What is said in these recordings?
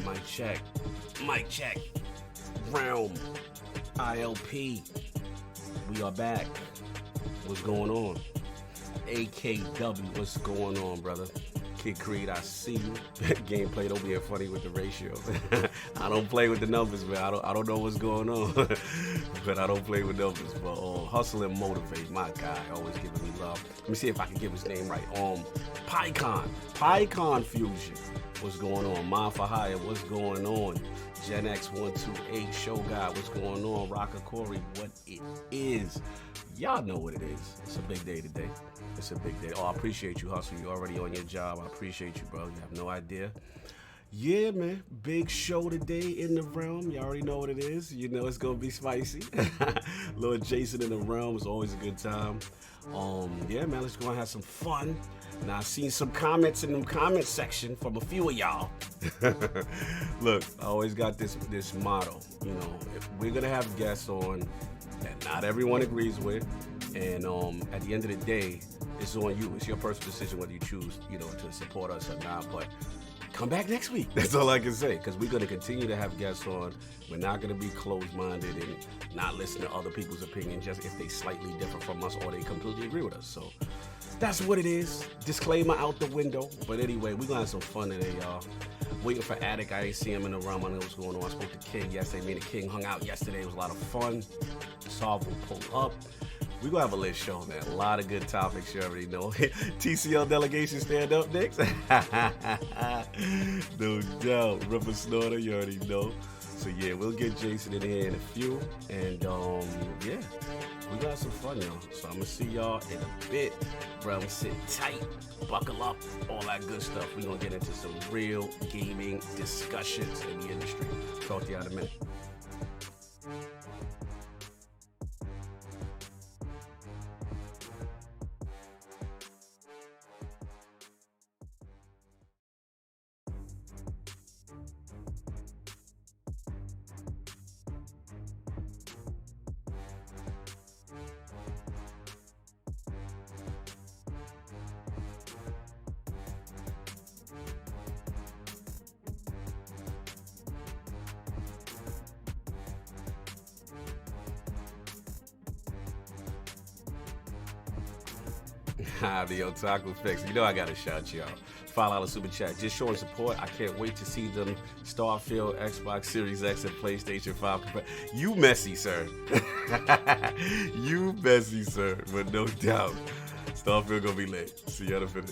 Mic check. Mic check. Realm. ILP. We are back. What's going on? AKW, what's going on, brother? Kid Creed, I see you. Gameplay, don't be funny with the ratios. I don't play with the numbers, man. I don't know what's going on, but I don't play with numbers. But hustle and motivate, my guy, always giving me love. Let me see if I can get his name right. PyCon Fusion, what's going on? Mind for Hire, what's going on? Gen X128 Show Guy, what's going on? Rocker Corey, what it is? Y'all know what it is. It's a big day today. It's a big day. Oh, I appreciate you, Hustle. You're already on your job. I appreciate you, bro. You have no idea. Yeah, man. Big show today in the realm. You already know what it is. You know it's going to be spicy. Lord Jason in the realm is always a good time. Yeah, man, let's go and have some fun. Now, I've seen some comments in the comment section from a few of y'all. Look, I always got this motto. You know, if we're going to have guests on that not everyone agrees with, and at the end of the day, it's on you. It's your personal decision whether you choose, you know, to support us or not. But come back next week. That's all I can say, because we're going to continue to have guests on. We're not going to be closed-minded and not listen to other people's opinions just if they slightly differ from us or they completely agree with us. So that's what it is. Disclaimer out the window. But anyway, we're going to have some fun today, y'all. Waiting for Attic. I ain't see him in the realm. I know what's going on. I spoke to King yesterday. Me and the King hung out yesterday. It was a lot of fun. Solve will pull up. We're going to have a lit show, man. A lot of good topics, you already know. TCL delegation stand up next. No doubt. Ripper Snorter, you already know. So, yeah, we'll get Jason in here in a few. And, yeah, we got some fun, y'all. So, I'm going to see y'all in a bit. Realm, sit tight. Buckle up. All that good stuff. We're going to get into some real gaming discussions in the industry. Talk to y'all in a minute. The Otaku Fix. You know I gotta shout you out. $5 super chat. Just showing support. I can't wait to see them Starfield, Xbox Series X, and PlayStation 5. You messy, sir. You messy, sir. But no doubt, Starfield gonna be lit. See you at the finish.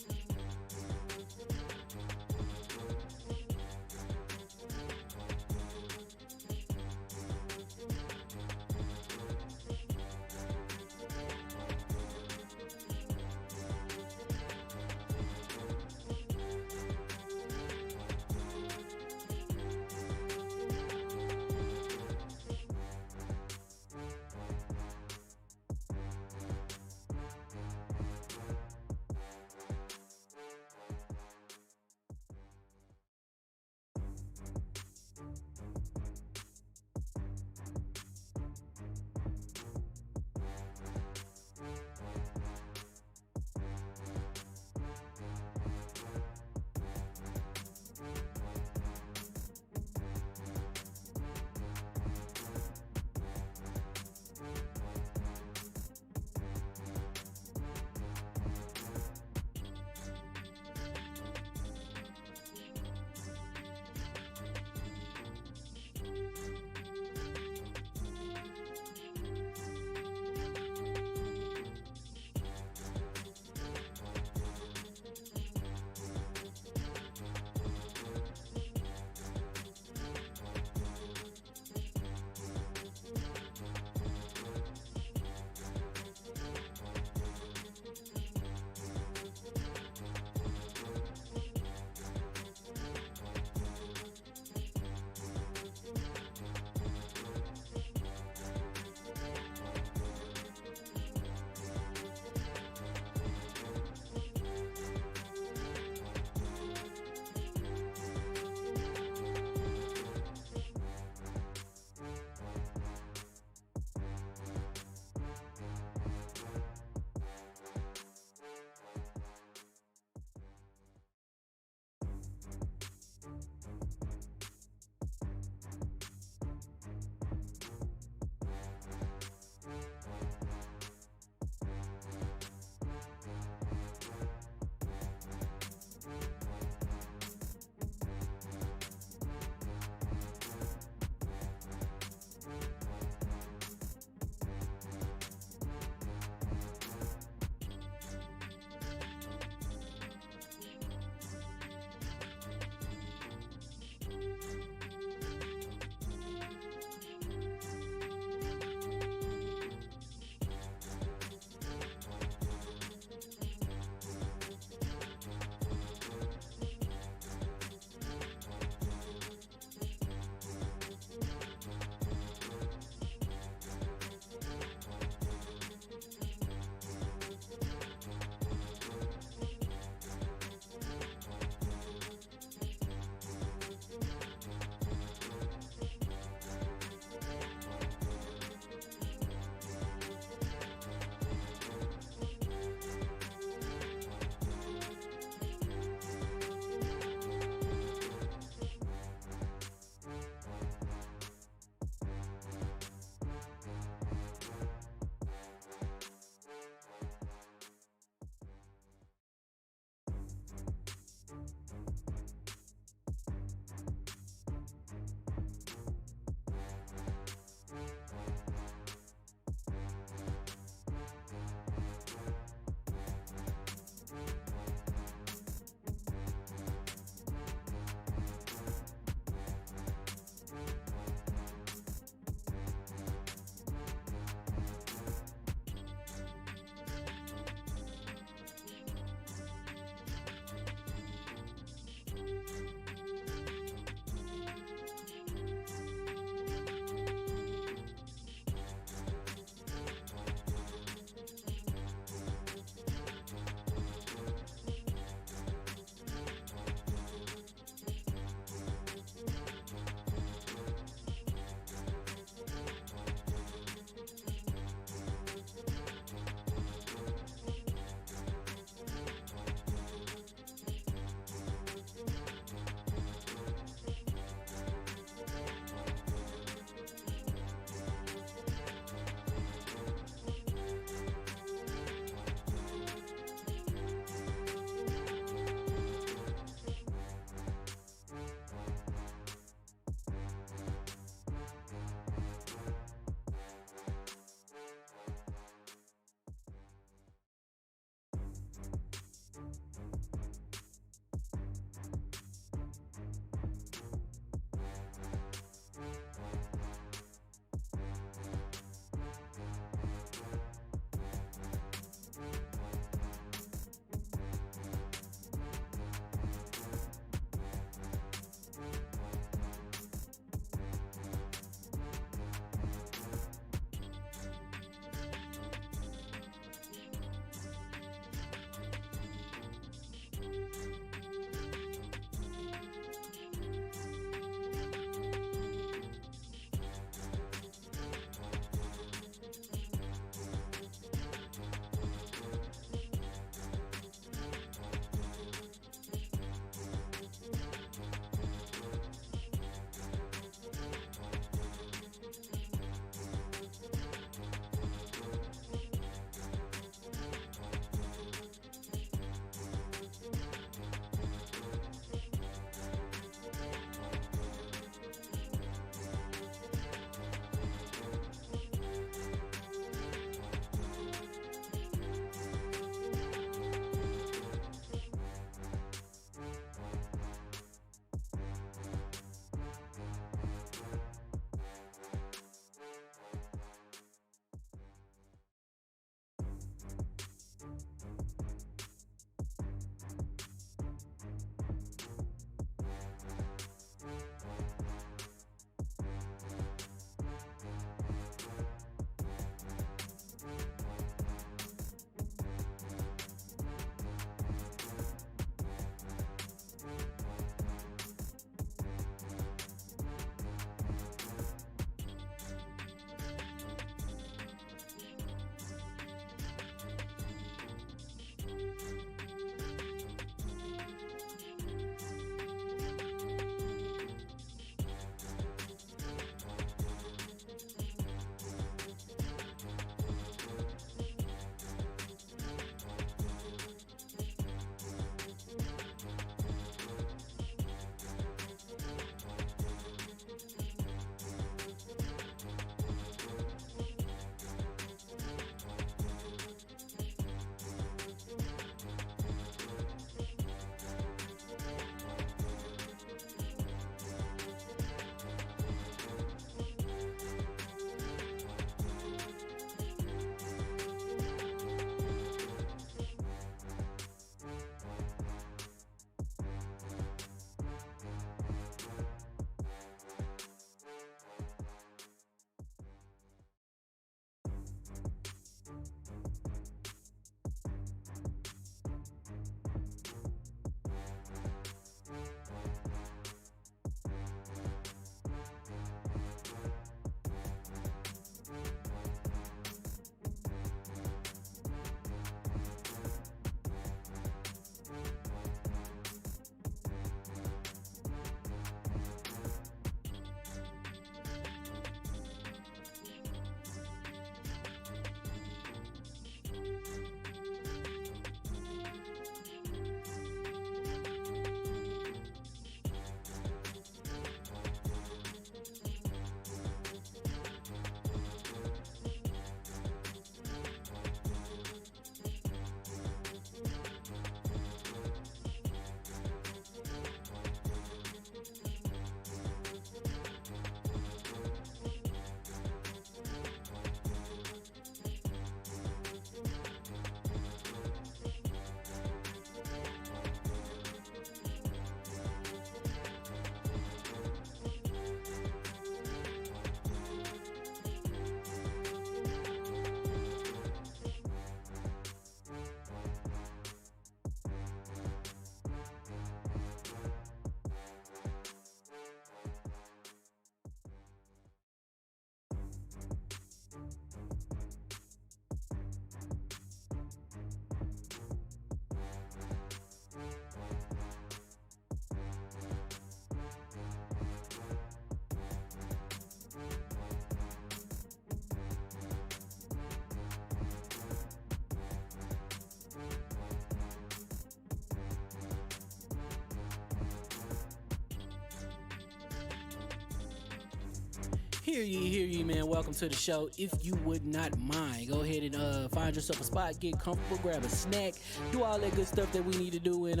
Hear ye, man. Welcome to the show. If you would not mind, go ahead and find yourself a spot, get comfortable, grab a snack, do all that good stuff that we need to do, and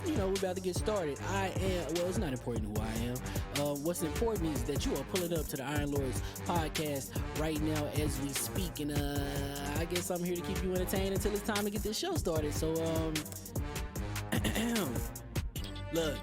we're about to get started. It's not important who I am. What's important is that you are pulling up to the Iron Lords podcast right now as we speak, and I guess I'm here to keep you entertained until it's time to get this show started. So, look.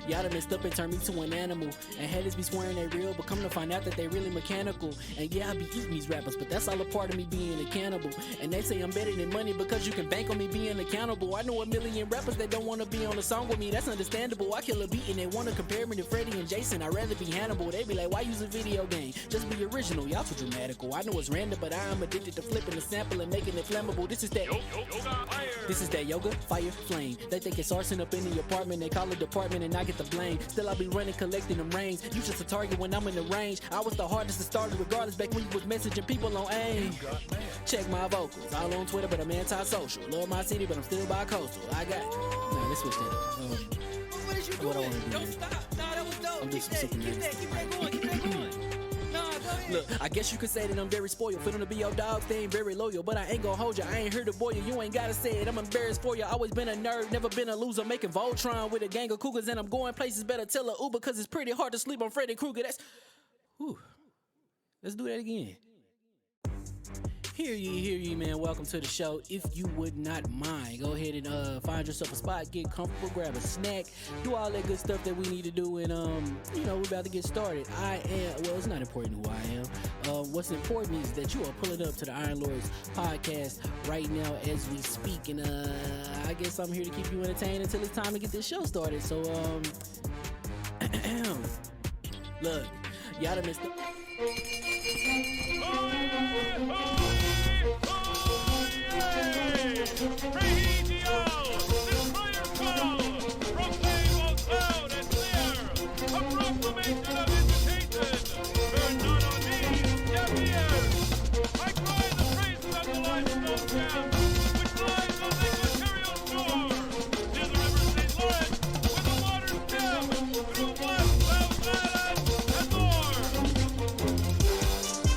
Y'all done messed up and turned me to an animal. And haters be swearing they real, but come to find out that they really mechanical. And yeah, I be eating these rappers, but that's all a part of me being a cannibal. And they say I'm better than money because you can bank on me being accountable. I know a million rappers that don't want to be on a song with me, that's understandable. I kill a beat and they want to compare me to Freddie and Jason. I'd rather be Hannibal. They be like, why use a video game? Just be original, y'all too dramatical. I know it's random, but I am addicted to flipping the sample and making it flammable. This is that yoga, fire, flame. They think it's arson up in the apartment, they call it department and I get the blame. Still I be running, collecting them rains. You just a target when I'm in the range. I was the hardest to start regardless back when you was messaging people on AIM. Check my vocals, all on Twitter, but I'm anti-social. Love my city, but I'm still bi-coastal. I got no, let's switch that up. What is you doing? What I want to do? Don't stop. Nah, that was dope. I'm just Keep that going. Keep that going. Nah, go ahead. Look, I guess you could say that I'm very spoiled. For them to be your dogs, they ain't very loyal. But I ain't gonna hold you, I ain't here to boil you. You ain't gotta say it, I'm embarrassed for you. Always been a nerd, never been a loser. Making Voltron with a gang of cougars. And I'm going places, better tell a Uber. Cause it's pretty hard to sleep on Freddy Krueger. Let's do that again. Hear ye, man. Welcome to the show. If you would not mind, go ahead and find yourself a spot, get comfortable, grab a snack, do all that good stuff that we need to do, and we're about to get started. It's not important who I am. What's important is that you are pulling up to the Iron Lords podcast right now as we speak, and I guess I'm here to keep you entertained until it's time to get this show started. So, look, y'all done missed up.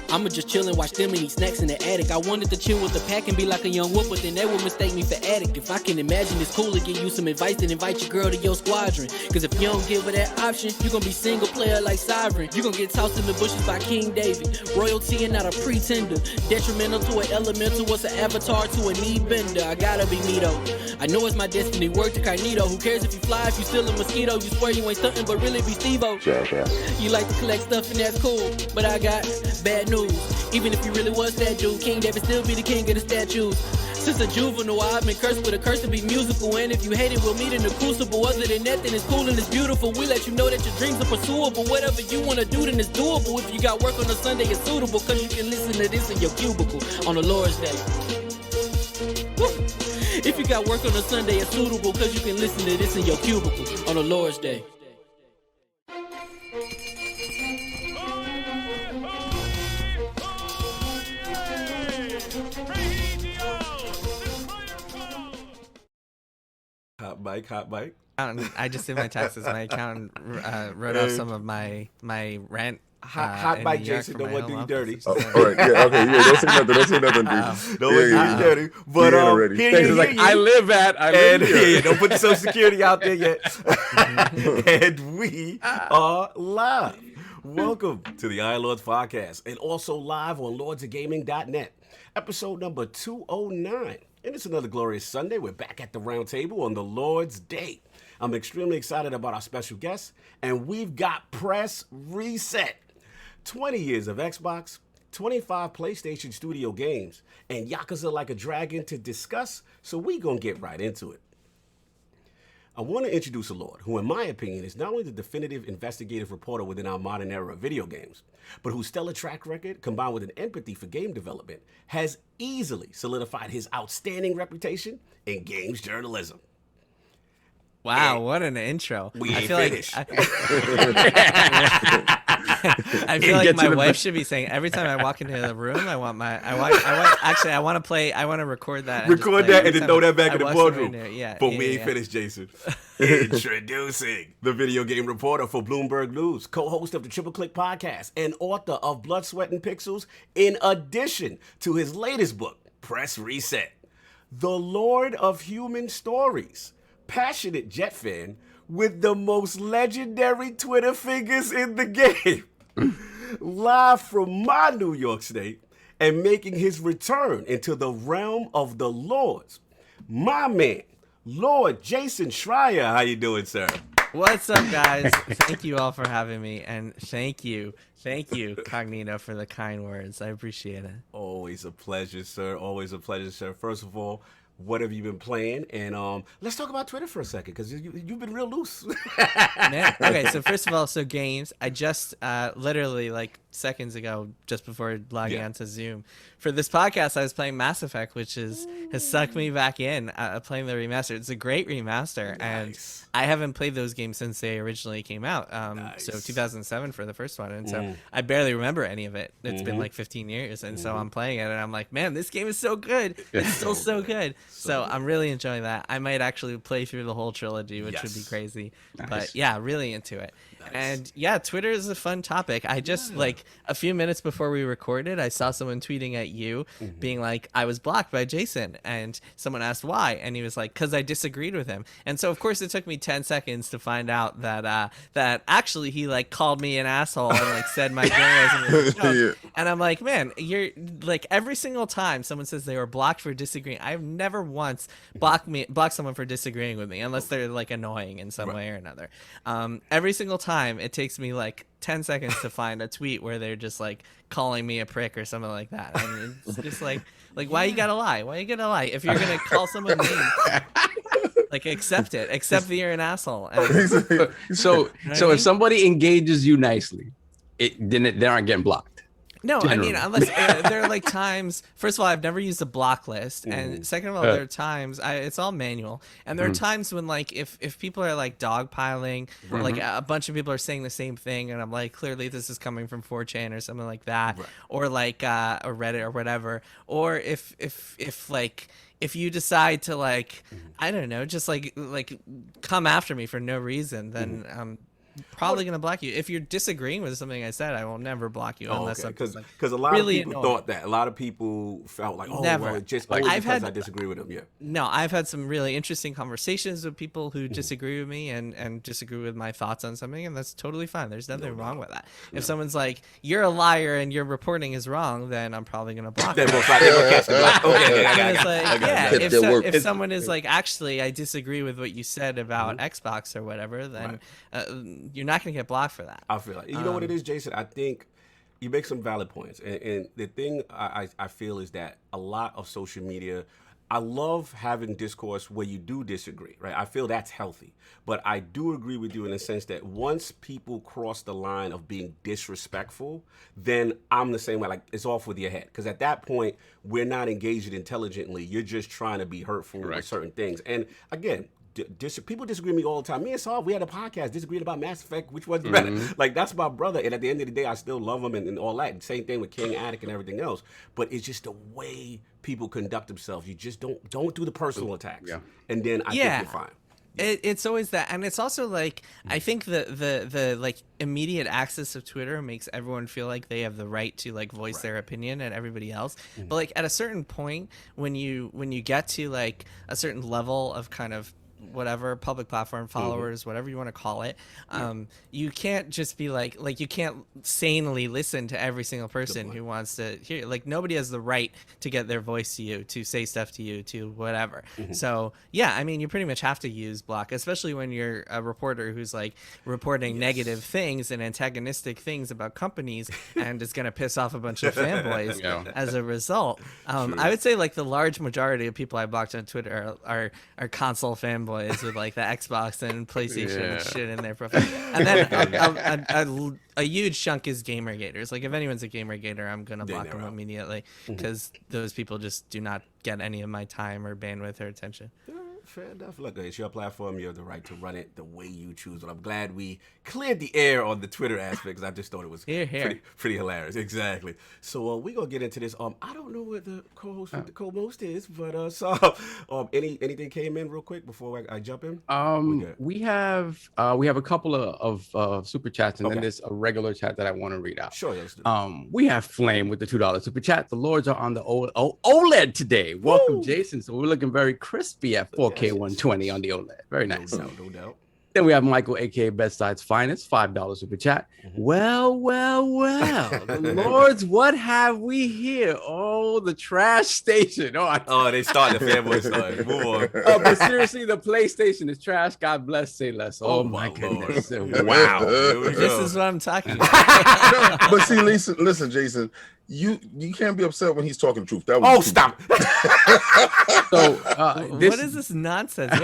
I'ma just chill and watch them and eat snacks in the attic. I wanted to chill with the pack and be like a young wolf, but then they would mistake me for addict. If I can imagine it's cool to give you some advice, then invite your girl to your squadron. Cause if you don't give her that option, you gon' be single player like Sovereign. You gon' get tossed in the bushes by King David. Royalty and not a pretender. Detrimental to an elemental, what's an avatar to a knee bender. I gotta be me though. I know it's my destiny, word to Cognito. Who cares if you fly, if you still a mosquito? You swear you ain't stuntin', but really be Steve-O. You like to collect stuff and that's cool, but I got bad news. Even if you really was that dude, King David still be the king of the statues. Since a juvenile, I've been cursed with a curse to be musical. And if you hate it, we'll meet in the crucible. Other than that, then it's cool and it's beautiful. We let you know that your dreams are pursuable. Whatever you wanna do, then it's doable. If you got work on a Sunday, it's suitable. Cause you can listen to this in your cubicle on the Lord's Day. Woo. If you got work on a Sunday, it's suitable. Cause you can listen to this in your cubicle on the Lord's Day. Hot bike. I just did my taxes. My accountant wrote off some of my rent. Hot bike, Jason. Don't want to do you dirty. All right. Yeah. Okay. Yeah. Don't say nothing. Don't say nothing, dude. Don't want to do you dirty. But I live here. Don't put the Social Security out there yet. And we are live. Welcome to the Iron Lords podcast, and also live on lordsofgaming.net. Episode number 209. And it's another glorious Sunday. We're back at the round table on the Lord's Day. I'm extremely excited about our special guest, and we've got PressReset. 20 years of Xbox, 25 PlayStation Studio games, and YakuzaLikeADragon to discuss, so we gonna get right into it. I want to introduce a Lord who, in my opinion, is not only the definitive investigative reporter within our modern era of video games, but whose stellar track record, combined with an empathy for game development, has easily solidified his outstanding reputation in games journalism. Wow, what an intro. We ain't feel finished. I feel like my wife should be saying every time I walk into the room, I want to record that. Record that and then throw that back in the boardroom. Yeah, but we ain't finished, Jason. Introducing the video game reporter for Bloomberg News, co-host of the Triple Click podcast, and author of Blood, Sweat, and Pixels, in addition to his latest book, Press Reset. The Lord of Human Stories, passionate Jet fan with the most legendary Twitter fingers in the game. Live from my New York State and making his return into the realm of the Lords, my man, Lord JasonSchrier. How you doing, sir? What's up, guys? Thank you all for having me, and thank you, Cognito, for the kind words. I appreciate it. Always a pleasure, sir. Always a pleasure, sir. First of all, what have you been playing? And let's talk about Twitter for a second, because you've been real loose. Okay, so first of all, games. I just literally like seconds ago, just before logging onto Zoom for this podcast, I was playing Mass Effect, which has sucked me back in. Playing the remaster. It's a great remaster, and I haven't played those games since they originally came out. So 2007 for the first one, and so I barely remember any of it. It's been like 15 years, and so I'm playing it, and I'm like, man, this game is so good. It's still so good. So I'm really enjoying that. I might actually play through the whole trilogy, which would be crazy. Nice. But yeah, really into it. Nice. And yeah, Twitter is a fun topic. I just like a few minutes before we recorded, I saw someone tweeting at you being like, I was blocked by Jason. And someone asked why. And he was like, because I disagreed with him. And so, of course, it took me 10 seconds to find out that that actually he like called me an asshole and like said my journalism was a joke. And I'm like, man, you're like every single time someone says they were blocked for disagreeing, I've never once blocked someone for disagreeing with me unless they're like annoying in some way or another. Every single time it takes me like 10 seconds to find a tweet where they're just like calling me a prick or something like that. I mean, it's just like why you gotta lie? Why you gotta lie? If you're gonna call someone names, like accept it. Accept that you're an asshole. And, so if somebody engages you nicely, they aren't getting blocked. No, generally. I mean, unless there are like times. First of all, I've never used a block list, and second of all, there are times it's all manual, and there are times when like if people are like dogpiling, like a bunch of people are saying the same thing, and I'm like, clearly this is coming from 4chan or something like that, or like or Reddit or whatever, or if like. If you decide to like, I don't know, just like come after me for no reason, then I'm probably gonna block you. If you're disagreeing with something I said, I will never block you unless because a lot really of people thought that. A lot of people felt like, well, just like because I disagree with them. Yeah. No, I've had some really interesting conversations with people who disagree with me and disagree with my thoughts on something, and that's totally fine. There's nothing wrong with that. If someone's like, you're a liar and your reporting is wrong, then I'm probably gonna block them. If someone is like, actually, I disagree with what you said about Xbox or whatever, then you're not going to get blocked for that. I feel like, you know what it is, Jason? I think you make some valid points. And the thing I feel is that a lot of social media, I love having discourse where you do disagree, right? I feel that's healthy. But I do agree with you in the sense that once people cross the line of being disrespectful, then I'm the same way. Like, it's off with your head. Because at that point, we're not engaging intelligently. You're just trying to be hurtful with certain things. And again, people disagree with me all the time. Me and Saul, we had a podcast disagreeing about Mass Effect, which was better. Like, that's my brother, and at the end of the day, I still love him and all that. And same thing with King Attic and everything else. But it's just the way people conduct themselves. You just don't do the personal attacks, and then I think you're fine. It's always that, and it's also like I think the like immediate access of Twitter makes everyone feel like they have the right to like voice their opinion and everybody else. But like at a certain point, when you get to like a certain level of kind of whatever public platform followers, whatever you want to call it, you can't just be like you can't sanely listen to every single person who wants to hear. Like, nobody has the right to get their voice to you, to say stuff to you, to whatever. So yeah, I mean, you pretty much have to use block, especially when you're a reporter who's like reporting negative things and antagonistic things about companies and is going to piss off a bunch of fanboys as a result. I would say like the large majority of people I blocked on Twitter are console fanboys with like the Xbox and PlayStation and shit in their profile, and then a huge chunk is gamergaters. Like, if anyone's a gamergater, I'm gonna block them immediately because those people just do not get any of my time or bandwidth or attention. Fair enough. Look, it's your platform. You have the right to run it the way you choose. But I'm glad we cleared the air on the Twitter aspect because I just thought it was pretty hilarious. Exactly. So we're going to get into this. I don't know what the co-host with the co-most is, but anything came in real quick before I jump in? We have a couple of super chats, and then there's a regular chat that I want to read out. Sure. Let's do we have Flame with the $2 super chat. The Lords are on the OLED today. Welcome, Jason. So we're looking very crispy at 4K 120 on the OLED. Very nice. No doubt. Then we have Michael, aka Bedside's Finest, $5 super chat. Well. The Lords, what have we here? Oh, the trash station. They started. The fanboy started. Move on. But seriously, the PlayStation is trash. God bless, say less. Oh my goodness. Wow. This is what I'm talking about. But see, listen, Jason, you can't be upset when he's talking the truth. That was stop. So what is this nonsense? This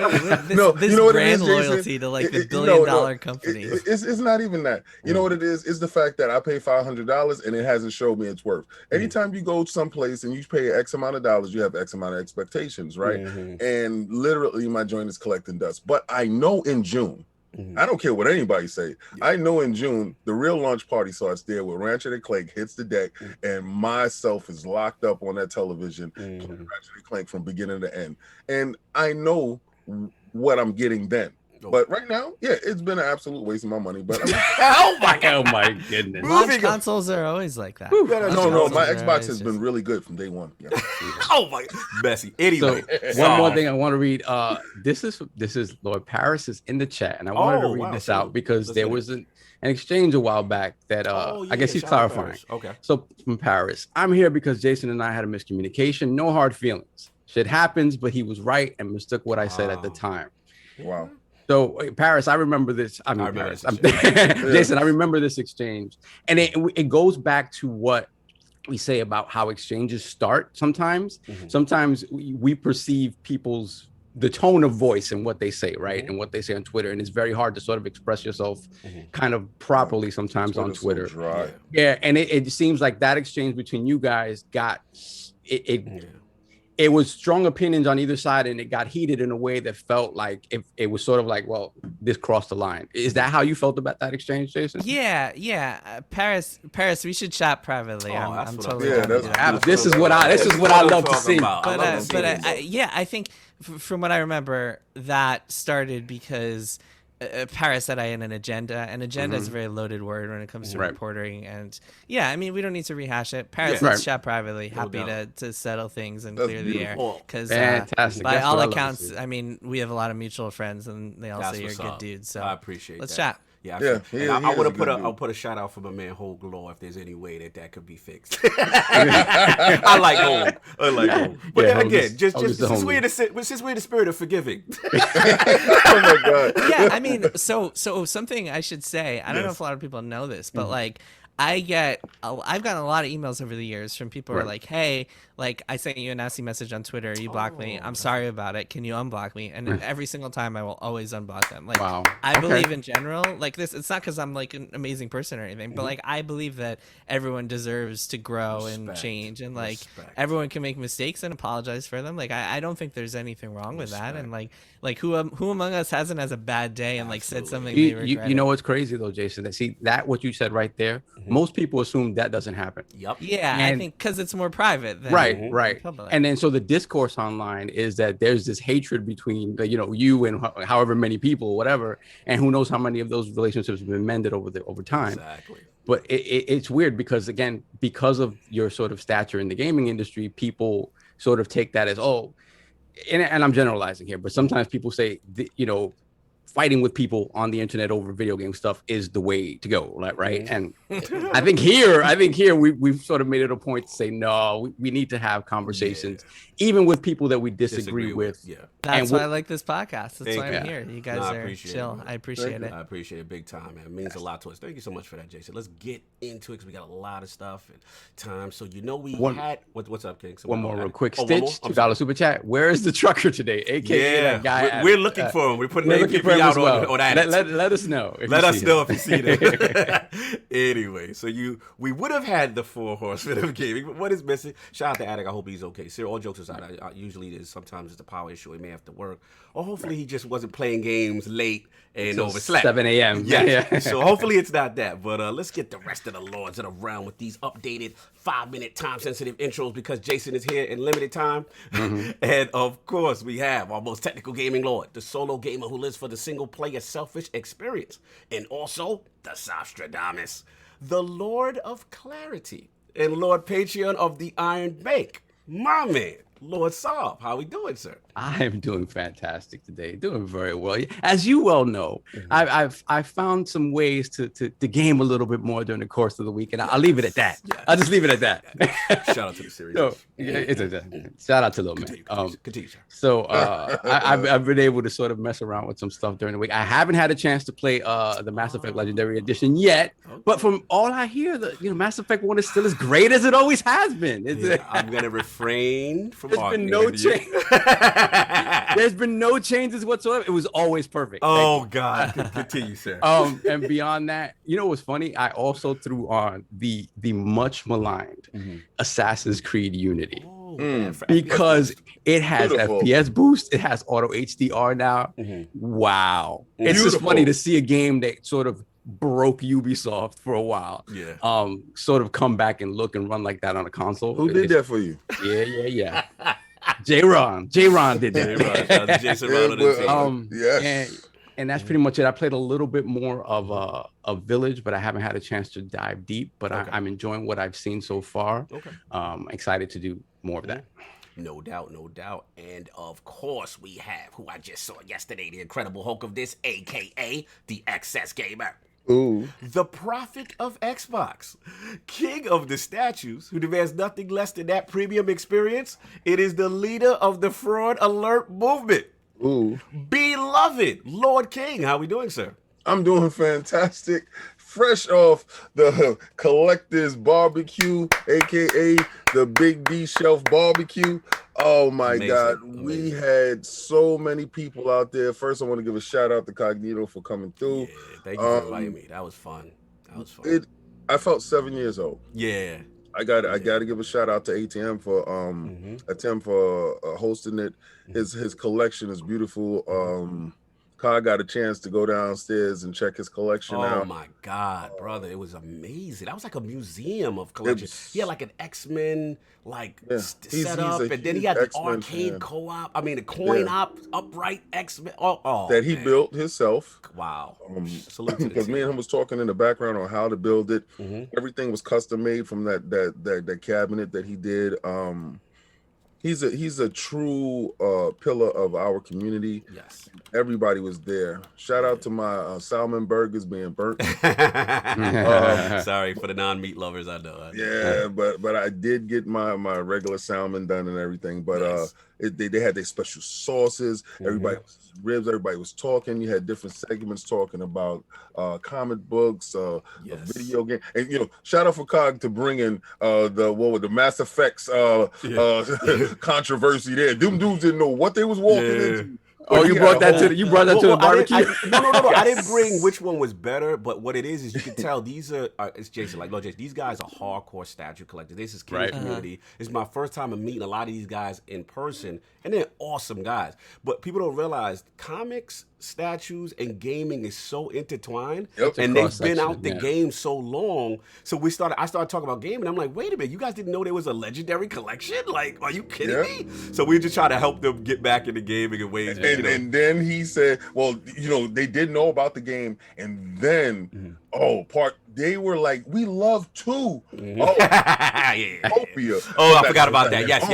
you know what brand it is, loyalty to like the billion-dollar company. It's not even that. You know what it is? It's the fact that I pay $500 and it hasn't showed me its worth. Anytime you go someplace and you pay X amount of dollars, you have X amount of expectations, right? And literally, my joint is collecting dust. But I know in June. I don't care what anybody say. I know in June, the real launch party starts there where Ratchet and Clank hits the deck and myself is locked up on that television playing Ratchet and Clank from beginning to end. And I know what I'm getting then. But right now, it's been an absolute waste of my money. But oh my goodness! Launch consoles are always like that. No, my Xbox has been really good from day one. Yeah. Oh my, messy. Anyway, so one more thing I want to read. This is Lord Paris is in the chat, and I wanted to read this out because there was an exchange a while back that I guess he's clarifying. Okay. So from Paris, I'm here because Jason and I had a miscommunication. No hard feelings. Shit happens, but he was right and mistook what I said at the time. Wow. So Paris, I remember this. Jason, I remember this exchange, and it goes back to what we say about how exchanges start. Sometimes we perceive the tone of voice and what they say, right, and what they say on Twitter, and it's very hard to sort of express yourself kind of properly sometimes on Twitter. So dry. Yeah, and it seems like that exchange between you guys got it was strong opinions on either side, and it got heated in a way that felt like it was sort of like, well, this crossed the line. Is that how you felt about that exchange, Jason? Yeah. Paris, we should chat privately. I'm totally this is what I love to see. I think from what I remember, that started because Paris said I had an agenda, and agenda is a very loaded word when it comes to reporting. And we don't need to rehash it. Paris, let's chat privately. Happy to settle things and clear the air. Because by all accounts, we have a lot of mutual friends, and they all say you're a good dude. So I appreciate let's that. chat. I want to I'll put a shout out for my man Hogue Law if there's any way that could be fixed. I like Hogue. But then again, just since we're in the spirit of forgiving. Oh my God. So something I should say. I don't know if a lot of people know this, but I've gotten a lot of emails over the years from people who are like, hey, I sent you a nasty message on Twitter. You blocked me. I'm sorry about it. Can you unblock me? And every single time I will always unblock them. I believe in general, this, it's not because I'm an amazing person or anything, but I believe that everyone deserves to grow and change, and everyone can make mistakes and apologize for them. I don't think there's anything wrong with that. And who among us hasn't has a bad day and said something they regret? You know what's crazy though, Jason? That what you said right there. Most people assume that doesn't happen. Yep. Yeah, I think because it's more private than right. public. And then so the discourse online is that there's this hatred between you and however many people, whatever, and who knows how many of those relationships have been mended over time. Exactly. But it's weird because of your sort of stature in the gaming industry, people sort of take that as and I'm generalizing here, but sometimes people say fighting with people on the internet over video game stuff is the way to go, right? And I think here we've sort of made it a point to say no, we need to have conversations, even with people that we disagree with. Yeah, that's why I like this podcast. That's why I'm here. You guys are chill. I appreciate it. I appreciate it big time, man. It means a lot to us. Thank you so much for that, Jason. Let's get into it because we got a lot of stuff and time. So what's up, King? One more real quick. Stitch, $2 super chat. Where is the trucker today? AKA that guy. We're looking for him. We're putting name Prem out as well. on that. Let us know. Let us know if you see that. Anyway, so we would have had the 4 horsemen of gaming, but what is missing? Shout out to Addict. I hope he's okay. Sir, all jokes aside, usually it is sometimes it's a power issue. He may have to work, or hopefully he just wasn't playing games late and overslept. 7 a.m. Yeah. So hopefully it's not that. But let's get the rest of the lords of the realm with these updated 5-minute time-sensitive intros because Jason is here in limited time. And of course, we have our most technical gaming lord, the solo gamer who lives for the single-player selfish experience, and also the Sostradamus, the Lord of Clarity, and Lord Patreon of the Iron Bank, my man, Lord Saab. How we doing, sir? I am doing fantastic today, doing very well. As you well know, I've found some ways to game a little bit more during the course of the week, and I'll leave it at that. Yes. I'll just leave it at that. Shout out to the series. So, shout out to Lil Man. Continue, sir. So I've been able to sort of mess around with some stuff during the week. I haven't had a chance to play the Mass Effect Legendary Edition yet, but from all I hear, Mass Effect 1 is still as great as it always has been. I'm gonna refrain from There's been no change. There's been no changes whatsoever. It was always perfect. Oh God, continue, sir. And beyond that, what's funny? I also threw on the much maligned Assassin's Creed Unity because it has FPS boost. It has auto HDR now. Wow, it's just funny to see a game that sort of broke Ubisoft for a while. Sort of come back and look and run like that on a console. Who did that for you? Yeah. J-Ron did that. Jason Ron yes. And that's pretty much it. I played a little bit more of a Village, but I haven't had a chance to dive deep. But I'm enjoying what I've seen so far. Excited to do more of that. No doubt. And of course, we have who I just saw yesterday, the Incredible Hulk of this, aka the XS Gamer. Ooh. The prophet of Xbox, king of the statues, who demands nothing less than that premium experience. It is the leader of the fraud alert movement. Ooh. Beloved Lord King. How we doing, sir? I'm doing fantastic. Fresh off the Collector's Barbecue, aka the Big D Shelf Barbecue. Oh my God. We had so many people out there. First, I want to give a shout out to Cognito for coming through. Yeah, thank you for inviting me. That was fun. I felt 7 years old. Yeah. I got to give a shout out to ATM for hosting it. His collection is beautiful. Kai got a chance to go downstairs and check his collection out. Oh my God, brother. It was amazing. That was like a museum of collections. He had like an X-Men set up, and then he had the arcade co-op. I mean, the coin upright X-Men. That he built himself. Wow. Because me and him was talking in the background on how to build it. Everything was custom made from that cabinet that he did. He's a true pillar of our community. Yes. Everybody was there. Shout out to my salmon burgers being burnt. Sorry for the non-meat lovers, I know. Yeah, but I did get my regular salmon done and everything. But nice. They had their special sauces. Everybody was ribs. Everybody was talking. You had different segments talking about comic books, video game, and shout out for Cog to bring in the Mass Effects controversy there. Them dudes didn't know what they was walking into. Oh, you brought that to the barbecue? No. I didn't bring which one was better, but what it is you can tell these are it's Jason. Like, no, Jason, these guys are hardcore statue collectors. This is King community. It's my first time meeting a lot of these guys in person, and they're awesome guys. But people don't realize comics, statues, and gaming is so intertwined, and they've been out the game so long. So I started talking about gaming. I'm like, wait a minute, you guys didn't know there was a legendary collection? Like, are you kidding me? So we just try to help them get back into gaming in ways. And then he said, well, they did know about the game, and then they were like, we love 2. Utopia. I forgot about that. Yes.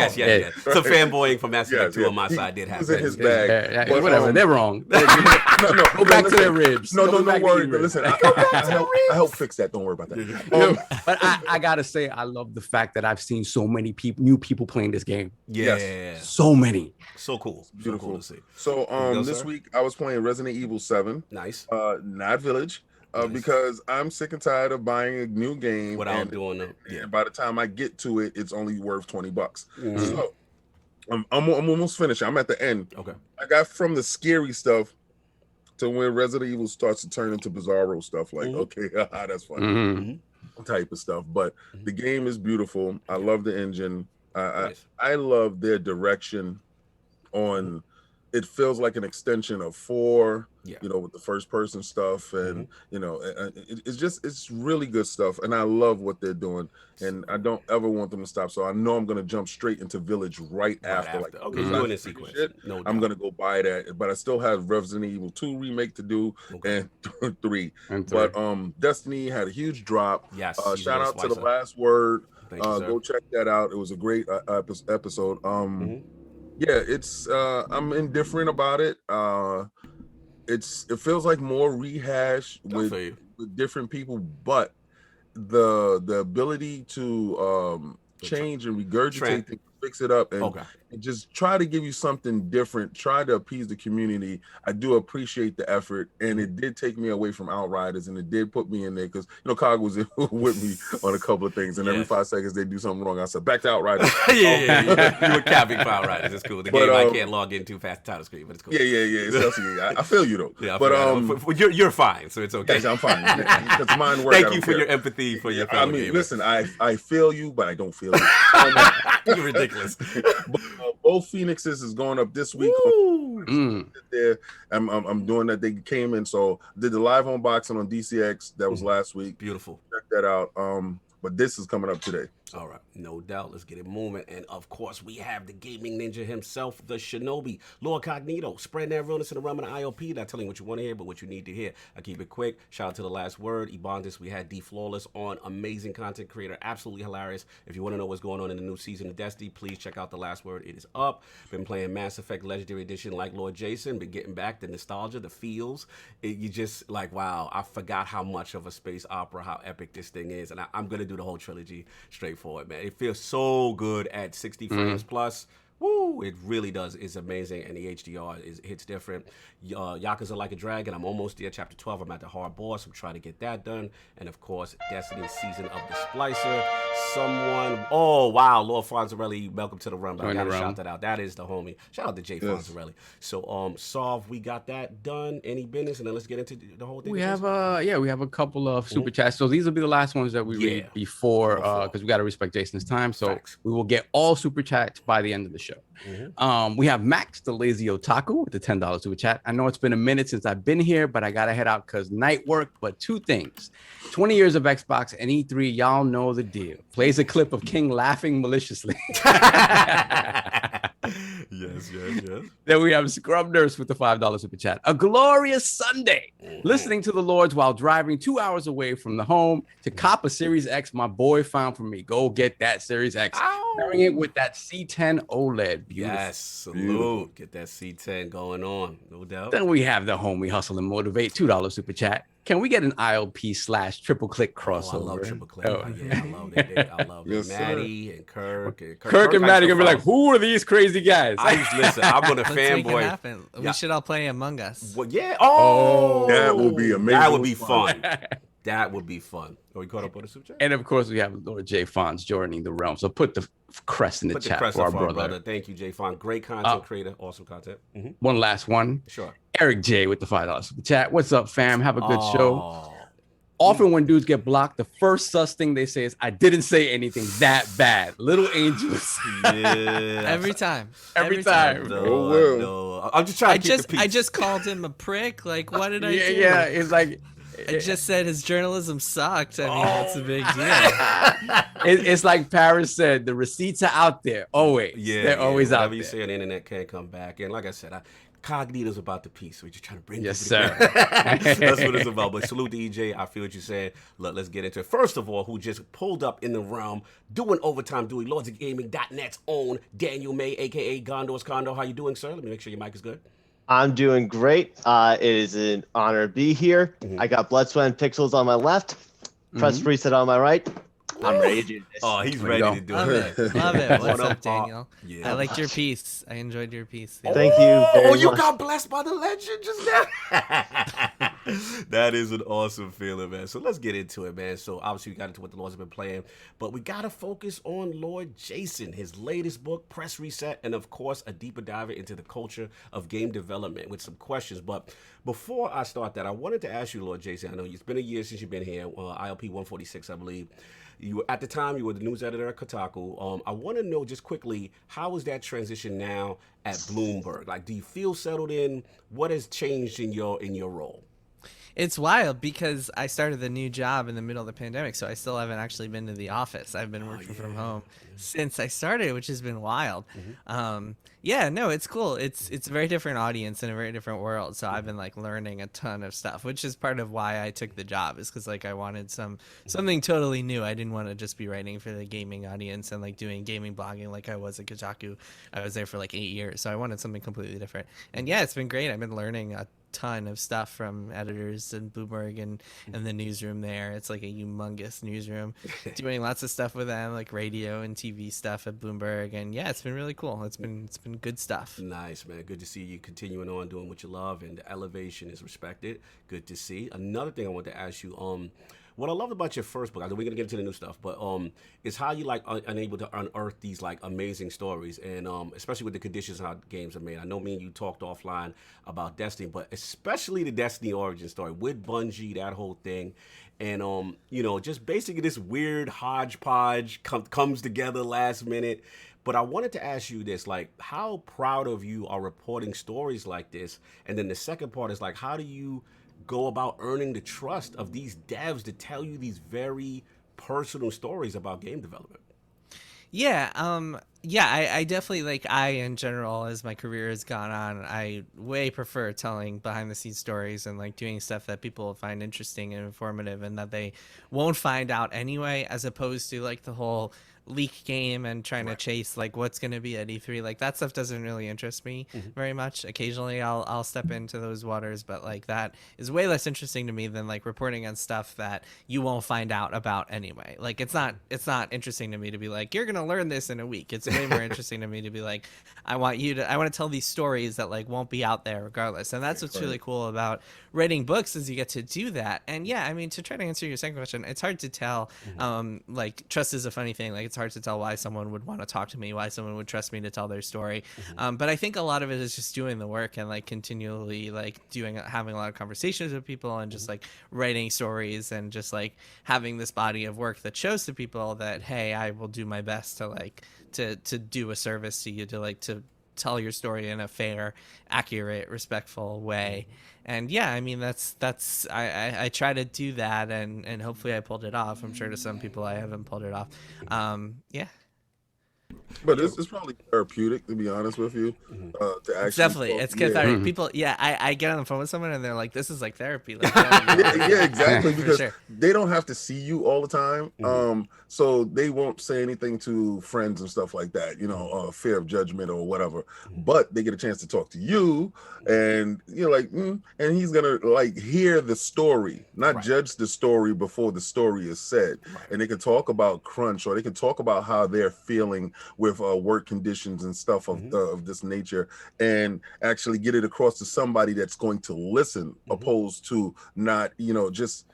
Some fanboying from Mass Effect 2 on my side did happen. It was in his bag. But whatever, they're wrong. No, go back to their ribs. No, don't worry. But listen, I help fix that. Don't worry about that. But I gotta say, I love the fact that I've seen so many new people playing this game. So many. So cool. Beautiful. Cool to see. So this week I was playing Resident Evil 7. Nice. Not Village. Because I'm sick and tired of buying a new game without doing it. And by the time I get to it, it's only worth $20. So I'm almost finished. I'm at the end. Okay. I got from the scary stuff to when Resident Evil starts to turn into Bizarro stuff. Like, okay, that's funny. Type of stuff. But the game is beautiful. I love the engine. I love their direction on. It feels like an extension of 4, you know, with the first person stuff, and you know, it's really good stuff, and I love what they're doing, and I don't ever want them to stop. So I know I'm gonna jump straight into Village right after. Like, okay, you're doing a sequence. No I'm gonna go buy that, but I still have Resident Evil 2 remake to do, and 3. But Destiny had a huge drop. Yes. Shout out to The Last Word. Go check that out. It was a great episode. Yeah, it's I'm indifferent about it. It feels like more rehash with different people, but the ability to change and regurgitate things, fix it up, and just try to give you something different, try to appease the community. I do appreciate the effort, and it did take me away from Outriders, and it did put me in there because, you know, Cog was with me on a couple of things, and every 5 seconds they do something wrong. I said, back to Outriders. You were capping for Outriders. It's cool. The game I can't log in too fast title screen, but it's cool. I feel you though. Yeah, but you're fine, so it's okay. I'm fine. Because mine work. Thank you for your empathy for your fellow gamers. Listen, I feel you, but I don't feel you. You're ridiculous. Both Phoenixes is going up this week. I'm doing that. They came in, so did the live unboxing on DCX. That was last week. Beautiful. Check that out. But this is coming up today. All right, no doubt. Let's get it moving. And of course, we have the gaming ninja himself, the Shinobi, LordCognito, spreading that realness in the realm of the ILP. Not telling you what you want to hear, but what you need to hear. I keep it quick. Shout out to The Last Word, Ebondis. We had D Flawless on, amazing content creator, absolutely hilarious. If you want to know what's going on in the new season of Destiny, please check out The Last Word. It is up. Been playing Mass Effect Legendary Edition like Lord Jason. Been getting back the nostalgia, the feels. You just like, wow, I forgot how much of a space opera, how epic this thing is. And I'm going to do the whole trilogy straightforward, man. It feels so good at 60 frames plus. Woo! It really does. It's amazing, and the HDR hits different. Yakuza Like a Dragon. I'm almost there. Chapter 12. I'm at the hard boss. I'm trying to get that done. And of course, Destiny's Season of the Splicer. Oh wow, Lord Fonzarelli, welcome to the run. I gotta shout that out. That is the homie. Shout out to Jay Fonzarelli. So Solve, we got that done. Any business, and then let's get into the whole thing. We have we have a couple of super chats. So these will be the last ones that we read before because we got to respect Jason's time. So we will get all super chats by the end of the show. We have Max, the lazy otaku, with the $10 super chat. I know it's been a minute since I've been here, but I gotta head out because night work. But 2 things: 20 years of Xbox and E3, y'all know the deal. Plays a clip of King laughing maliciously. Yes. Then we have Scrub Nurse with the $5 super chat. A glorious Sunday. Listening to the Lords while driving 2 hours away from the home to cop a Series X my boy found for me. Go get that Series X. Pairing it with that C10 OLED. Beautiful. Yes, salute. Get that C10 going on, no doubt. Then we have the homie Hustle and Motivate, $2 super chat. Can we get an ILP / triple click crossover? I love triple click. I love it. I love it. Maddie and Kirk. Kirk and Maddie gonna be like, who are these crazy guys? Listen, I'm gonna fanboy. Happen. We should all play Among Us. Well, yeah. Oh, that would be amazing. That would be fun. That would be fun. Are we caught up on the super chat? And of course, we have Lord J. Fonz joining the realm. So put the crest in the chat for our brother. Thank you, J. Fon. Great content creator. Awesome content. One last one. Sure. Eric J. with the $5 super chat. What's up, fam? Have a good show. Often when dudes get blocked, the first sus thing they say is, I didn't say anything that bad. Little angels. Yeah. Every time. No. I'm just trying to keep the peace. I just called him a prick. Like, what did I do? Yeah, it's like... I just said his journalism sucked. I mean, that's a big deal. It's like Paris said, the receipts are out there. Always. They're always out there. Whatever you say on the internet can't come back. And like I said, Cognito's about the peace. We're just trying to bring yes, people sir. That's what it's about. But salute to EJ. I feel what you said. Look, let's get into it. First of all, who just pulled up in the realm, doing overtime, doing LordsOfGaming.net's own Daniel May, a.k.a. Gondor's Condo. How you doing, sir? Let me make sure your mic is good. I'm doing great. It is an honor to be here. I got Blood, Sweat, and Pixels on my left, PressReset on my right. I'm ready to do this. Oh, he's ready to do it. Love it. What's up, Daniel? I liked your piece. I enjoyed your piece. Thank you very you much. got blessed by the legend just now. That is an awesome feeling, man. So let's get into it, man. So obviously we got into what the Lords have been playing, but we got to focus on Lord Jason, his latest book, Press Reset, and of course a deeper dive into the culture of game development with some questions. But before I start that, I wanted to ask you, Lord Jason, I know it's been a year since you've been here, ILP 146, I believe. You at the time you were the news editor at Kotaku. I want to know just quickly, how is that transition now at Bloomberg? Like, do you feel settled in? What has changed in your role? It's wild because I started the new job in the middle of the pandemic, so I still haven't actually been to the office. I've been working from home since I started, which has been wild. Yeah, no, it's cool. It's a very different audience and a very different world. So I've been like learning a ton of stuff, which is part of why I took the job, is because like I wanted something totally new. I didn't want to just be writing for the gaming audience and like doing gaming blogging like I was at Kotaku. I was there for like 8 years, so I wanted something completely different. And yeah, it's been great. I've been learning a ton of stuff from editors and Bloomberg and the newsroom there. It's like a humongous newsroom, doing lots of stuff with them, like radio and TV stuff at Bloomberg. And yeah, it's been really cool. It's been good stuff. Nice, man. Good to see you continuing on doing what you love, and the elevation is respected. Good to see. Another thing I want to ask you, what I love about your first book, I know we're gonna get into the new stuff, but is how you like unable to unearth these like amazing stories, and especially with the conditions how games are made. I know me and you talked offline about Destiny, but especially the Destiny origin story with Bungie, that whole thing, and you know, just basically this weird hodgepodge comes together last minute. But I wanted to ask you this, like, how proud of you are reporting stories like this? And then the second part is like, how do you go about earning the trust of these devs to tell you these very personal stories about game development? Yeah, I definitely, like, in general, as my career has gone on, I way prefer telling behind the scenes stories and like doing stuff that people find interesting and informative and that they won't find out anyway, as opposed to like the whole leak game and trying to chase like what's going to be at E3. Like that stuff doesn't really interest me very much. Occasionally I'll step into those waters, but like that is way less interesting to me than like reporting on stuff that you won't find out about anyway. Like it's not interesting to me to be like, you're going to learn this in a week. It's way more interesting to me to be like, I want to tell these stories that like won't be out there regardless. And that's what's really cool about writing books, is you get to do that. And yeah, I mean, to try to answer your second question, it's hard to tell. Like trust is a funny thing. Like it's hard to tell why someone would want to talk to me, why someone would trust me to tell their story. But I think a lot of it is just doing the work and like continually like having a lot of conversations with people and just like writing stories and just like having this body of work that shows to people that, hey, I will do my best to like to do a service to you, to like to tell your story in a fair, accurate, respectful way. And yeah, I mean, I try to do that, and hopefully I pulled it off. I'm sure to some people I haven't pulled it off. Yeah. But it's probably therapeutic, to be honest with you. To actually it's cathartic. People, I get on the phone with someone and they're like, "This is like therapy." Like, yeah, exactly, because sure. they don't have to see you all the time, so they won't say anything to friends and stuff like that. You know, fear of judgment or whatever. But they get a chance to talk to you, and you're like, and he's gonna like hear the story, not judge the story before the story is said. And they can talk about crunch, or they can talk about how they're feeling with work conditions and stuff of this nature, and actually get it across to somebody that's going to listen, opposed to not, just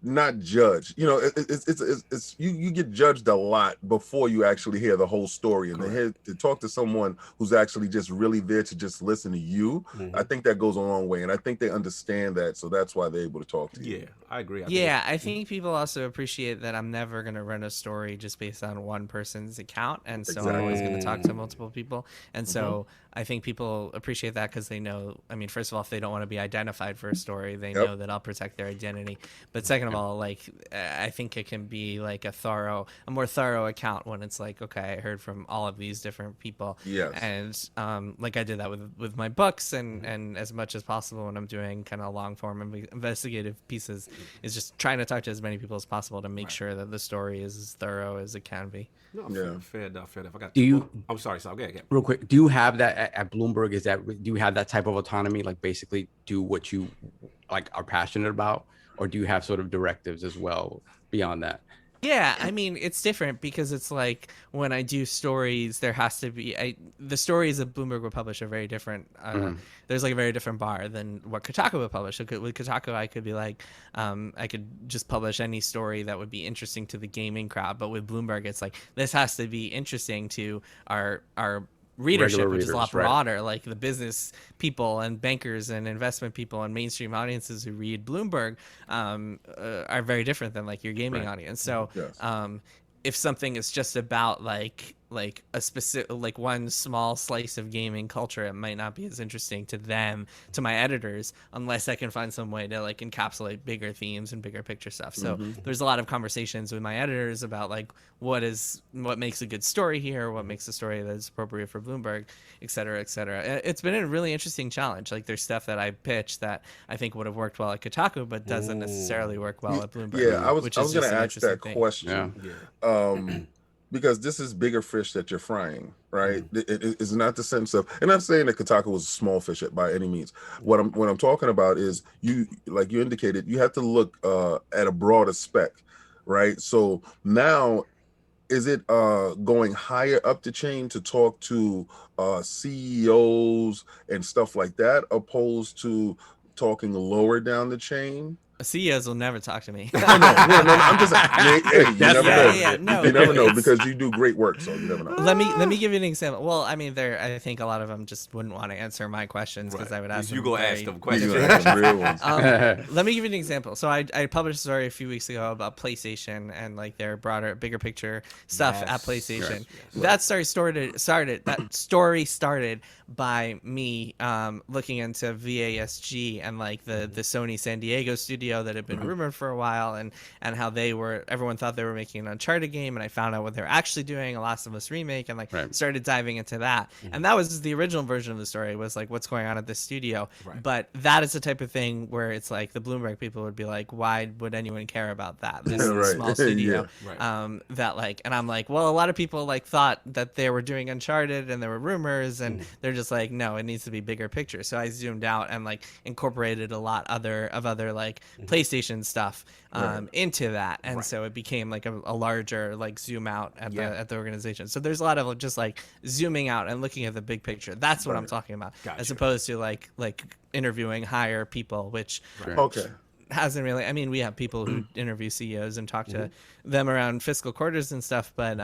not judge. It's you get judged a lot before you actually hear the whole story, and to talk to someone who's actually just really there to just listen to you, I think that goes a long way, and I think they understand that, so that's why they're able to talk to you. Yeah, I agree. I think people also appreciate that I'm never going to run a story just based on one person's account, and so I'm always going to talk to multiple people, and so I think people appreciate that because they know, I mean, first of all, if they don't want to be identified for a story, they know that I'll protect their identity, but second of all, like, I think it can be like a more thorough account when it's like, okay, I heard from all of these different people, and like I did that with my books, and as much as possible when I'm doing kind of long form investigative pieces, is just trying to talk to as many people as possible to make sure that the story is as thorough as it can be. No, fair enough. I'm sorry, Sal. Go ahead. Real quick, do you have that at Bloomberg? Do you have that type of autonomy, like basically do what you like are passionate about, or do you have sort of directives as well beyond that? Yeah, I mean, it's different because it's like when I do stories, there has to be the stories that Bloomberg would publish are very different. There's like a very different bar than what Kotaku would publish. So with Kotaku, I could be like, I could just publish any story that would be interesting to the gaming crowd. But with Bloomberg, it's like this has to be interesting to our readership, Regular which is a lot readers, right. broader, like the business people and bankers and investment people and mainstream audiences who read Bloomberg are very different than like your gaming audience. So Yes. if something is just about like a specific, like one small slice of gaming culture, it might not be as interesting to them, to my editors, unless I can find some way to like encapsulate bigger themes and bigger picture stuff. So there's a lot of conversations with my editors about like what makes a good story here, what makes a story that's appropriate for Bloomberg, et cetera, et cetera. It's been a really interesting challenge. Like there's stuff that I pitched that I think would have worked well at Kotaku, but doesn't necessarily work well at Bloomberg. Yeah, I was which going is to just an ask that interesting thing. question. Because this is bigger fish that you're frying, right? It's not the sense of, and I'm not saying that Kotaku was a small fish by any means. What I'm talking about is you, like you indicated, you have to look at a broader spec, right? So now, is it going higher up the chain to talk to CEOs and stuff like that, opposed to talking lower down the chain? CEOs will never talk to me. No, I'm just hey, you never know. No, you never know because you do great work, so you never know. Let me give you an example. Well, I mean, I think a lot of them just wouldn't want to answer my questions because I would ask them. You go ask them questions. Real ones. Let me give you an example. So I published a story a few weeks ago about PlayStation and like their broader, bigger picture stuff at PlayStation. That story started by me looking into VASG and like the Sony San Diego studio that had been rumored for a while, and how everyone thought they were making an Uncharted game, and I found out what they were actually doing, a Last of Us remake, and started diving into that. And that was the original version of the story, was like what's going on at this studio. But that is the type of thing where it's like the Bloomberg people would be like, why would anyone care about that? This is a small studio. That like, and I'm like, well, a lot of people like thought that they were doing Uncharted and there were rumors, and they're just like, no, it needs to be bigger picture. So I zoomed out and like incorporated a lot other like PlayStation stuff into that, and so it became like a larger like zoom out at the organization. So there's a lot of just like zooming out and looking at the big picture. That's what I'm talking about, as opposed to like interviewing higher people, which hasn't really. I mean, we have people who interview CEOs and talk to them around fiscal quarters and stuff, but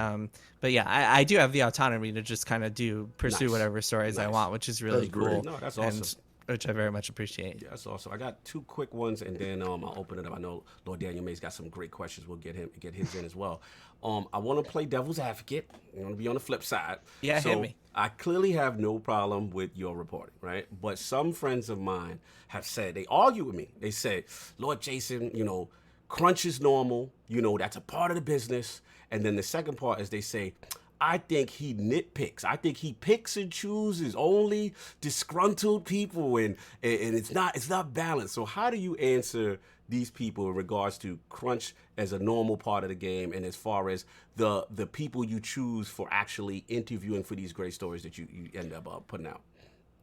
yeah, I do have the autonomy to just kind of pursue whatever stories I want, which is really cool. No, that's awesome. Which I very much appreciate. Yeah, that's awesome. I got two quick ones, and then I'll open it up. I know Lord Daniel May's got some great questions. We'll get his in as well. I want to play devil's advocate. I want to be on the flip side. Yeah, so hit me. I clearly have no problem with your reporting, right? But some friends of mine have said, they argue with me. They say, Lord Jason, crunch is normal. That's a part of the business. And then the second part is they say, I think he nitpicks. I think he picks and chooses only disgruntled people, and it's not balanced. So how do you answer these people in regards to crunch as a normal part of the game, and as far as the people you choose for actually interviewing for these great stories that you end up putting out?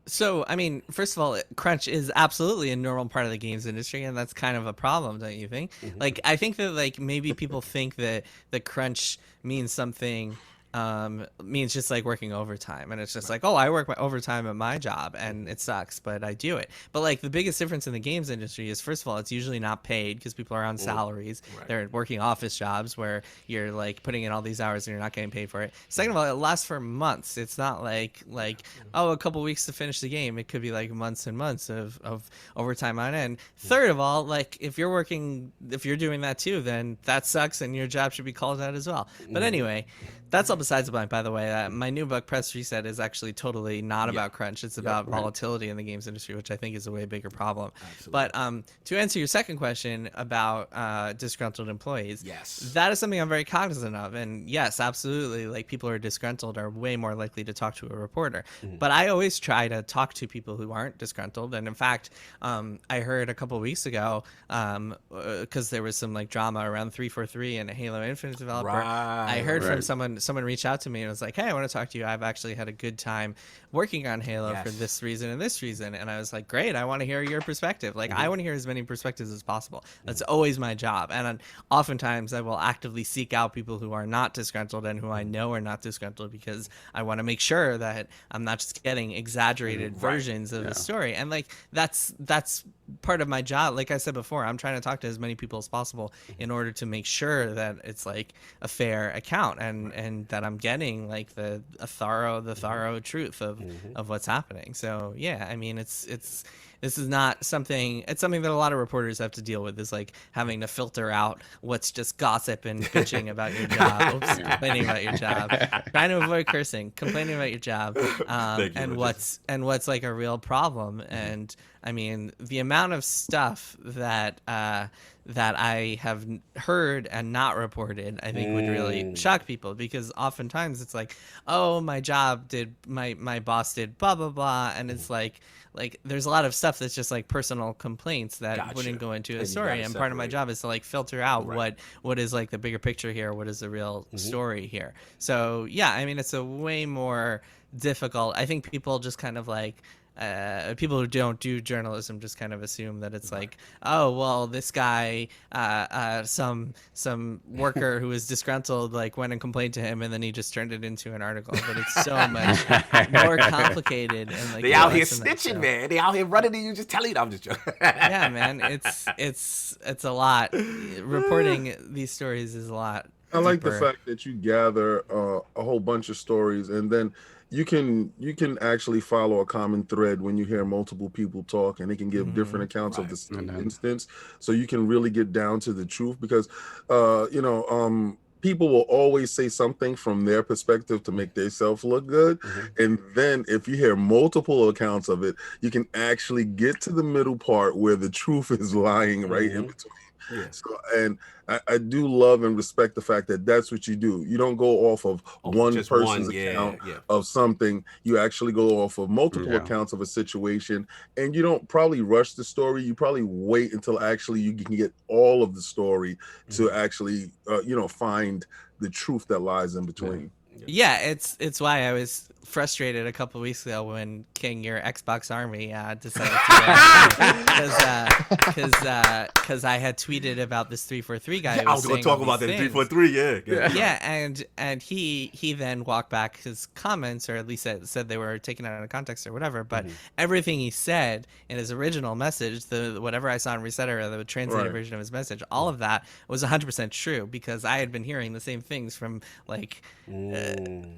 So, I mean, first of all, crunch is absolutely a normal part of the games industry, and that's kind of a problem, don't you think? Like, I think that like maybe people think that the crunch means something. Means just like working overtime, and it's just like, oh, I work my overtime at my job and it sucks, but I do it. But like the biggest difference in the games industry is, first of all, it's usually not paid because people are on salaries. They're working office jobs where you're like putting in all these hours and you're not getting paid for it. Second of all, it lasts for months. It's not like a couple weeks to finish the game. It could be like months and months of overtime on end. Third of all, like if you're doing that too, then that sucks and your job should be called out as well. But anyway, that's all besides the point, by the way. My new book, Press Reset, is actually totally not about crunch. It's about volatility in the games industry, which I think is a way bigger problem. Absolutely. But to answer your second question about disgruntled employees, that is something I'm very cognizant of. And yes, absolutely, like people who are disgruntled are way more likely to talk to a reporter. But I always try to talk to people who aren't disgruntled. And in fact, I heard a couple weeks ago, because there was some like drama around 343 and a Halo Infinite developer, I heard from someone reached out to me and was like, hey, I want to talk to you. I've actually had a good time working on Halo for Yes. this reason and this reason. And I was like, great, I want to hear your perspective. Like, I want to hear as many perspectives as possible. That's always my job. And oftentimes I will actively seek out people who are not disgruntled and who I know are not disgruntled, because I want to make sure that I'm not just getting exaggerated versions of the story. And like, that's part of my job. Like I said before, I'm trying to talk to as many people as possible in order to make sure that it's like a fair account and that I'm getting like the thorough truth of what's happening. So yeah, I mean, this is not something, it's something that a lot of reporters have to deal with, is like having to filter out what's just gossip and bitching about your job. Oops, complaining about your job. Trying to avoid cursing, complaining about your job, and what's like a real problem. And I mean, the amount of stuff that I have heard and not reported, I think would really shock people, because oftentimes it's like, oh, my boss did blah, blah, blah. And it's like there's a lot of stuff that's just like personal complaints that wouldn't go into a story. And part of my job is to like filter out what is like the bigger picture here, what is the real story here. So yeah, I mean, it's a way more difficult. I think people just kind of like, people who don't do journalism just kind of assume that it's like, oh, well, this guy, some worker who was disgruntled, like went and complained to him, and then he just turned it into an article. But it's so much more complicated. And like, they out here snitching, man. They out here running to you, just telling you. I'm just joking. Yeah, man, it's a lot. Reporting these stories is a lot. I like the fact that you gather a whole bunch of stories, and then you can actually follow a common thread when you hear multiple people talk, and they can give different accounts of the same instance, so you can really get down to the truth. Because people will always say something from their perspective to make themselves look good, and then if you hear multiple accounts of it, you can actually get to the middle part where the truth is lying right in between. So, and I do love and respect the fact that that's what you do. You don't go off of one person's account of something. You actually go off of multiple accounts of a situation, and you don't probably rush the story. You probably wait until actually you can get all of the story to actually, find the truth that lies in between. Yeah, it's why I was frustrated a couple of weeks ago when King, your Xbox Army, decided to because I had tweeted about this 343 guy. I was going to talk about that 343. Yeah, and he then walked back his comments, or at least said they were taken out of context or whatever. But everything he said in his original message, whatever I saw in Resetter, or the translated version of his message, all of that was 100% true, because I had been hearing the same things from like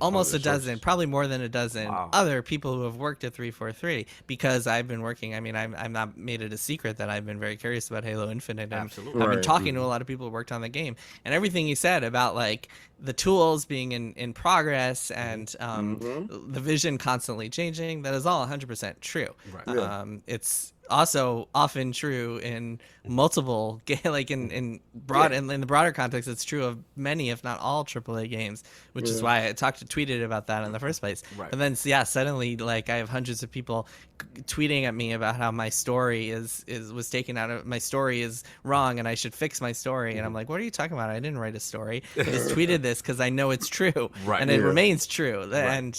almost a dozen, probably more than a dozen other people who have worked at 343, because I've been working. I mean, I'm not made it a secret that I've been very curious about Halo Infinite, and I've been talking to a lot of people who worked on the game, and everything he said about like the tools being in progress and the vision constantly changing, that is all 100% true. It's also often true in multiple like in the broader context. It's true of many, if not all, AAA games, which is why I tweeted about that in the first place. But then suddenly like I have hundreds of people tweeting at me about how my story was taken out of, my story is wrong and I should fix my story, and I'm like, what are you talking about? I didn't write a story. I just tweeted this because I know it's true, and it remains true. And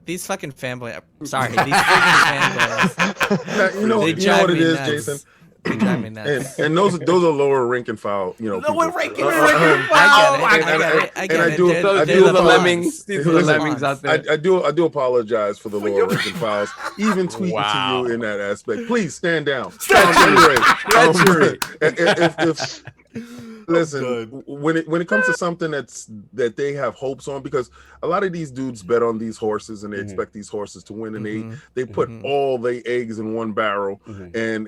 these fucking fanboys. Sorry, these freaking fanboys. You know what it is, Jason. They drive me nuts. And those are lower rank and file. Lower rank and file. I get it. These are the lemmings. These are the lemmings out there. I do apologize for the lower rank and files. Even tweeting to you in that aspect. Please stand down. Listen, when it comes to something that they have hopes on, because a lot of these dudes bet on these horses and they expect these horses to win, and they put all their eggs in one barrel, and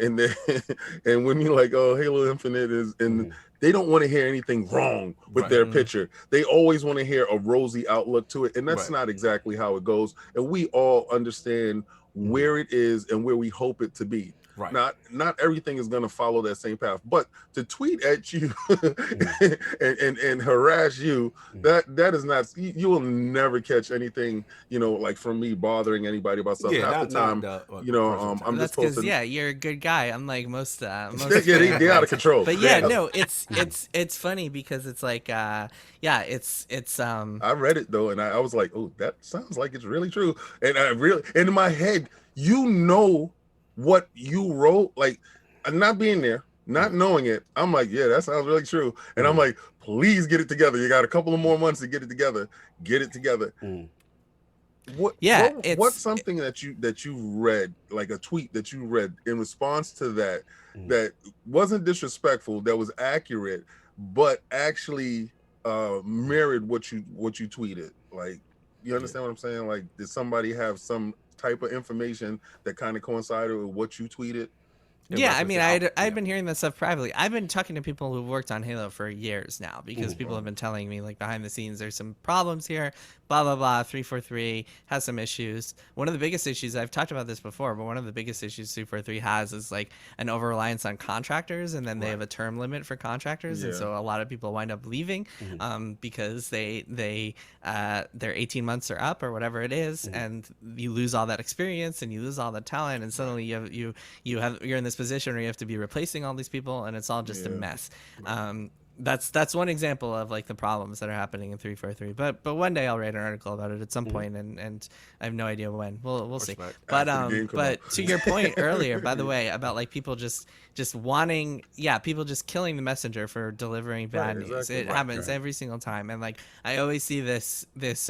when you're like, oh, Halo Infinite is, and they don't want to hear anything wrong with their picture. They always want to hear a rosy outlook to it, and that's not exactly how it goes. And we all understand where it is and where we hope it to be. Right. Not everything is going to follow that same path, but to tweet at you and harass you, that is not, you will never catch anything, like from me bothering anybody about stuff. Half the time, I'm that's just posting. Yeah, you're a good guy, unlike most They're out of control. But yeah, no, it's funny because it's like it's I read it though, and I was like, oh, that sounds like it's really true. And in my head, what you wrote, like, not being there, not knowing it, I'm like, yeah, that sounds really true. And I'm like, please get it together. You got a couple of more months to get it together. Get it together. What's something that you read, like a tweet that you read in response to that that wasn't disrespectful, that was accurate, but actually mirrored what you tweeted? Like, you understand what I'm saying? Like, did somebody have some type of information that kind of coincided with what you tweeted? Yeah, I mean, I've been hearing that stuff privately. I've been talking to people who've worked on Halo for years now because people have been telling me, like, behind the scenes, there's some problems here, blah, blah, blah, 343 has some issues. One of the biggest issues, I've talked about this before, but one of the biggest issues 343 has is, like, an over-reliance on contractors, and then they have a term limit for contractors, and so a lot of people wind up leaving because their 18 months are up or whatever it is, and you lose all that experience, and you lose all that talent, and suddenly you're in this position where you have to be replacing all these people, and it's all just a mess. That's one example of, like, the problems that are happening in 343. But one day I'll write an article about it at some point, and I have no idea when. We'll see. But to your point earlier, by the way, about, like, people just wanting, people just killing the messenger for delivering bad news. Exactly. It happens every single time. And, like, I always see this there's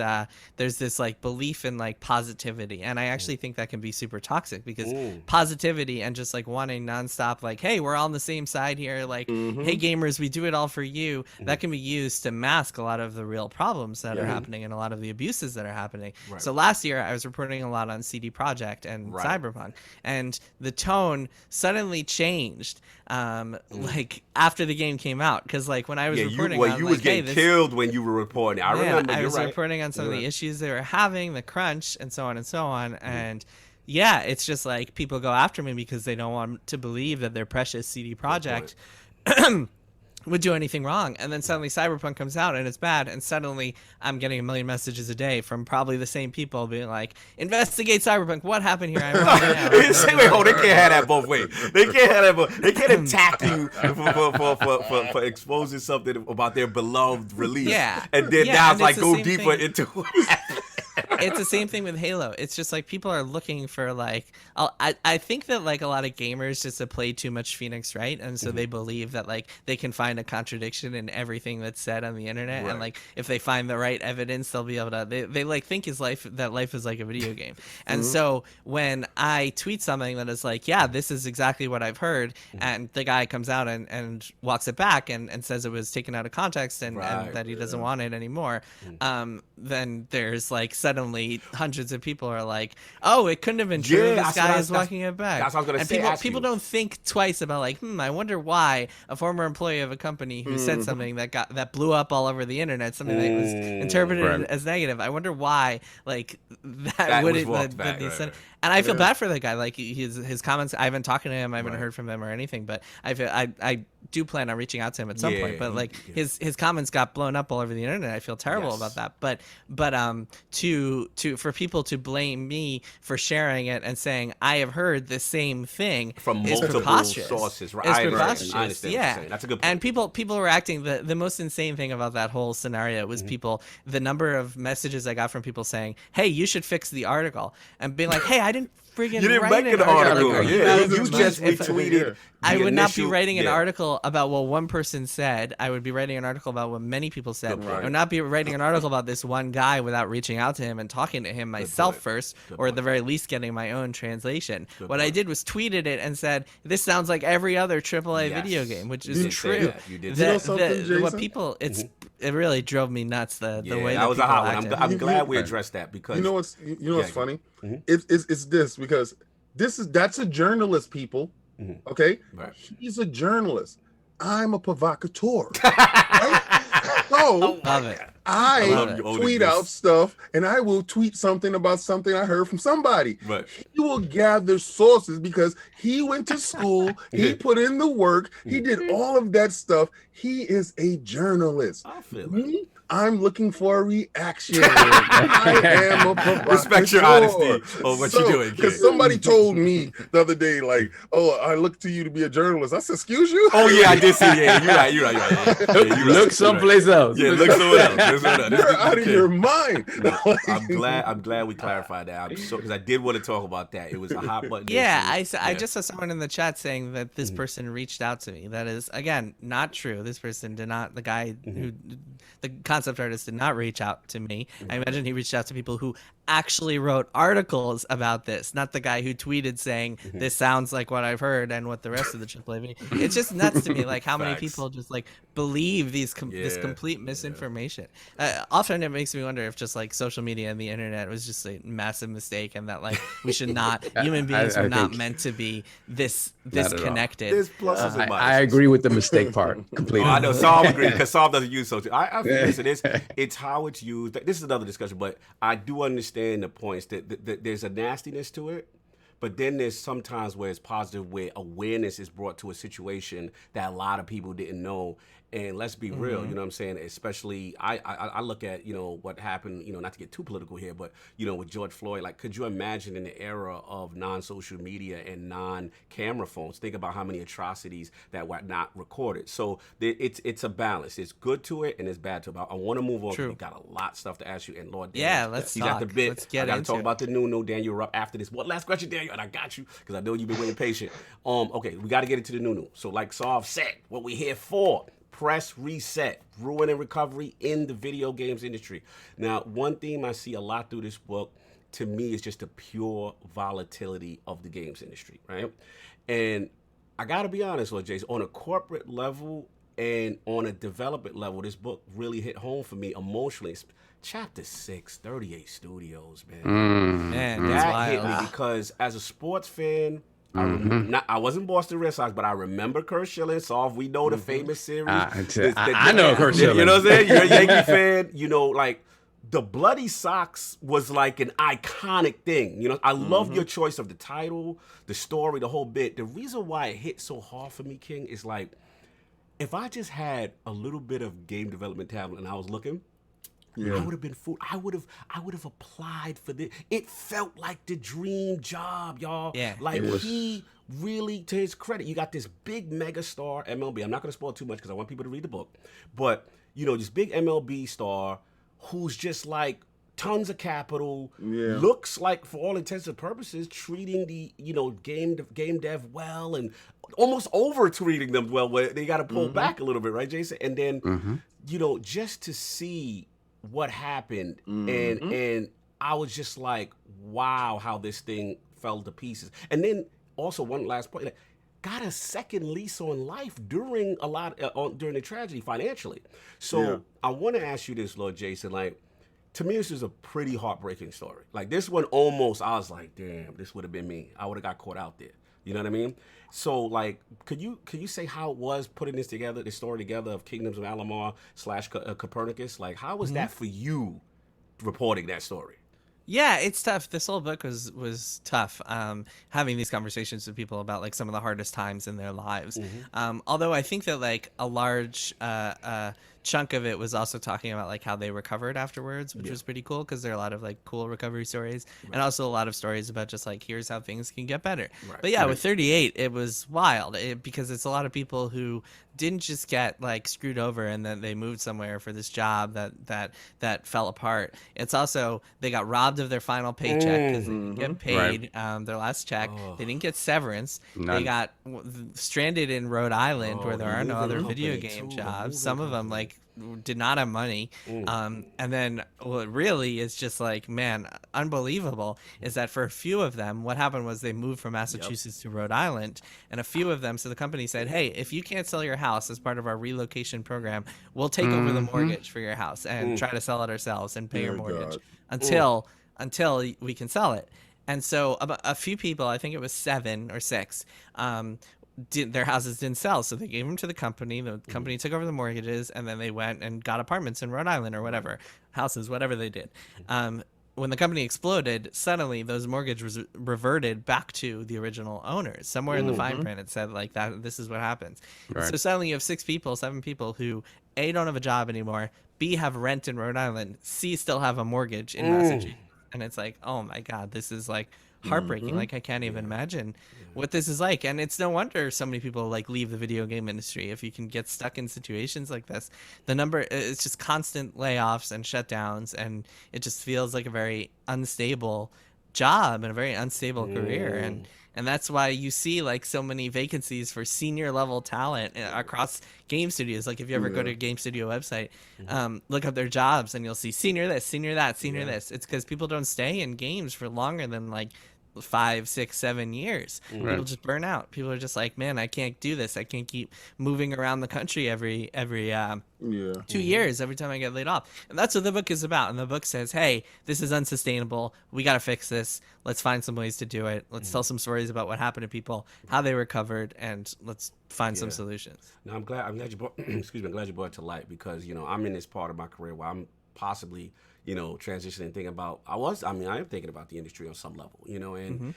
this, like, belief in, like, positivity, and I actually think that can be super toxic, because positivity and just, like, wanting nonstop, like, hey, we're all on the same side here, like, hey, gamers, we do it all for you, that can be used to mask a lot of the real problems that are happening and a lot of the abuses that are happening. So last year I was reporting a lot on CD Projekt and Cyberpunk, and the tone suddenly changed like after the game came out, because, like, when I was reporting you was getting killed when you were reporting. I remember. I was reporting on some of the issues they were having, the crunch, and so on, and it's just like people go after me because they don't want to believe that their precious CD Projekt would do anything wrong. And then suddenly Cyberpunk comes out and it's bad, and suddenly I'm getting 1 million messages a day from probably the same people being like, investigate Cyberpunk, what happened here? They can't have that both ways. They can't have that both. They can't attack you for exposing something about their beloved release. And then now it's like go deeper into It's the same thing with Halo. It's just like people are looking for, like, I think that, like, a lot of gamers just have played too much Phoenix, right? And so they believe that, like, they can find a contradiction in everything that's said on the internet, and, like, if they find the right evidence, they'll be able to. They like think that life is like a video game, and so when I tweet something that is like, this is exactly what I've heard, and the guy comes out and walks it back and says it was taken out of context and that he doesn't want it anymore, then there's, like, suddenly hundreds of people are like, oh, it couldn't have been true. This guy is walking it back. That's what I was going to say. People don't think twice about, like, I wonder why a former employee of a company who said something that blew up all over the commented something that was interpreted as negative. I wonder why, like, that wouldn't. And I feel bad for the guy. Like his comments, I haven't talked to him, I haven't heard from him or anything. But I do plan on reaching out to him at some point. But like his comments got blown up all over the internet. I feel terrible about that. But for people to blame me for sharing it and saying I have heard the same thing from is multiple sources, right? I understand what you're saying. That's a good point. And people were acting. The most insane thing about that whole scenario was the number of messages I got from people saying, "Hey, you should fix the article," and being like, "Hey, I didn't friggin' write an article. You just retweeted." I would not be writing an article about what one person said. I would be writing an article about what many people said. I would not be writing an article about this one guy without reaching out to him and talking to him myself first, or at the very least getting my own translation. What I did was tweeted it and said, "This sounds like every other AAA video game," which is true. What people, it really drove me nuts. The way that was a hot one. I'm glad we addressed that because you know what's funny? It's this because that's a journalist, people. Okay, he's a journalist. I'm a provocateur. Right? So love it. I love you owning tweet this. out stuff, and I will tweet something about something I heard from somebody. Right. He will gather sources because he went to school, he put in the work, he did all of that stuff. He is a journalist. I feel it. Me, I'm looking for a reaction. I am a provocateur. Respect your honesty of what you're doing, Because kid. somebody told me the other day, like, "Oh, I look to you to be a journalist." I said, "Excuse you?" Oh yeah, I did see. Yeah, you're right. Yeah, you're right. Look someplace else. Yeah, look somewhere else. Look somewhere else. You're out of Okay. your mind. No, I'm glad we clarified that. I'm so because I did want to talk about that. It was a hot button. Yeah, issue. I just saw someone in the chat saying that this person reached out to me. That is, again, not true. This person did not, the guy who, the concept artist did not reach out to me. I imagine he reached out to people who actually wrote articles about this, not the guy who tweeted saying, this sounds like what I've heard and what the rest of the AAA video. It's just nuts to me, like how many Facts. people just like believe this complete misinformation. Often it makes me wonder if just like social media and the internet was just a massive mistake, and that like we should not, human beings I are not think- meant to be this Not at all. connected. There's pluses and minuses. I agree with the mistake part completely. Oh, I know Saul agrees because Saul doesn't use social. I feel listen, it's how it's used. This is another discussion, but I do understand the points that there's a nastiness to it. But then there's sometimes where it's positive, where awareness is brought to a situation that a lot of people didn't know. And let's be real, you know what I'm saying? Especially, I look at, what happened, not to get too political here, but, with George Floyd, like, could you imagine in the era of non-social media and non-camera phones, think about how many atrocities that were not recorded. So it's a balance. It's good to it and it's bad to it. I want to move on. True. We got a lot of stuff to ask you. And Lord, Yeah, Daniel, let's he's at the talk. bit. Let's get I got to into talk it. about the new Daniel. You're up after this. What last question, Daniel? And I got you because I know you've been waiting patient. Okay, we got to get into the new. So like Saul said, what we here for? Press reset, ruin and recovery in the video games industry. Now, one theme I see a lot through this book, to me, is just the pure volatility of the games industry, right? And I got to be honest with Jason, on a corporate level and on a development level, this book really hit home for me emotionally. Chapter 6, 38 Studios, man. Man, that's That hit wild. me because as a sports fan, I wasn't Boston Red Sox, but I remember Kurt Schilling. So we know the famous series. I know Kurt You know Schilling. what I'm saying? You're a Yankee fan. Like the Bloody Sox was like an iconic thing. I love your choice of the title, the story, the whole bit. The reason why it hit so hard for me, King, is like if I just had a little bit of game development talent and I was looking, I would have been fooled. I would have applied for this. It felt like the dream job, y'all. Yeah. Like he really, to his credit, you got this big mega star MLB. I'm not going to spoil too much because I want people to read the book. But, this big MLB star who's just like tons of capital, looks like, for all intents and purposes, treating the, game dev well and almost over treating them well. Where they got to pull back a little bit, right, Jason? And then, just to see what happened and I was just like, wow, how this thing fell to pieces. And then also one last point, got a second lease on life during during the tragedy financially. So I want to ask you this, Lord Jason, like, to me, this is a pretty heartbreaking story. Like this one, almost, I was like, damn, this would have been me. I would have got caught out there. You know what I mean? So, like, could you say how it was putting this story together of Kingdoms of Alamar / Copernicus? Like, how was that for you, reporting that story? Yeah, it's tough. This whole book was tough. Having these conversations with people about like some of the hardest times in their lives. Although I think that like a large chunk of it was also talking about like how they recovered afterwards, which was pretty cool because there are a lot of like cool recovery stories and also a lot of stories about just like here's how things can get better. But yeah, with 38, it was wild because it's a lot of people who didn't just get like screwed over and then they moved somewhere for this job that fell apart. It's also they got robbed of their final paycheck because they didn't get paid their last check. They didn't get severance. None. They got stranded in Rhode Island where there are no other video company, game too. jobs. Some of them like did not have money. And then what really is just like, man, unbelievable is that for a few of them, what happened was they moved from Massachusetts to Rhode Island, and a few of them, so the company said, hey, if you can't sell your house as part of our relocation program, we'll take over the mortgage for your house and try to sell it ourselves and pay your mortgage until we can sell it. And so a few people, I think it was 7 or 6, their houses didn't sell, so they gave them to the company. The company took over the mortgages, and then they went and got apartments in Rhode Island or whatever, houses, whatever they did. When the company exploded, suddenly those mortgages reverted back to the original owners. Somewhere in the fine print, it said like that. This is what happens. Right. So suddenly you have 7 people who A, don't have a job anymore, B, have rent in Rhode Island, C, still have a mortgage in Massachusetts, and it's like, oh my God, this is like heartbreaking. Like I can't even imagine what this is like. And it's no wonder so many people like leave the video game industry. If you can get stuck in situations like this, the number, it's just constant layoffs and shutdowns, and it just feels like a very unstable job and a very unstable career. And that's why you see like so many vacancies for senior level talent across game studios. Like if you ever go to a game studio website, look up their jobs and you'll see senior this, senior that, senior this. It's because people don't stay in games for longer than like 5, 6, 7 years. People just burn out. People are just like, man, I can't do this. I can't keep moving around the country every 2 years every time I get laid off. And that's what the book is about. And the book says, hey, this is unsustainable. We got to fix this. Let's find some ways to do it. Let's tell some stories about what happened to people, how they recovered, and let's find some solutions. Now I'm glad you brought excuse me, I'm glad you brought it to light, because I'm in this part of my career where I'm possibly transitioning, thinking about, I am thinking about the industry on some level, and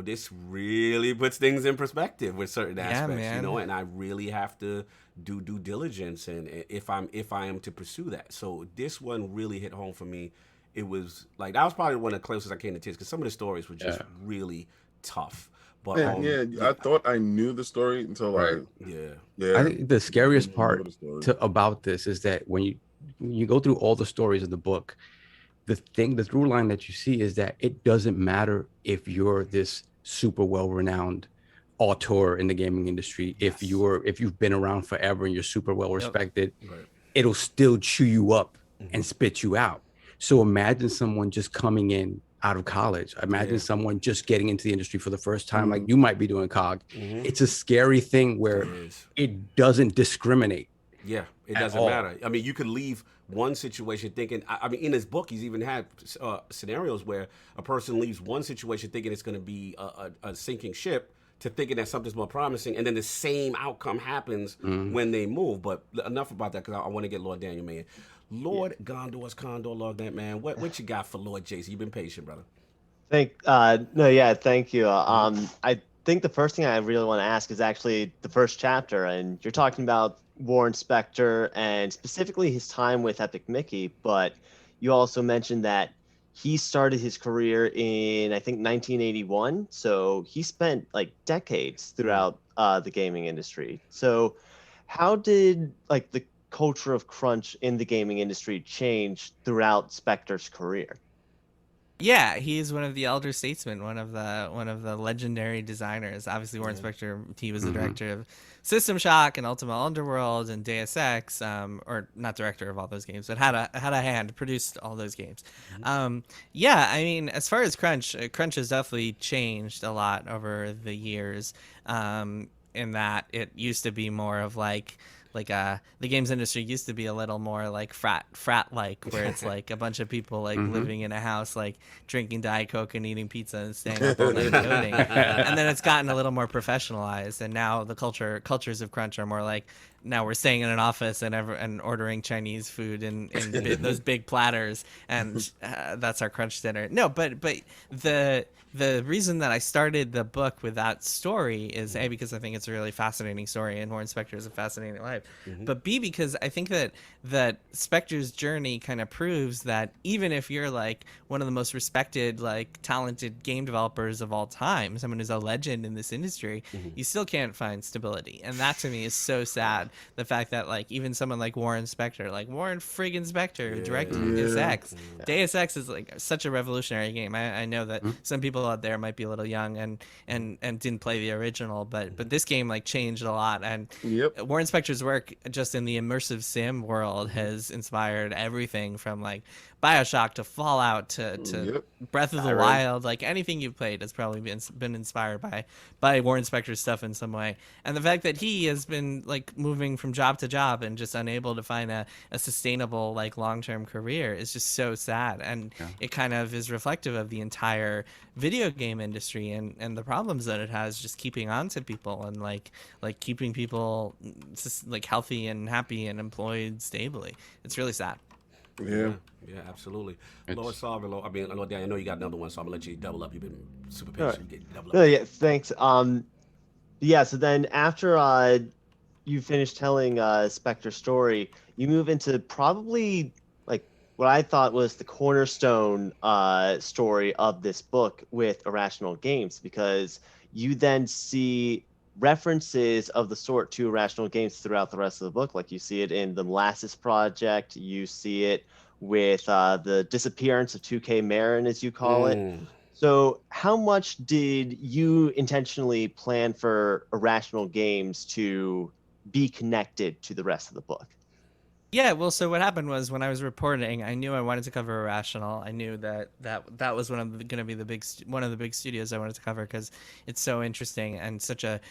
this really puts things in perspective with certain aspects, and I really have to do due diligence, and if I am to pursue that. So this one really hit home for me. It was like, that was probably one of the closest I came to tears, because some of the stories were just really tough. But I thought I knew the story until I think the scariest part about this is that when you go through all the stories of the book, the through line that you see is that it doesn't matter if you're this super well-renowned auteur in the gaming industry. If you've been around forever and you're super well respected, it'll still chew you up and spit you out. So imagine someone just coming in out of college. Imagine someone just getting into the industry for the first time, like you might be doing, Cog. It's a scary thing where it doesn't discriminate. Yeah, it doesn't matter. I mean, you could leave one situation thinking, I mean, in his book, he's even had scenarios where a person leaves one situation thinking it's going to be a sinking ship, to thinking that something's more promising, and then the same outcome happens when they move. But enough about that, because I want to get Lord Daniel May in. Lord Gondor's Condor, Lord that man. What you got for Lord Jason? You've been patient, brother. Thank you. I think the first thing I really want to ask is actually the first chapter, and you're talking about Warren Spector and specifically his time with Epic Mickey, but you also mentioned that he started his career in, I think, 1981. So he spent like decades throughout the gaming industry. So how did like the culture of crunch in the gaming industry change throughout Spector's career? Yeah, he's one of the elder statesmen, one of the legendary designers. Obviously, Warren Spector, he was the director of System Shock and Ultima Underworld and Deus Ex, or not director of all those games, but had a hand, produced all those games. Yeah, I mean, as far as crunch has definitely changed a lot over the years. In that it used to be more of like the games industry used to be a little more like frat like, where it's like a bunch of people like living in a house, like drinking Diet Coke and eating pizza and staying up all night coding. And then it's gotten a little more professionalized, and now the cultures of crunch are more like, now we're staying in an office and ordering Chinese food in those big platters, and that's our crunch dinner. No, but the reason that I started the book with that story is A, because I think it's a really fascinating story, and Warren Spector is a fascinating life. But B, because I think that Spector's journey kind of proves that even if you're like one of the most respected, like talented game developers of all time, someone who's a legend in this industry, you still can't find stability. And that to me is so sad. The fact that like even someone like Warren Spector, like Warren friggin' Spector, who directed Deus Ex. Deus Ex is like such a revolutionary game. I know that some people out there might be a little young and didn't play the original, but this game like changed a lot. And Warren Spector's work just in the immersive sim world has inspired everything from like BioShock to Fallout to Yep. Breath of the Skyrim. Wild, like anything you've played has probably been inspired by Warren Spector's stuff in some way. And the fact that he has been like moving from job to job and just unable to find a sustainable like long-term career is just so sad. And it kind of is reflective of the entire video game industry and the problems that it has just keeping on to people and like keeping people just like healthy and happy and employed stably. It's really sad. Yeah. Yeah, absolutely. Lord Sarver, Lord Dan, I know you got another one, so I'm gonna let you double up. You've been super patient. Get double up. No, yeah, thanks. Yeah. So then after you finish telling Spectre's story, you move into probably like what I thought was the cornerstone story of this book with Irrational Games, because you then see references of the sort to Irrational Games throughout the rest of the book. Like you see it in the Molasses Project, you see it with the disappearance of 2K Marin, as you call it. So how much did you intentionally plan for Irrational Games to be connected to the rest of the book? Yeah, well, so what happened was when I was reporting, I knew I wanted to cover Irrational. I knew that was going to be one of the big studios I wanted to cover because it's so interesting and such a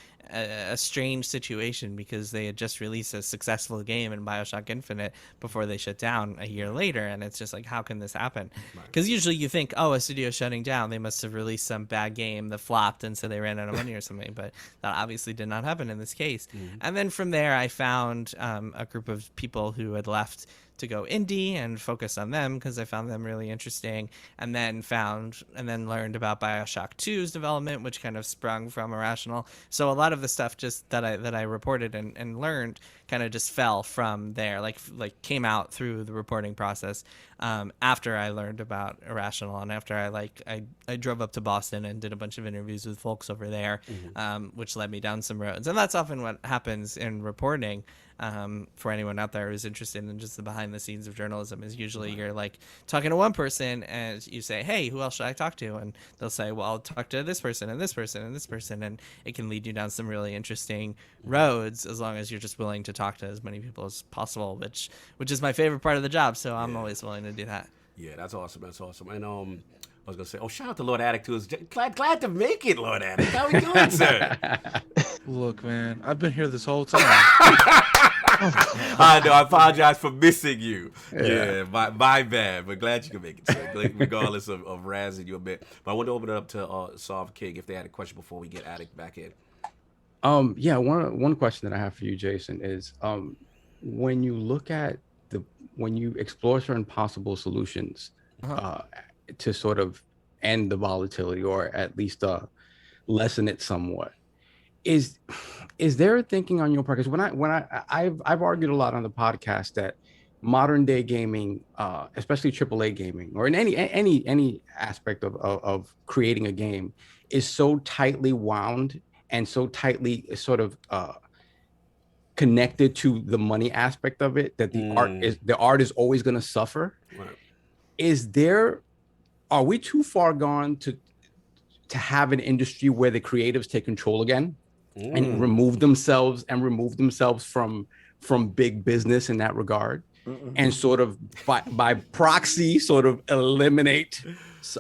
strange situation because they had just released a successful game in BioShock Infinite before they shut down a year later, and it's just like, how can this happen? Because usually you think, oh, a studio's shutting down, they must have released some bad game that flopped and so they ran out of money or something, but that obviously did not happen in this case. And then from there, I found a group of people who had left to go indie and focus on them because I found them really interesting, and then learned about BioShock 2's development, which kind of sprung from Irrational. So a lot of the stuff just that I reported and learned kind of just fell from there, like came out through the reporting process after I learned about Irrational and after I drove up to Boston and did a bunch of interviews with folks over there, which led me down some roads. And that's often what happens in reporting. For anyone out there who's interested in just the behind the scenes of journalism, is usually you're like talking to one person and you say, hey, who else should I talk to? And they'll say, well, I'll talk to this person and this person and this person. And it can lead you down some really interesting roads as long as you're just willing to talk to as many people as possible, which is my favorite part of the job. So I'm always willing to do that. Yeah, that's awesome. That's awesome. And I was gonna say, shout out to Lord Attic too. Glad to make it, Lord Attic. How we doing, sir? Look, man, I've been here this whole time. I know. I apologize for missing you. Yeah, my bad. But glad you can make it, sir. Regardless of razzing you a bit. But I want to open it up to Solve King if they had a question before we get Attic back in. Yeah, one question that I have for you, Jason, is when you look at when you explore certain possible solutions to sort of end the volatility or at least lessen it somewhat, is there a thinking on your part? Because I've argued a lot on the podcast that modern day gaming, especially AAA gaming, or in any aspect of creating a game, is so tightly wound and so tightly sort of connected to the money aspect of it that the art is always going to suffer. Right. Are we too far gone to have an industry where the creatives take control again and remove themselves from big business in that regard, and sort of by proxy sort of eliminate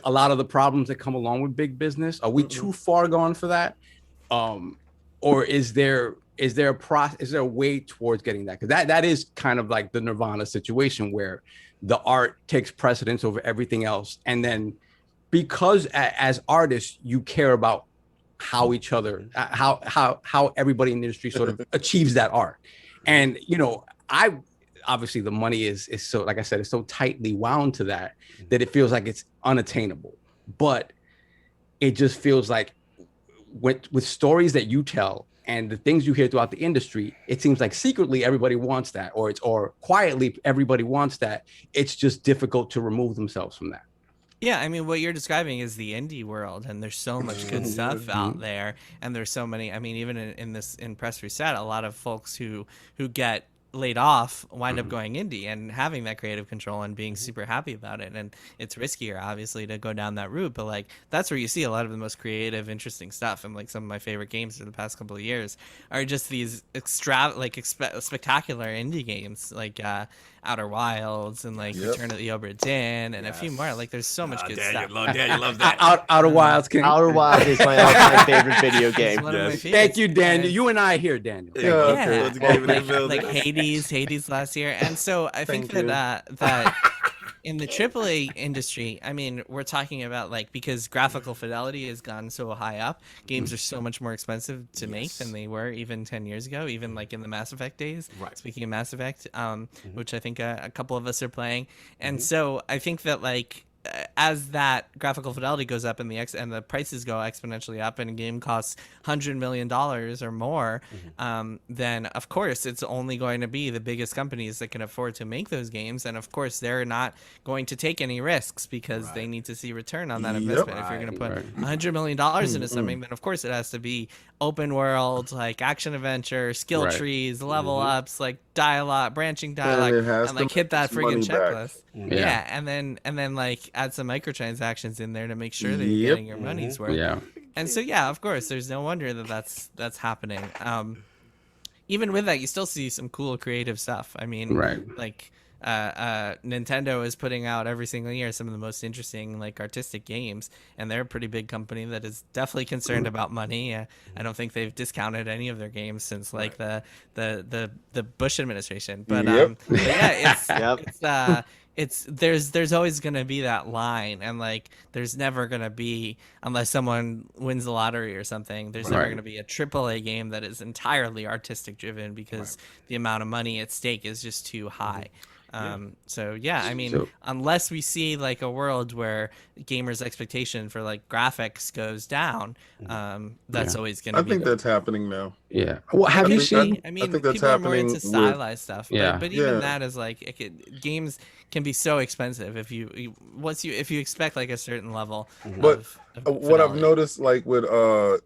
a lot of the problems that come along with big business? Are we too far gone for that? Or is there a way towards getting that? Because that is kind of like the Nirvana situation where the art takes precedence over everything else, and then because as artists you care about how each other, how everybody in the industry sort of achieves that art, and I obviously the money is so, like I said, it's so tightly wound to that it feels like it's unattainable, but it just feels like with stories that you tell and the things you hear throughout the industry, it seems like secretly everybody wants that, or quietly everybody wants that. It's just difficult to remove themselves from that. Yeah, I mean, what you're describing is the indie world, and there's so much good stuff out there, and there's so many. I mean, even in PressReset, a lot of folks who get laid off wind up going indie and having that creative control and being super happy about it. And it's riskier, obviously, to go down that route, but like that's where you see a lot of the most creative, interesting stuff. And like some of my favorite games for the past couple of years are just these spectacular indie games like Outer Wilds and like Return of the Obra Dinn and a few more. Like there's so much good stuff. Daniel loves that. Outer Wilds. Outer Wilds is my all-time favorite video game. It's one of my Yes. favorites. Thank you, Daniel. You and I here, Daniel. Yeah, okay. Let's give it a like Hades last year. And so I think that in the AAA industry, I mean, we're talking about like, because graphical fidelity has gone so high up, games are so much more expensive to make than they were even 10 years ago, even like in the Mass Effect days. Right. Speaking of Mass Effect, which I think a couple of us are playing. And so I think that like, as that graphical fidelity goes up and the prices go exponentially up and a game costs $100 million or more, then of course it's only going to be the biggest companies that can afford to make those games. And of course they're not going to take any risks because they need to see return on that investment. If you're going to put $100 million into something, then of course it has to be open world, like action adventure, skill trees, level ups, like dialogue, branching dialogue, and like hit that friggin' checklist. Yeah, and then like add some microtransactions in there to make sure that you're getting your money's worth. Yeah. And so yeah, of course, there's no wonder that that's happening. Even with that, you still see some cool creative stuff. I mean, like Nintendo is putting out every single year some of the most interesting like artistic games, and they're a pretty big company that is definitely concerned about money. I don't think they've discounted any of their games since like the Bush administration. But yeah, it's there's always going to be that line, and like there's never going to be, unless someone wins the lottery or something, there's never going to be a AAA game that is entirely artistic driven because the amount of money at stake is just too high. So yeah, I mean, unless we see like a world where gamers' expectation for like graphics goes down, that's always going to be. I think that's happening now. Yeah. Well, have you seen? I mean, think that's people are more into happening stylized stuff. Yeah. But even that is like games can be so expensive if you expect like a certain level. But of what I've fidelity. noticed, like with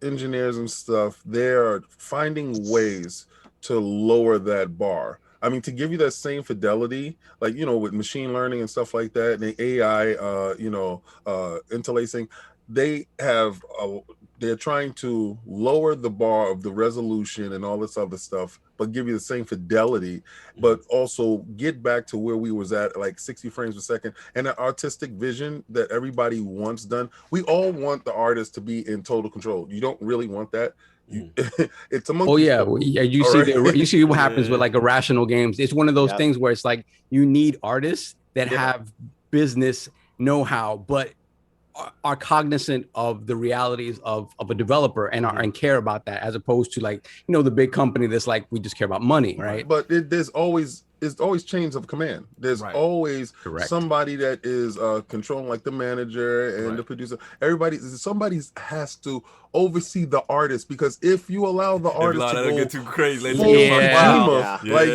engineers and stuff, they're finding ways to lower that bar. I mean, to give you that same fidelity, like, you know, with machine learning and stuff like that, and the AI, interlacing, they're trying to lower the bar of the resolution and all this other stuff, but give you the same fidelity, but also get back to where we was at, like 60 frames per second, and an artistic vision that everybody wants done. We all want the artist to be in total control. You don't really want that. It's a monkey. Oh yeah, you see what happens with like irrational games. It's one of those things where it's like you need artists that have business know-how, but are cognizant of the realities of a developer and care about that, as opposed to like, you know, the big company that's like, we just care about money, right? But there's always chains of command. There's always somebody that is controlling, like the manager and the producer. Somebody has to oversee the artist, because if you allow the artist to go get too crazy, full Kojima, like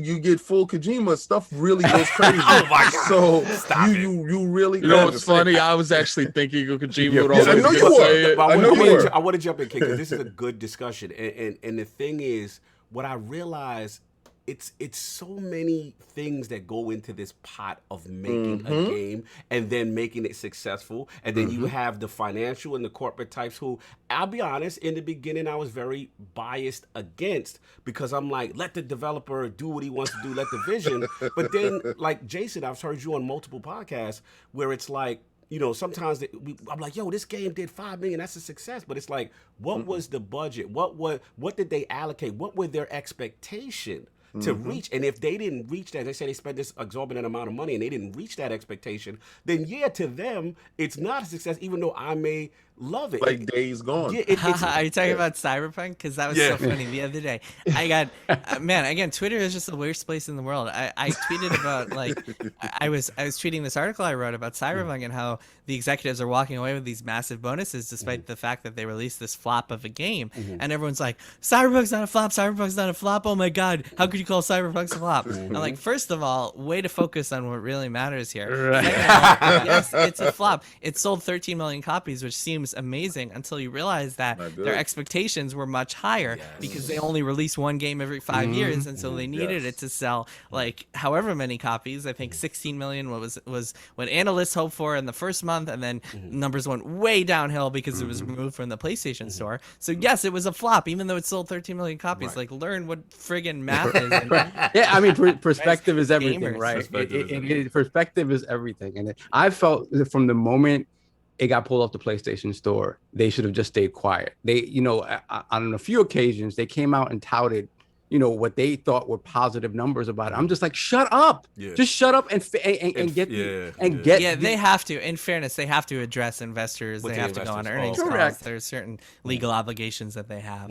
you get full Kojima, stuff really goes crazy. Oh my God. So Stop you really. You know what's funny? I was actually thinking of Kojima would Yes, I always know get you to were. say it. I want to jump in, because this is a good discussion, and the thing is, what I realize, it's so many things that go into this pot of making a game and then making it successful. And then you have the financial and the corporate types who, I'll be honest, in the beginning, I was very biased against, because I'm like, let the developer do what he wants to do, let the vision. But then, like Jason, I've heard you on multiple podcasts where it's like, you know, sometimes I'm like, yo, this game did $5 million. That's a success. But it's like, what was the budget? What did they allocate? What were their expectation to reach? And if they didn't reach that, they say they spent this exorbitant amount of money and they didn't reach that expectation, then yeah, to them, it's not a success, even though I may love it. Like Days Gone. Are you talking about Cyberpunk? Because that was so funny the other day. I got man, again, Twitter is just the worst place in the world. I tweeted about, like, I was tweeting this article I wrote about Cyberpunk and how the executives are walking away with these massive bonuses despite the fact that they released this flop of a game, and everyone's like, Cyberpunk's not a flop, Cyberpunk's not a flop, oh my god, how could you call Cyberpunk a flop? I'm like, first of all, way to focus on what really matters here. Second of all, yes, it's a flop. It sold 13 million copies, which seems seems amazing until you realize that Not good. their expectations were much higher because they only release one game every 5 years, and so they needed it to sell like however many copies. I think 16 million was what analysts hoped for in the first month, and then numbers went way downhill because it was removed from the PlayStation Store. So yes, it was a flop, even though it sold 13 million copies. Like, learn what friggin' math is. Yeah, I mean, perspective is everything, gamers. right? Perspective is everything. And I felt that from the moment it got pulled off the PlayStation Store, they should have just stayed quiet. They, on a few occasions, they came out and touted, what they thought were positive numbers about it. I'm just like, shut up. Just shut up and get they have to. In fairness, they have to address investors. They have to go on earnings calls. There's certain legal obligations that they have.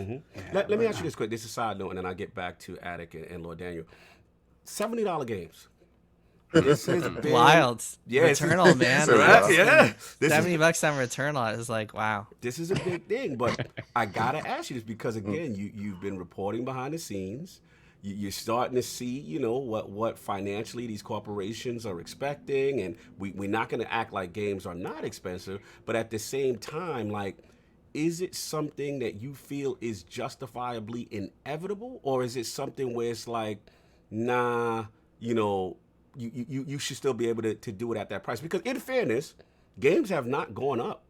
Let me ask you this quick. This is a side note, and then I'll get back to Attic and Lord Daniel. $70 games. This has been wild. Yeah, Returnal, man. Yeah. $70 on Returnal is like, wow. This is a big thing, but I gotta ask you this because again, you've been reporting behind the scenes. You're starting to see, what financially these corporations are expecting, and we're not going to act like games are not expensive, but at the same time, like, is it something that you feel is justifiably inevitable, or is it something where it's like, nah, you should still be able to do it at that price? Because in fairness, games have not gone up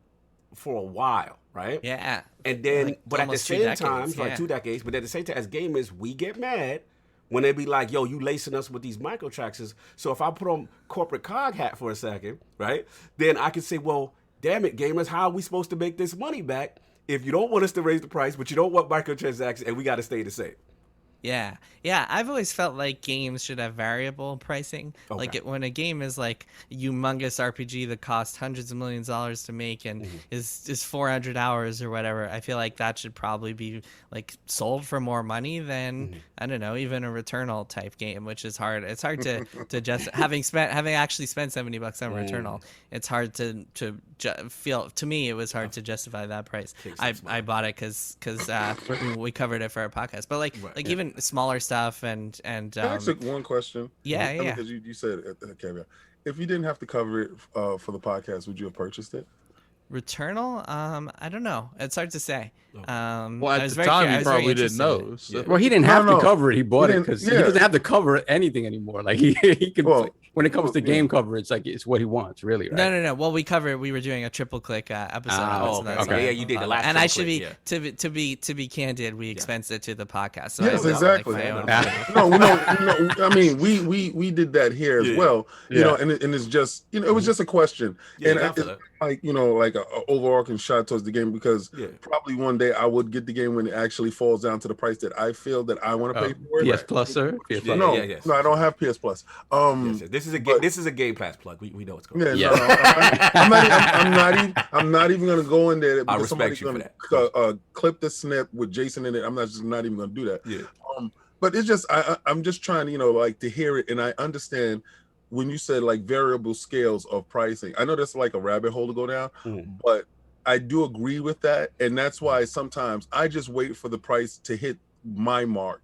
for a while, right? Yeah. And then, like but at the same time, decades, like 2 decades, but at the same time, as gamers, we get mad when they be like, yo, you lacing us with these microtransactions. So if I put on corporate cog hat for a second, right, then I can say, well, damn it, gamers, how are we supposed to make this money back if you don't want us to raise the price, but you don't want microtransactions, and we got to stay the same? Yeah. I've always felt like games should have variable pricing. Okay. Like when a game is like a humongous RPG that costs hundreds of millions of dollars to make and is 400 hours or whatever, I feel like that should probably be like sold for more money than I don't know, even a Returnal type game, which is hard. It's hard to just having actually spent $70 on Returnal. It's hard to feel. To me, it was hard to justify that price. I bought it because we covered it for our podcast, but even smaller stuff and Can I ask one question? Yeah. Because you said caveat. If you didn't have to cover it for the podcast, would you have purchased it? Returnal? I don't know. It's hard to say. Well, at the time, he probably didn't know. So. Well, he didn't have to cover it. He bought it because he doesn't have to cover anything anymore. Like he can. When it comes to game cover, it's like it's what he wants, really. Right? No. Well, we were doing a triple click episode. Okay. Yeah, you did the last. And I should be to be candid. We expense it to the podcast. So yes, exactly. No. I mean, we did that here as well. You know, and it's just it was just a question. And it's like like an overarching shot towards the game because probably one day I would get the game when it actually falls down to the price that I feel that I want to pay for it. PS Plus, sir. No, I don't have PS Plus. This is a Game Pass plug. We know what's going on. I'm not even gonna go in there. I respect you for that. Clip the snip with Jason in it. I'm not even gonna do that. Yeah. But it's just I'm just trying to like to hear it, and I understand when you said like variable scales of pricing. I know that's like a rabbit hole to go down, but I do agree with that, and that's why sometimes I just wait for the price to hit my mark.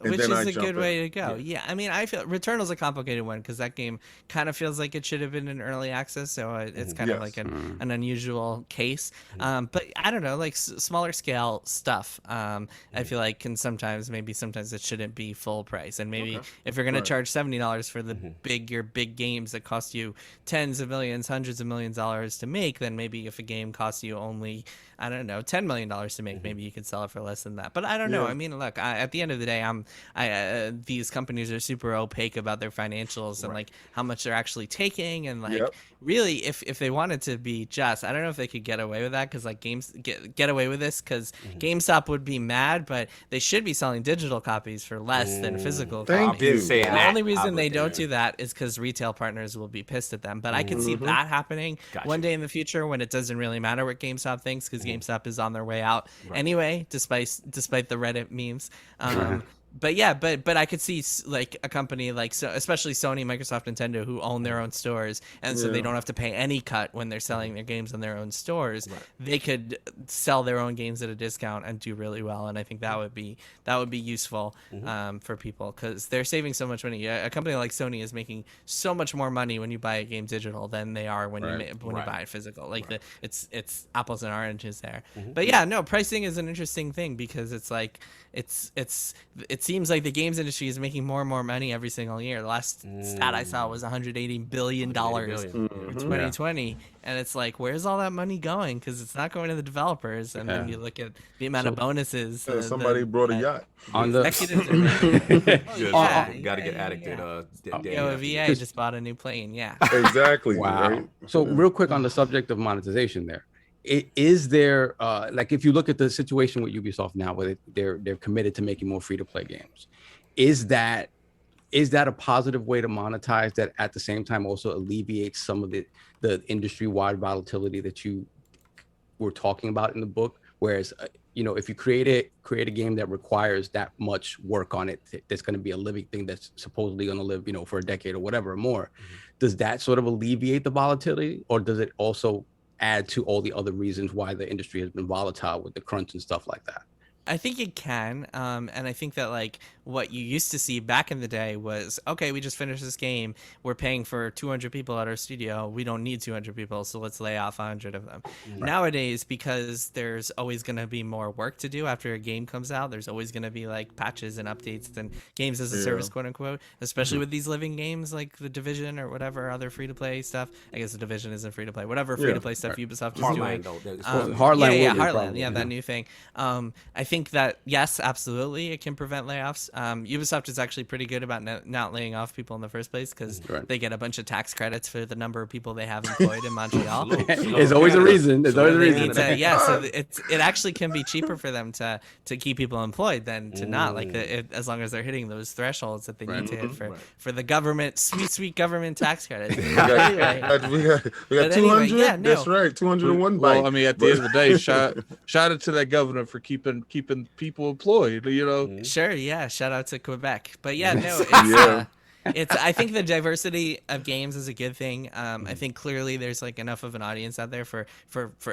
Which is a good way to go. I mean, I feel Returnal's a complicated one because that game kind of feels like it should have been in early access, so it's kind of like an unusual case. But I don't know, like smaller scale stuff. I feel like sometimes it shouldn't be full price, and maybe if you're gonna charge $70 for the big games that cost you tens of millions, hundreds of millions of dollars to make, then maybe if a game costs you only $10 million to make, maybe you could sell it for less than that. But I don't know. I mean, look, at the end of the day, these companies are super opaque about their financials and like how much they're actually taking, and like really, if they wanted to be just, I don't know if they could get away with that because like games get away with this because GameStop would be mad, but they should be selling digital copies for less than physical copies. The only reason they don't do that is because retail partners will be pissed at them. But I can see that happening one day in the future when it doesn't really matter what GameStop thinks because GameStop is on their way out anyway, despite the Reddit memes. but yeah, but I could see like a company like, so especially Sony, Microsoft, Nintendo, who own their own stores, and so they don't have to pay any cut when they're selling their games on their own stores. They could sell their own games at a discount and do really well, and I think that would be useful for people, because they're saving so much money. A company like Sony is making so much more money when you buy a game digital than they are when you buy it physical. Like it's apples and oranges there. But yeah, no, pricing is an interesting thing, because it's like it seems like the games industry is making more and more money every single year. The last stat I saw was $180 billion for 2020. And it's like, where's all that money going? Because it's not going to the developers. And then you look at the amount of bonuses. Somebody brought a yacht. On the got to get addicted. VA just bought a new plane. Yeah. Exactly. Wow. Right? So real quick on the subject of monetization there. Is there like, if you look at the situation with Ubisoft now, where they're committed to making more free-to-play games, is that a positive way to monetize that at the same time also alleviates some of the industry-wide volatility that you were talking about in the book? Whereas if you create a game that requires that much work on it, that's going to be a living thing that's supposedly going to live for a decade or whatever or more, does that sort of alleviate the volatility, or does it also add to all the other reasons why the industry has been volatile with the crunch and stuff like that? I think it can, and I think that like what you used to see back in the day was, okay, we just finished this game, we're paying for 200 people at our studio, we don't need 200 people, so let's lay off 100 of them. Nowadays, because there's always going to be more work to do after a game comes out, there's always going to be like patches and updates and games as a service, quote unquote, especially with these living games like The Division or whatever other free-to-play stuff. I guess The Division isn't free-to-play, whatever free-to-play stuff Ubisoft is doing. Heartland, that new thing. I think that, yes, absolutely, it can prevent layoffs. Ubisoft is actually pretty good about not laying off people in the first place, because they get a bunch of tax credits for the number of people they have employed in Montreal. There's always a reason. There's always a reason. So it actually can be cheaper for them to keep people employed than to not, like as long as they're hitting those thresholds that they need to hit for the government, sweet government tax credits. We got 200. That's right, 201 bytes. Well, I mean, at the end of the day, shout out to that governor for keeping people employed. Sure, yeah. Shout out to Quebec. But yeah, no, it's I think the diversity of games is a good thing. I think clearly there's like enough of an audience out there for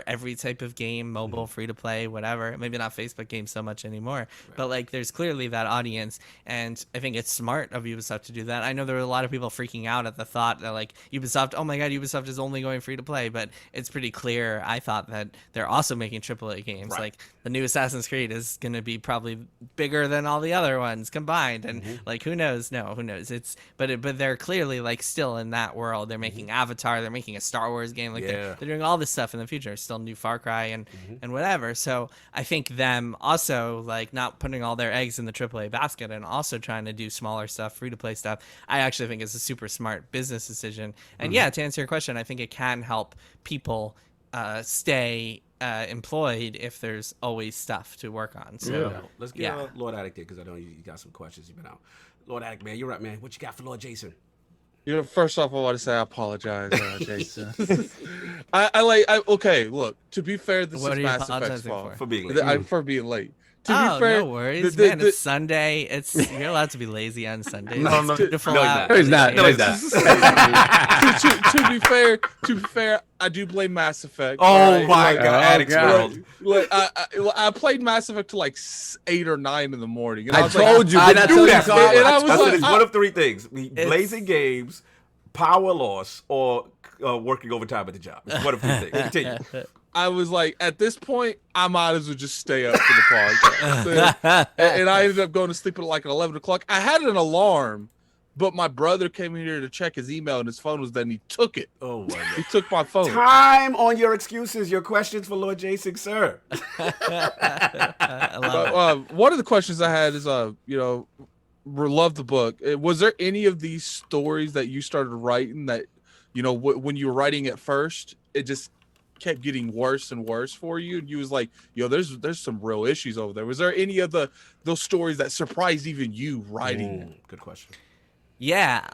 every type of game, mobile, free to play, whatever. Maybe not Facebook games so much anymore, but like there's clearly that audience, and I think it's smart of Ubisoft to do that. I know there were a lot of people freaking out at the thought that like Ubisoft, oh my god, Ubisoft is only going free to play, but it's pretty clear, I thought, that they're also making AAA games. Like the new Assassin's Creed is going to be probably bigger than all the other ones combined, and like who knows? But they're clearly like still in that world. They're making Avatar, they're making a Star Wars game, like they're doing all this stuff in the future. Still new Far Cry and whatever. So I think them also like not putting all their eggs in the AAA basket and also trying to do smaller stuff, free to play stuff, I actually think is a super smart business decision. And yeah, to answer your question, I think it can help people stay employed if there's always stuff to work on. So let's get Lord Addict there, because I know you got some questions you've been out. Lord Addict, man, you're up, man. What you got for Lord Jason? First off, I want to say I apologize, Jason. Okay, look, to be fair, this is Mass Effect's fault. For being late. For being late. To be fair, no worries, man. It's Sunday. You're allowed to be lazy on Sundays. No, beautiful out. No, he's not. To be fair, I do blame Mass Effect. Oh my God, Addict's World. Look, I played Mass Effect till like 8 or 9 in the morning. And I told you, did I tell you? I said it's one of three things: blazing games, power loss, or working overtime at the job. It's one of three things. Continue. I was like, at this point, I might as well just stay up for the podcast. And I ended up going to sleep at like 11 o'clock. I had an alarm, but my brother came in here to check his email, and his phone was dead, and he took it. Oh, my God. He took my phone. Time on your excuses. Your questions for Lord Jason, sir. One of the questions I had is, love the book. Was there any of these stories that you started writing that, when you were writing it first, it just kept getting worse and worse for you, and you was like, there's some real issues over there? Was there any of those stories that surprised even you writing? Good question. Yeah.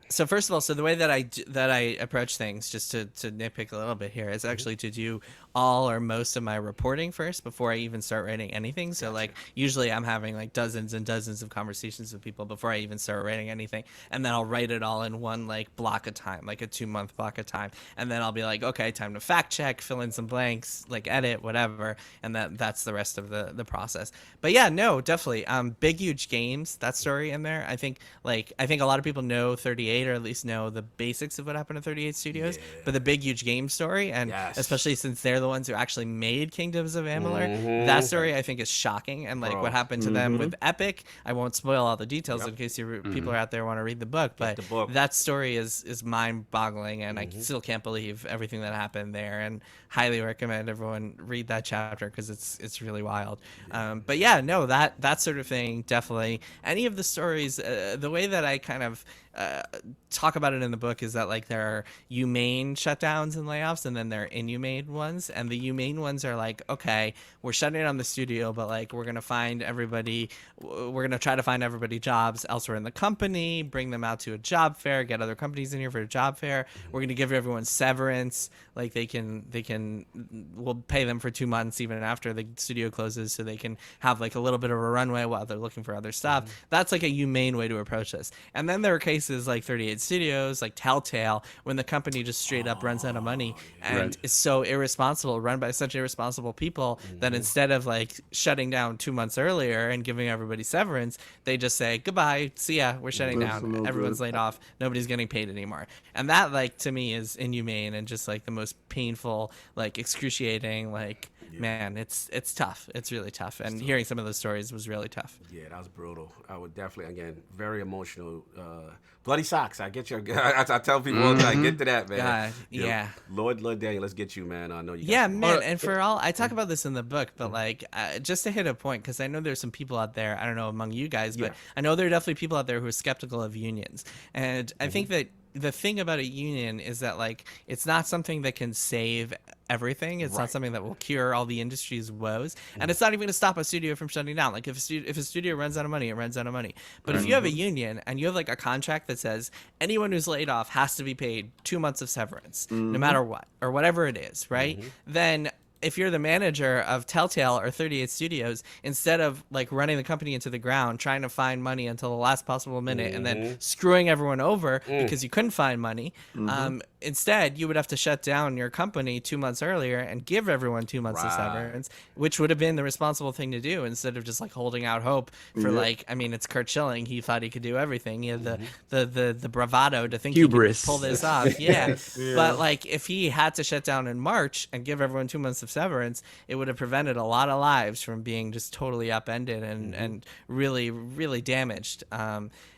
So first of all, so the way that I approach things, just to nitpick a little bit here, is actually to do all or most of my reporting first before I even start writing anything. So like usually I'm having like dozens and dozens of conversations with people before I even start writing anything, and then I'll write it all in one like block of time, like a 2-month block of time, and then I'll be like, okay, time to fact check, fill in some blanks, like edit, whatever, and that's the rest of the process. But yeah, no, definitely. Big huge games, that story in there. I think a lot of people know 38, or at least know the basics of what happened to 38 Studios, but the big huge game story, and especially since they're the ones who actually made Kingdoms of Amalur, that story I think is shocking. And like what happened to them with Epic, I won't spoil all the details in case people are out there want to read the book, but that story is mind-boggling, and I still can't believe everything that happened there, and highly recommend everyone read that chapter because it's really wild. But yeah, no, that sort of thing, definitely. Any of the stories, the way that I kind of talk about it in the book is that like there are humane shutdowns and layoffs, and then there are inhumane ones. And the humane ones are like, okay, we're shutting down the studio, but like we're gonna try to find everybody jobs elsewhere in the company, bring them out to a job fair, get other companies in here for a job fair. We're gonna give everyone severance, like we'll pay them for 2 months even after the studio closes, so they can have like a little bit of a runway while they're looking for other stuff. That's like a humane way to approach this. And then there are cases like 38 Studios, like Telltale, when the company just straight up runs out of money and is so irresponsible, run by such irresponsible people, that instead of like shutting down 2 months earlier and giving everybody severance, they just say, goodbye, see ya, we're shutting down, everyone's laid off, nobody's getting paid anymore. And that, like, to me is inhumane and just like the most painful, like excruciating, like, man, it's tough. It's really tough. And hearing some of those stories was really tough. Yeah, that was brutal. I would definitely, again, very emotional. Bloody socks. I get your. I tell people all the time, get to that, man. God, yeah. Lord Daniel, let's get you, man. I know you. Yeah, man. And for all, I talk about this in the book, but like, just to hit a point, because I know there's some people out there. I don't know among you guys, but I know there are definitely people out there who are skeptical of unions, and I think that the thing about a union is that like it's not something that can save everything. It's not something that will cure all the industry's woes, and it's not even going to stop a studio from shutting down. Like if a studio runs out of money, it runs out of money. But if you have a union and you have like a contract that says anyone who's laid off has to be paid 2 months of severance, no matter what, or whatever it is, right? Then if you're the manager of Telltale or 38 Studios, instead of like running the company into the ground, trying to find money until the last possible minute and then screwing everyone over because you couldn't find money, instead you would have to shut down your company 2 months earlier and give everyone 2 months of severance, which would have been the responsible thing to do, instead of just like holding out hope for like, I mean, it's Kurt Schilling. He thought he could do everything. He had the bravado to think hubris. He could pull this off. But like if he had to shut down in March and give everyone 2 months of severance, it would have prevented a lot of lives from being just totally upended and really, really damaged.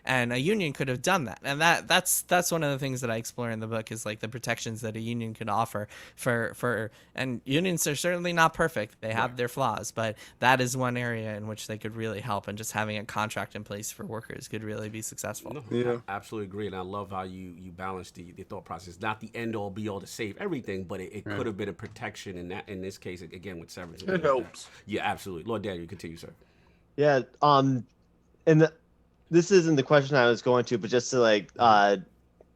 And a union could have done that. And that's one of the things that I explore in the book, is like the protections that a union could offer for and unions are certainly not perfect. They have their flaws, but that is one area in which they could really help, and just having a contract in place for workers could really be successful. I absolutely agree. And I love how you balance the thought process. Not the end all be all to save everything, but it could have been a protection in this case, again, with severance. It helps. Yeah, absolutely. Lord Daniel, continue, sir. Yeah. This isn't the question I was going to, but just to like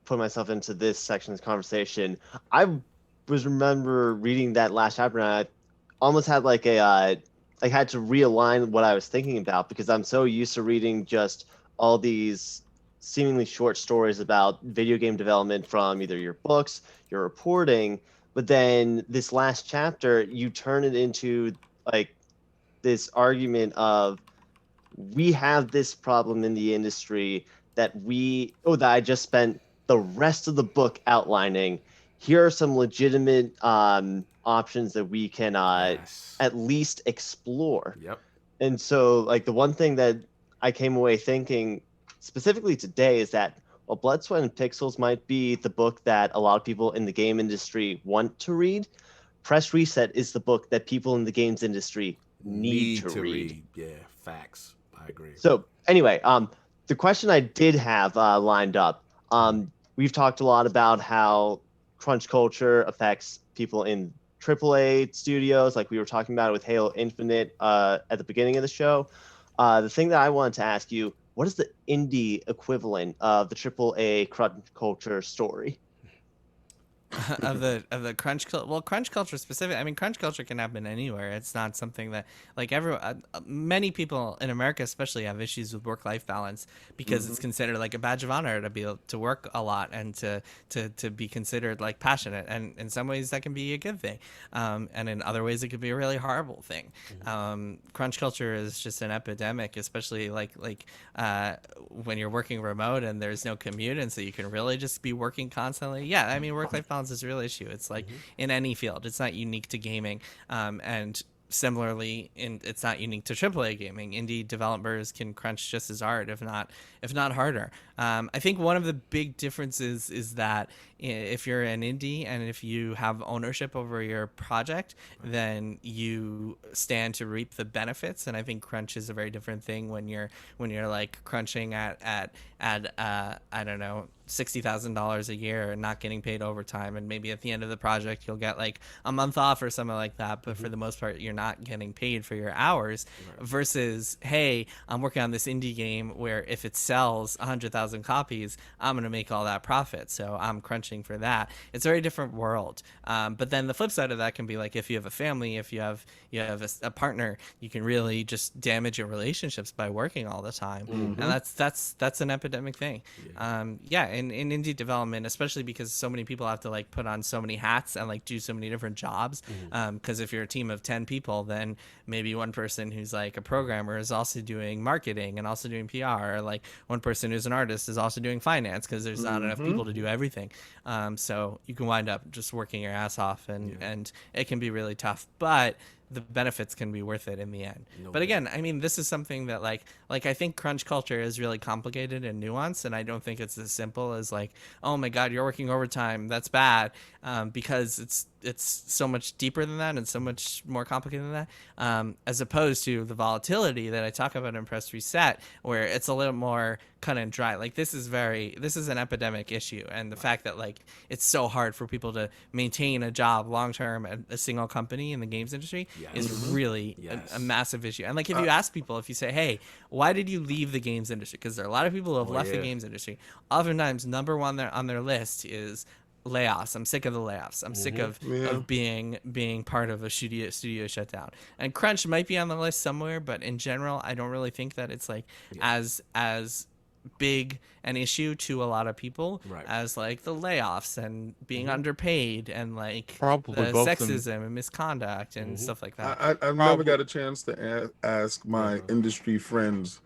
put myself into this section of the conversation, I remember reading that last chapter, and I almost had like I had to realign what I was thinking about, because I'm so used to reading just all these seemingly short stories about video game development from either your books, your reporting, but then this last chapter, you turn it into like this argument of, we have this problem in the industry that I just spent the rest of the book outlining. Here are some legitimate options that we can at least explore. And so like the one thing that I came away thinking specifically today is that while Blood, Sweat, and Pixels might be the book that a lot of people in the game industry want to read, Press Reset is the book that people in the games industry need to read. Yeah, facts. I agree. So anyway, the question I did have lined up, we've talked a lot about how crunch culture affects people in AAA studios, like we were talking about with HaloInfinite at the beginning of the show. The thing that I wanted to ask you, what is the indie equivalent of the AAA crunch culture story? of the crunch culture. Well, crunch culture specific. I mean, crunch culture can happen anywhere. It's not something that like many people in America especially have issues with work-life balance because it's considered like a badge of honor to be able to work a lot and to be considered like passionate. And in some ways that can be a good thing, and in other ways it could be a really horrible thing. Crunch culture is just an epidemic, especially like when you're working remote and there's no commute, and so you can really just be working constantly. Yeah, I mean, work-life balance is a real issue. It's like in any field. It's not unique to gaming. And similarly, it's not unique to AAA gaming. Indie developers can crunch just as hard, if not harder. I think one of the big differences is that if you're an indie and if you have ownership over your project, then you stand to reap the benefits. And I think crunch is a very different thing when you're like crunching at I don't know, $60,000 a year and not getting paid overtime, and maybe at the end of the project you'll get like a month off or something like that, but for the most part you're not getting paid for your hours. Versus, hey, I'm working on this indie game where if it sells 100,000 copies, I'm gonna make all that profit, so I'm crunching for that. It's a very different world. But then the flip side of that can be like if you have a family, if you have a partner, you can really just damage your relationships by working all the time, and that's an epidemic thing. In indie development, especially because so many people have to like put on so many hats and like do so many different jobs, because if you're a team of 10 people, then maybe one person who's like a programmer is also doing marketing and also doing PR, or like one person who's an artist is also doing finance, because there's not enough people to do everything. So you can wind up just working your ass off, and it can be really tough, but the benefits can be worth it in the end. But again, I mean, this is something that like I think crunch culture is really complicated and nuanced, and I don't think it's as simple as like, oh my God, you're working overtime, that's bad, because it's so much deeper than that and so much more complicated than that, as opposed to the volatility that I talk about in PressReset, where it's a little more cut and dry. Like this is an epidemic issue, and the fact that like it's so hard for people to maintain a job long term at a single company in the games industry is really a massive issue. And like if you ask people, if you say, hey, why did you leave the games industry? Because there are a lot of people who have left the games industry. Oftentimes, number one on their list is layoffs. I'm sick of the layoffs. I'm sick of being part of a studio shutdown. And crunch might be on the list somewhere, but in general, I don't really think that it's like as big an issue to a lot of people as like the layoffs and being underpaid and like Probably the both sexism and misconduct and stuff like that. I've never got a chance to ask my industry friends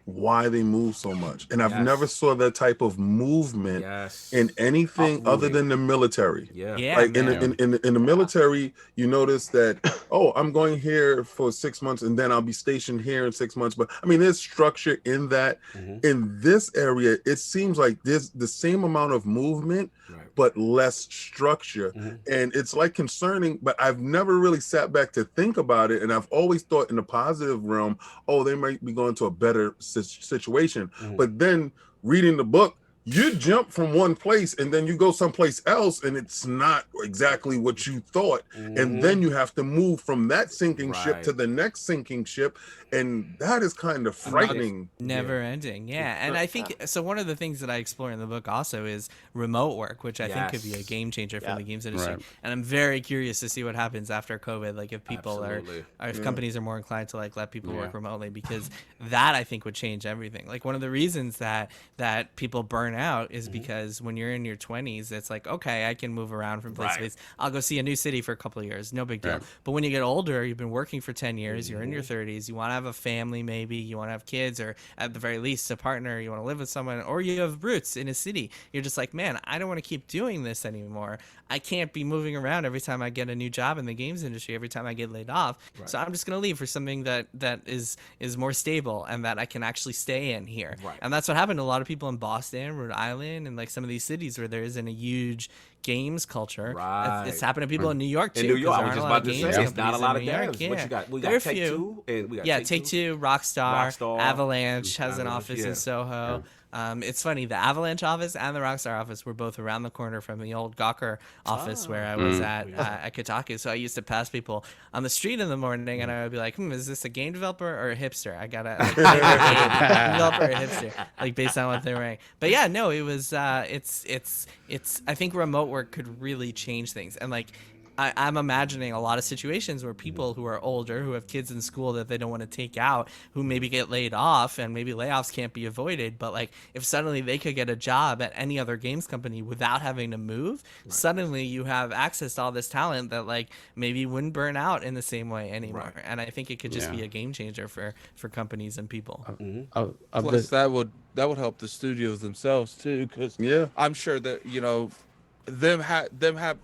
why they move so much, and I've never saw that type of movement in anything other than the military. Like in the military, you notice that I'm going here for 6 months and then I'll be stationed here in 6 months. But I mean, there's structure in that. In this area, it seems like there's the same amount of movement, but less structure, and it's like concerning. But I've never really sat back to think about it, and I've always thought in the positive realm, they might be going to a better situation. But then reading the book, you jump from one place and then you go someplace else and it's not exactly what you thought, and then you have to move from that sinking ship to the next sinking ship, and that is kind of frightening. Never ending. And I think so one of the things that I explore in the book also is remote work, which I think could be a game changer for the games industry. And I'm very curious to see what happens after COVID, like if people if companies are more inclined to like let people work remotely, because that I think would change everything. Like one of the reasons that people burn out is because when you're in your 20s, it's like, okay, I can move around from place to place. I'll go see a new city for a couple of years, no big deal. But when you get older, you've been working for 10 years, you're in your 30s, you want to have a family, maybe you want to have kids, or at the very least a partner, you want to live with someone, or you have roots in a city. You're just like, man, I don't want to keep doing this anymore. I can't be moving around every time I get a new job in the games industry, every time I get laid off. So I'm just going to leave for something that is more stable and that I can actually stay in here. And that's what happened to a lot of people in Boston, Rhode Island, and like some of these cities where there isn't a huge games culture. Right. It's happened to people in New York too. In New York, 'cause I was there just aren't about a to lot of say, games it's not a companies lot in of New York, devs. What you got? We There got are a Take few. Two, and we got Yeah, Take Two, Rockstar, Rockstar. Avalanche has an Avalanche, office yeah. in Soho. It's funny, the Avalanche office and the Rockstar office were both around the corner from the old Gawker office where I was at Kotaku. So I used to pass people on the street in the morning, and I would be like, is this a game developer or a hipster? I gotta like, pick a game developer or a hipster, like based on what they're wearing. But yeah, no, it was it's I think remote work could really change things, and like I'm imagining a lot of situations where people who are older, who have kids in school that they don't want to take out, who maybe get laid off, and maybe layoffs can't be avoided, but like if suddenly they could get a job at any other games company without having to move, suddenly you have access to all this talent that like maybe wouldn't burn out in the same way anymore. And I think it could just be a game changer for companies and people. Plus, that would help the studios themselves too, because I'm sure that them have.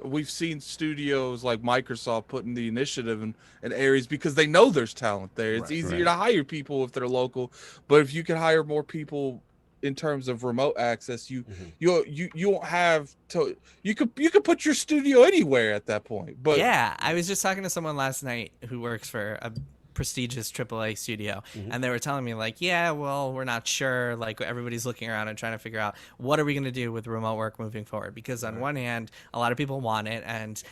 We've seen studios like Microsoft putting the initiative in areas because they know there's talent there. It's easier to hire people if they're local, but if you can hire more people in terms of remote access, you won't have to. You could put your studio anywhere at that point. But yeah, I was just talking to someone last night who works for a prestigious AAA studio, and they were telling me like, yeah, well, we're not sure, like everybody's looking around and trying to figure out what are we going to do with remote work moving forward, because on one hand a lot of people want it, and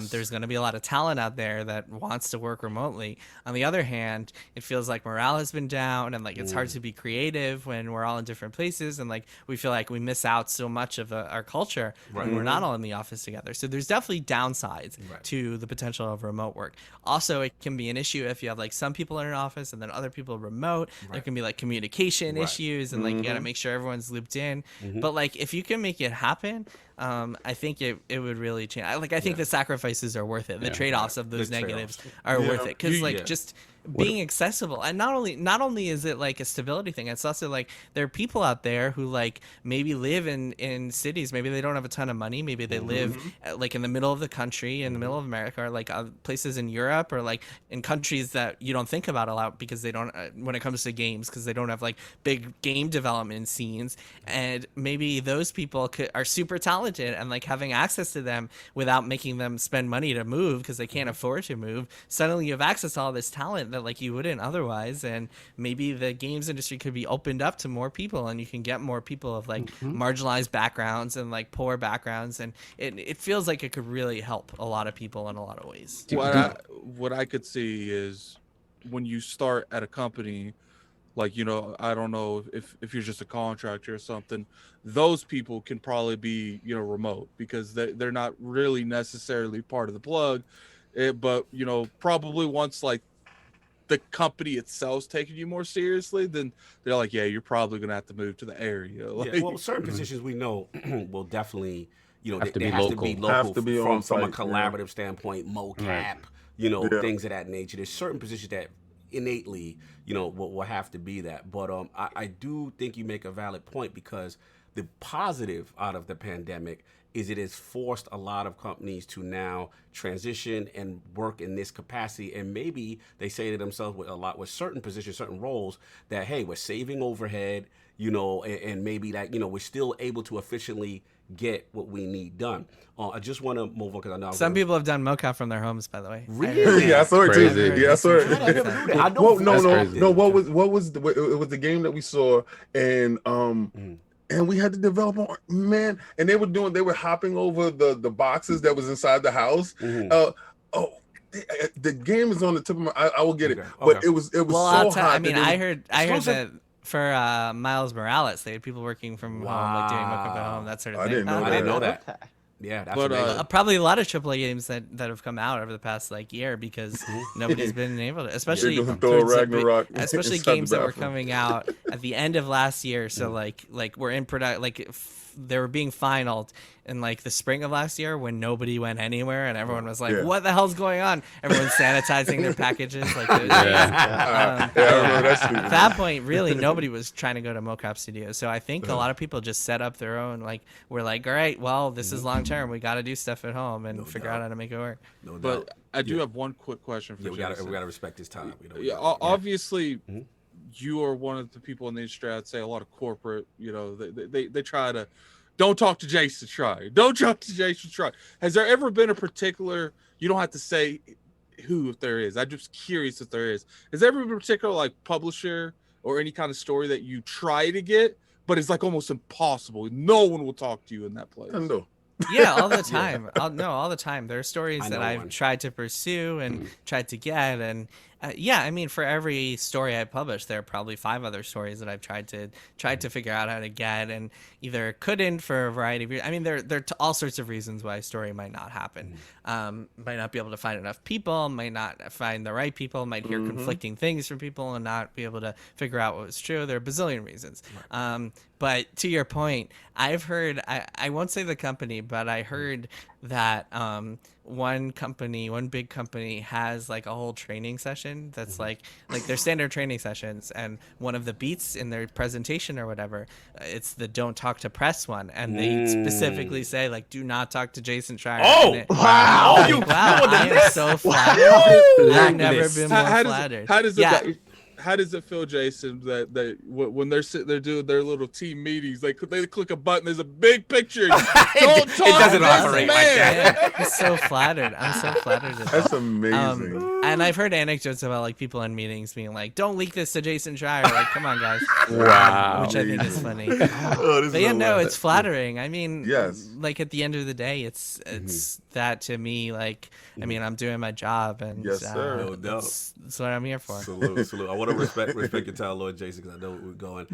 there's going to be a lot of talent out there that wants to work remotely. On the other hand, it feels like morale has been down, and like it's hard to be creative when we're all in different places, and like we feel like we miss out so much of our culture when we're not all in the office together. So there's definitely downsides to the potential of remote work. Also, it can be an issue if you have like some people in an office and then other people remote. There can be like communication issues, and like you gotta make sure everyone's looped in. But like if you can make it happen, I think it would really change. I think the sacrifices are worth it. The trade-offs of those negatives are worth it, because like just being accessible, and not only is it like a stability thing, it's also like there are people out there who like maybe live in cities, maybe they don't have a ton of money, maybe they live like in the middle of the country, in the middle of America, or like places in Europe, or like in countries that you don't think about a lot because they don't when it comes to games, because they don't have like big game development scenes, and maybe those people are super talented, and like having access to them without making them spend money to move because they can't afford to move, suddenly you have access to all this talent that like you wouldn't otherwise, and maybe the games industry could be opened up to more people, and you can get more people of like marginalized backgrounds and like poor backgrounds, and it feels like it could really help a lot of people in a lot of ways. What I could see is when you start at a company, like, I don't know if you're just a contractor or something, those people can probably be, remote, because they're not really necessarily part of the plug. But, probably once like the company itself's taking you more seriously, then they're like, yeah, you're probably going to have to move to the area. Like, well, certain positions we know will definitely, have to they be have local. to be local from a on-site, collaborative standpoint, mocap, things of that nature. There's certain positions that innately, will have to be that. But I do think you make a valid point, because the positive out of the pandemic is it has forced a lot of companies to now transition and work in this capacity. And maybe they say to themselves with certain positions, certain roles, that, hey, we're saving overhead, and maybe that, we're still able to efficiently get what we need done. I just want to move on, because I know some people have done mocap from their homes, by the way. Really? Yeah, I saw it too. Crazy. Yeah, I saw it. I never knew that. I know. No. What was it was the game that we saw, and and we had to develop and they were hopping over the boxes that was inside the house. The game is on the tip of my. I will get it, but it was well, so hot. I mean, I heard that for Miles Morales, they had people working from home, like doing mocap at home, that sort of thing. I didn't know that. Yeah, that's amazing. Probably a lot of AAA games that have come out over the past like year, because nobody's been able to, especially Ragnarok, especially games that were coming out at the end of last year. So like we're in product, like they were being finaled in like the spring of last year when nobody went anywhere, and everyone was like, what the hell's going on? Everyone's sanitizing their packages. Like at that point, really nobody was trying to go to mocap studios. So I think a lot of people just set up their own, like, we're like, all right, well, this is long term, we got to do stuff at home and figure out how to make it work. But I do have one quick question for Jason. We got to respect his time. Obviously, you are one of the people in the industry, I'd say a lot of corporate, they try to don't talk to Jason Schrier. Don't talk to Jason Schrier. Has there ever been a particular, you don't have to say who if there is. I'm just curious if there is. Has there ever been a particular like publisher or any kind of story that you try to get, but it's like almost impossible? No one will talk to you in that place. No. Yeah, all the time. All the time. There are stories that I've one. tried to pursue and tried to get, and yeah, I mean, for every story I publish, there are probably 5 other stories that I've tried to figure out how to get, and either couldn't for a variety of reasons. I mean, there are all sorts of reasons why a story might not happen. Might not be able to find enough people, might not find the right people, might hear conflicting things from people and not be able to figure out what was true. There are a bazillion reasons. But to your point, I've heard, I won't say the company, but I heard that one big company has like a whole training session that's like their standard training sessions, and one of the beats in their presentation or whatever, it's the don't talk to press one, and they specifically say like, do not talk to Jason Schrier. Oh, wow! Oh, you wow! doing I this? am so flattered. I've never Blacklist. been more flattered. How does it feel, Jason, that when they're sitting there doing their little team meetings, they click a button, there's a big picture. Don't talk it doesn't to this operate man. like that. Yeah, I'm so flattered. I'm so flattered. That's amazing. And I've heard anecdotes about like people in meetings being like, "Don't leak this to Jason Schrier." Like, come on, guys. Wow. Which I think is funny. Oh, this But is yeah, so no, bad. it's flattering. I mean, Yes. like at the end of the day, it's that to me. Like, I mean, I'm doing my job, and Yes, sir. No doubt. that's what I'm here for. Salute. I want to respect your time, Lord Jason, because I know where we're going.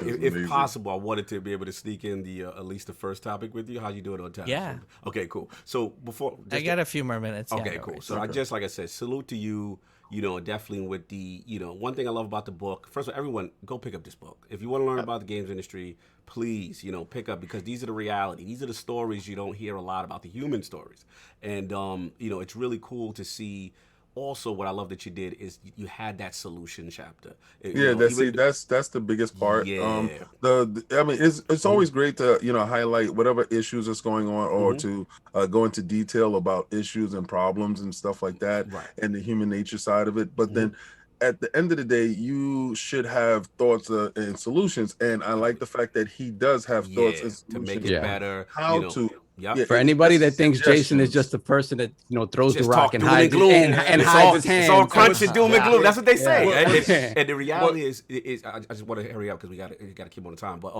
If amazing. possible, I wanted to be able to sneak in the at least the first topic with you. How you doing on time? Yeah. Okay, cool. So before I got a few more minutes. Yeah, Okay, no cool. worries. So like I said, salute to you. Definitely with the, one thing I love about the book. First of all, everyone go pick up this book. If you want to learn about the games industry, please, pick up, because these are the reality. These are the stories you don't hear a lot about, the human stories. And, it's really cool to see. Also, what I love that you did is you had that solution chapter. That's the biggest part. Yeah. It's always great to highlight whatever issues that's going on, or to go into detail about issues and problems and stuff like that, Right. and the human nature side of it. But then at the end of the day, you should have thoughts and solutions. And I like the fact that he does have thoughts and to solutions. make it better. How to. Yep. Yeah, For anybody that it's thinks Jason is suggestions. just the person that throws Just the rock talk and doom hides and gloom. and It's hides all- his hands. It's all crunch and doom and gloom. That's what they say. Yeah. And the reality is I just want to hurry up because we got to keep on the time. But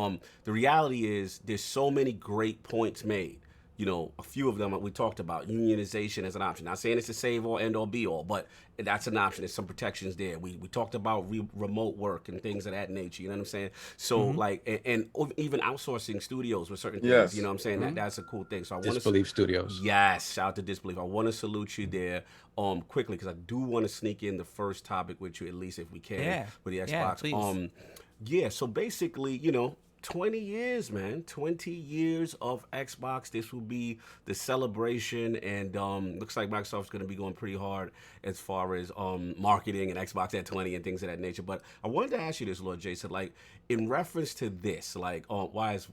the reality is there's so many great points made. A few of them we talked about. Unionization as an option. Not saying it's a save all, end all, be all, but that's an option. There's some protections there. We talked about remote work and things of that nature. You know what I'm saying? So and even outsourcing studios with certain things. Yes. You know what I'm saying? That's a cool thing. So I want to Disbelief Studios. Yes, shout out to Disbelief. I want to salute you there quickly, because I do want to sneak in the first topic with you, at least if we can, with the Xbox. Yeah, please. So basically, 20 years, man. 20 years of Xbox. This will be the celebration, and looks like Microsoft's going to be going pretty hard as far as marketing and Xbox at 20 and things of that nature. But I wanted to ask you this, Lord Jason, like in reference to this, like why is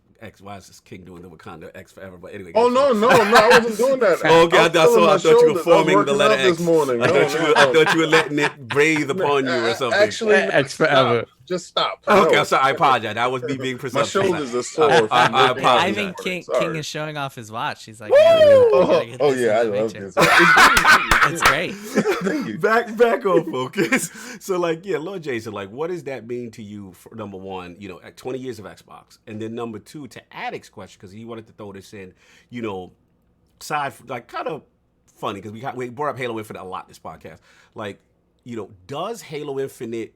this King doing the Wakanda X forever? But anyway. Oh no, I wasn't doing that. Okay, I thought you were forming the letter X this morning. I thought you were letting it breathe upon you or something. Actually, X forever. Just stop. Okay, No. I'm sorry. I apologize. That was me being My presumptuous. shoulders are sore. I apologize. I think King Sorry. is showing off his watch. He's like, Oh yeah, I love picture. this. It's great. Thank you. Back on focus. So, Lord Jason, what does that mean to you? For number one, at 20 years of Xbox, and then number two, to Addict's question, because he wanted to throw this in, aside from, kind of funny, because we brought up Halo Infinite a lot this podcast. Does Halo Infinite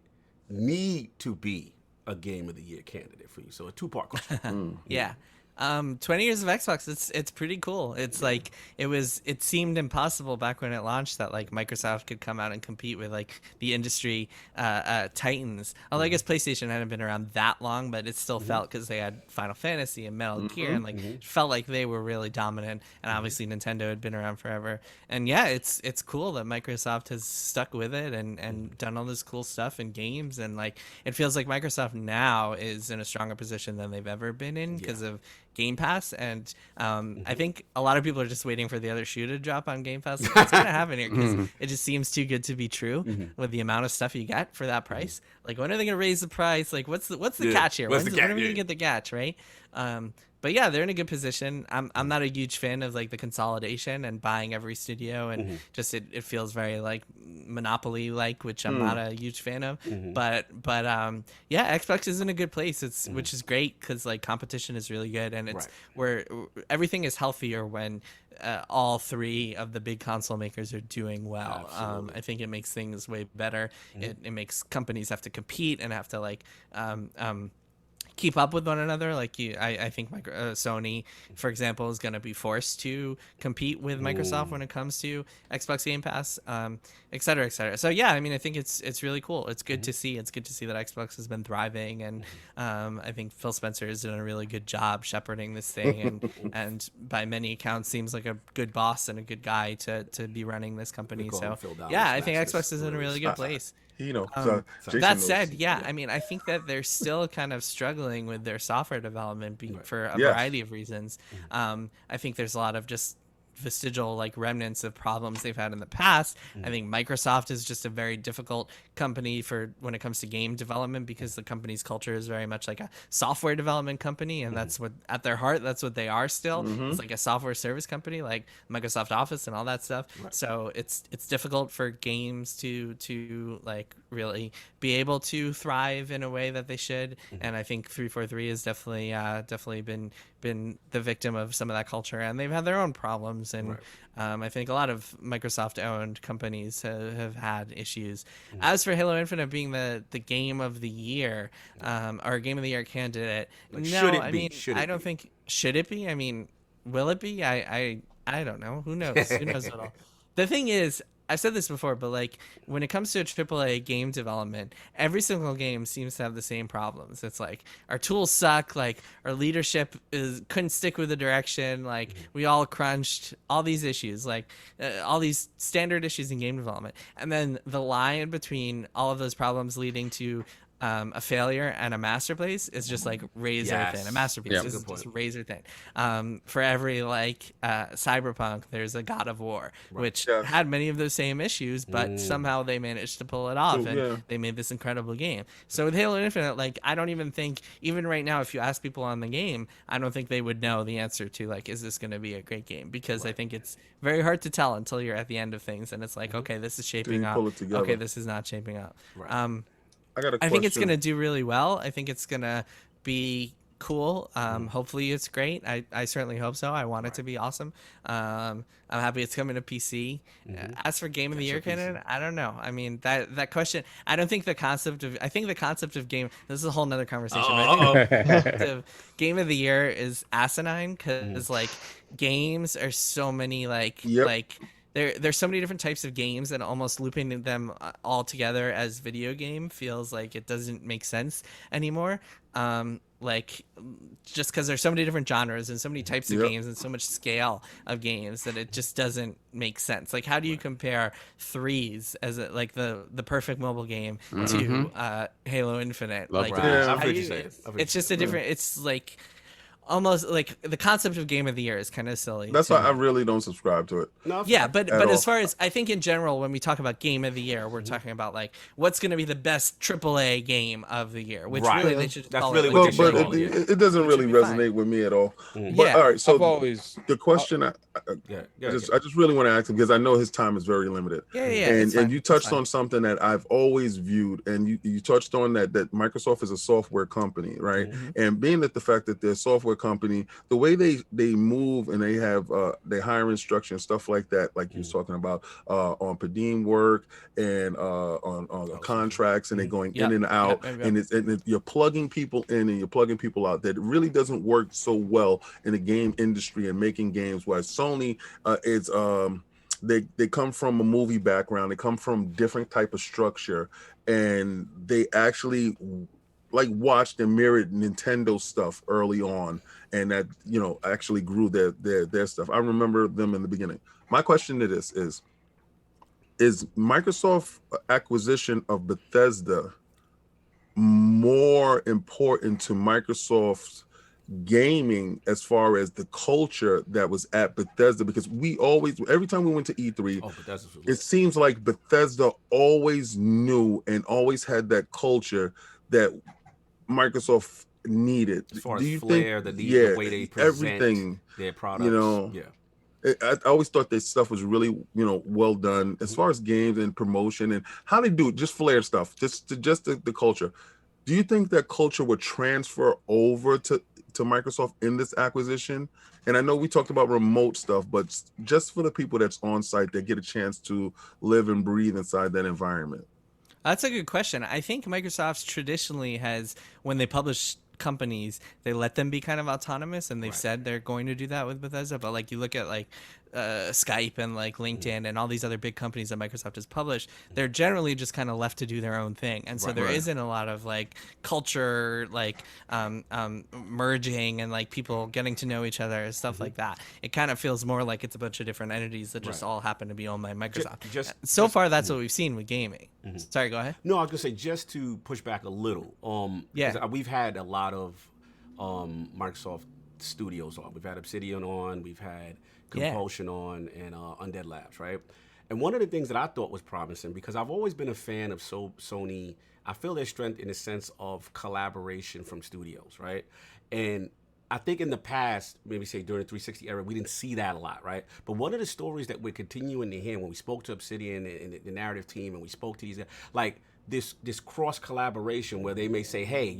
need to be a Game of the Year candidate for you? So a two-part question. Yeah. 20 years of Xbox, it's pretty cool. It's like it seemed impossible back when it launched that Microsoft could come out and compete with the industry titans. Although I guess PlayStation hadn't been around that long, but it still felt, because they had Final Fantasy and Metal Gear, and it felt like they were really dominant. And obviously Nintendo had been around forever. And yeah, it's cool that Microsoft has stuck with it and done all this cool stuff in games. And it feels like Microsoft now is in a stronger position than they've ever been in because of Game Pass, and I think a lot of people are just waiting for the other shoe to drop on Game Pass. It's gonna happen here because it just seems too good to be true with the amount of stuff you get for that price. When are they gonna raise the price? What's the catch here? What's the catch? When are we gonna get the catch, right? but yeah, they're in a good position. I'm not a huge fan of like the consolidation and buying every studio, and just it feels very like monopoly like, which I'm not a huge fan of. But yeah, Xbox is in a good place. It's which is great because like competition is really good, and it's where everything is healthier when all three of the big console makers are doing well. I think it makes things way better. It makes companies have to compete and have to like keep up with one another. Like I think Sony, for example, is going to be forced to compete with Microsoft when it comes to Xbox Game Pass, et cetera, et cetera. So yeah, I mean, I think it's really cool. It's good to see. It's good to see that Xbox has been thriving, and I think Phil Spencer has done a really good job shepherding this thing, and by many accounts seems like a good boss and a good guy to be running this company. So yeah, I think Xbox is in a really good place. That said, I mean, I think that they're still kind of struggling with their software development for a variety of reasons. I think there's a lot of just vestigial like remnants of problems they've had in the past. I think Microsoft is just a very difficult company for when it comes to game development, because the company's culture is very much like a software development company, and that's what at their heart that's what they are still. It's like a software service company like Microsoft Office and all that stuff. So it's difficult for games to like really be able to thrive in a way that they should, and I think 343 has definitely been the victim of some of that culture, and they've had their own problems, and I think a lot of Microsoft owned companies have had issues. As for Halo Infinite being the game of the year, or game of the year candidate, I don't think, should it be? I mean, will it be? I don't know. Who knows? Who knows at all? The thing is, I've said this before, but like when it comes to a AAA game development, every single game seems to have the same problems. It's like our tools suck, like our leadership couldn't stick with the direction, like we all crunched, all these issues, like all these standard issues in game development. And then the line between all of those problems leading to a failure and a masterpiece is just like razor thin. A masterpiece is just razor thin. For every like Cyberpunk, there's a God of War, which had many of those same issues, but somehow they managed to pull it off, and they made this incredible game. So with Halo Infinite, like I don't even think, even right now, if you ask people on the game, I don't think they would know the answer to like, is this going to be a great game? Because I think it's very hard to tell until you're at the end of things, and it's like, okay, this is shaping up. Okay, this is not shaping up. I think it's going to do really well. I think it's going to be cool. Hopefully it's great. I certainly hope so. I want it to be awesome. I'm happy it's coming to PC. As for Game of the Year candidate, I don't know. I mean, that question, I think the concept of game, this is a whole nother conversation. But I think the concept of Game of the Year is asinine, because like games are so many like there's so many different types of games, and almost looping them all together as video game feels like it doesn't make sense anymore. Like just because there's so many different genres and so many types of games and so much scale of games that it just doesn't make sense. Like how do you compare Threes as like the perfect mobile game to Halo Infinite? Like it's just a different, it's like almost like the concept of Game of the Year is kind of silly. That's why I really don't subscribe to it. But as far as I think in general, when we talk about Game of the Year, we're talking about like what's going to be the best AAA game of the year, which really they should call it. Well, but it doesn't really resonate with me at all. But all right, so the question I just really want to ask him, because I know his time is very limited. And you touched on something that I've always viewed, and you touched on that Microsoft is a software company, right? And being that the fact that they're a software company, the way they move and they have they hire instruction, stuff like that, like you was talking about on per diem work and on contracts, and they're going in and out, and you're plugging people in and you're plugging people out. That really doesn't work so well in the game industry and making games. Whereas Sony is they come from a movie background, they come from different type of structure, and they actually like watched and mirrored Nintendo stuff early on, and that actually grew their stuff. I remember them in the beginning. My question to this is Microsoft acquisition of Bethesda more important to Microsoft's gaming as far as the culture that was at Bethesda? Because we always, every time we went to E3, it seems like Bethesda always knew and always had that culture that Microsoft needed? As far Do as you flair, think, the way they present everything, their products. you know, Yeah. I always thought this stuff was really, well done as far as games and promotion and how they do it, just flair stuff, just the culture. Do you think that culture would transfer over to Microsoft in this acquisition? And I know we talked about remote stuff, but just for the people that's on site, that get a chance to live and breathe inside that environment. That's a good question. I think Microsoft traditionally has, when they publish companies, they let them be kind of autonomous, and they've said they're going to do that with Bethesda. But like you look at like Skype and like LinkedIn and all these other big companies that Microsoft has published, they're generally just kind of left to do their own thing, and so there isn't a lot of like culture, like merging and like people getting to know each other and stuff like that. It kind of feels more like it's a bunch of different entities that just all happen to be owned by Microsoft. So far, that's what we've seen with gaming. Sorry, go ahead. No, I was gonna say, just to push back a little. We've had a lot of Microsoft Studios on. We've had Obsidian on. We've had Compulsion on, and Undead Labs, right? And one of the things that I thought was promising, because I've always been a fan of Sony, I feel their strength in the sense of collaboration from studios, right? And I think in the past, maybe say during the 360 era, we didn't see that a lot, right? But one of the stories that we're continuing to hear when we spoke to Obsidian and the narrative team, and we spoke to these guys, like this cross collaboration where they may say, hey,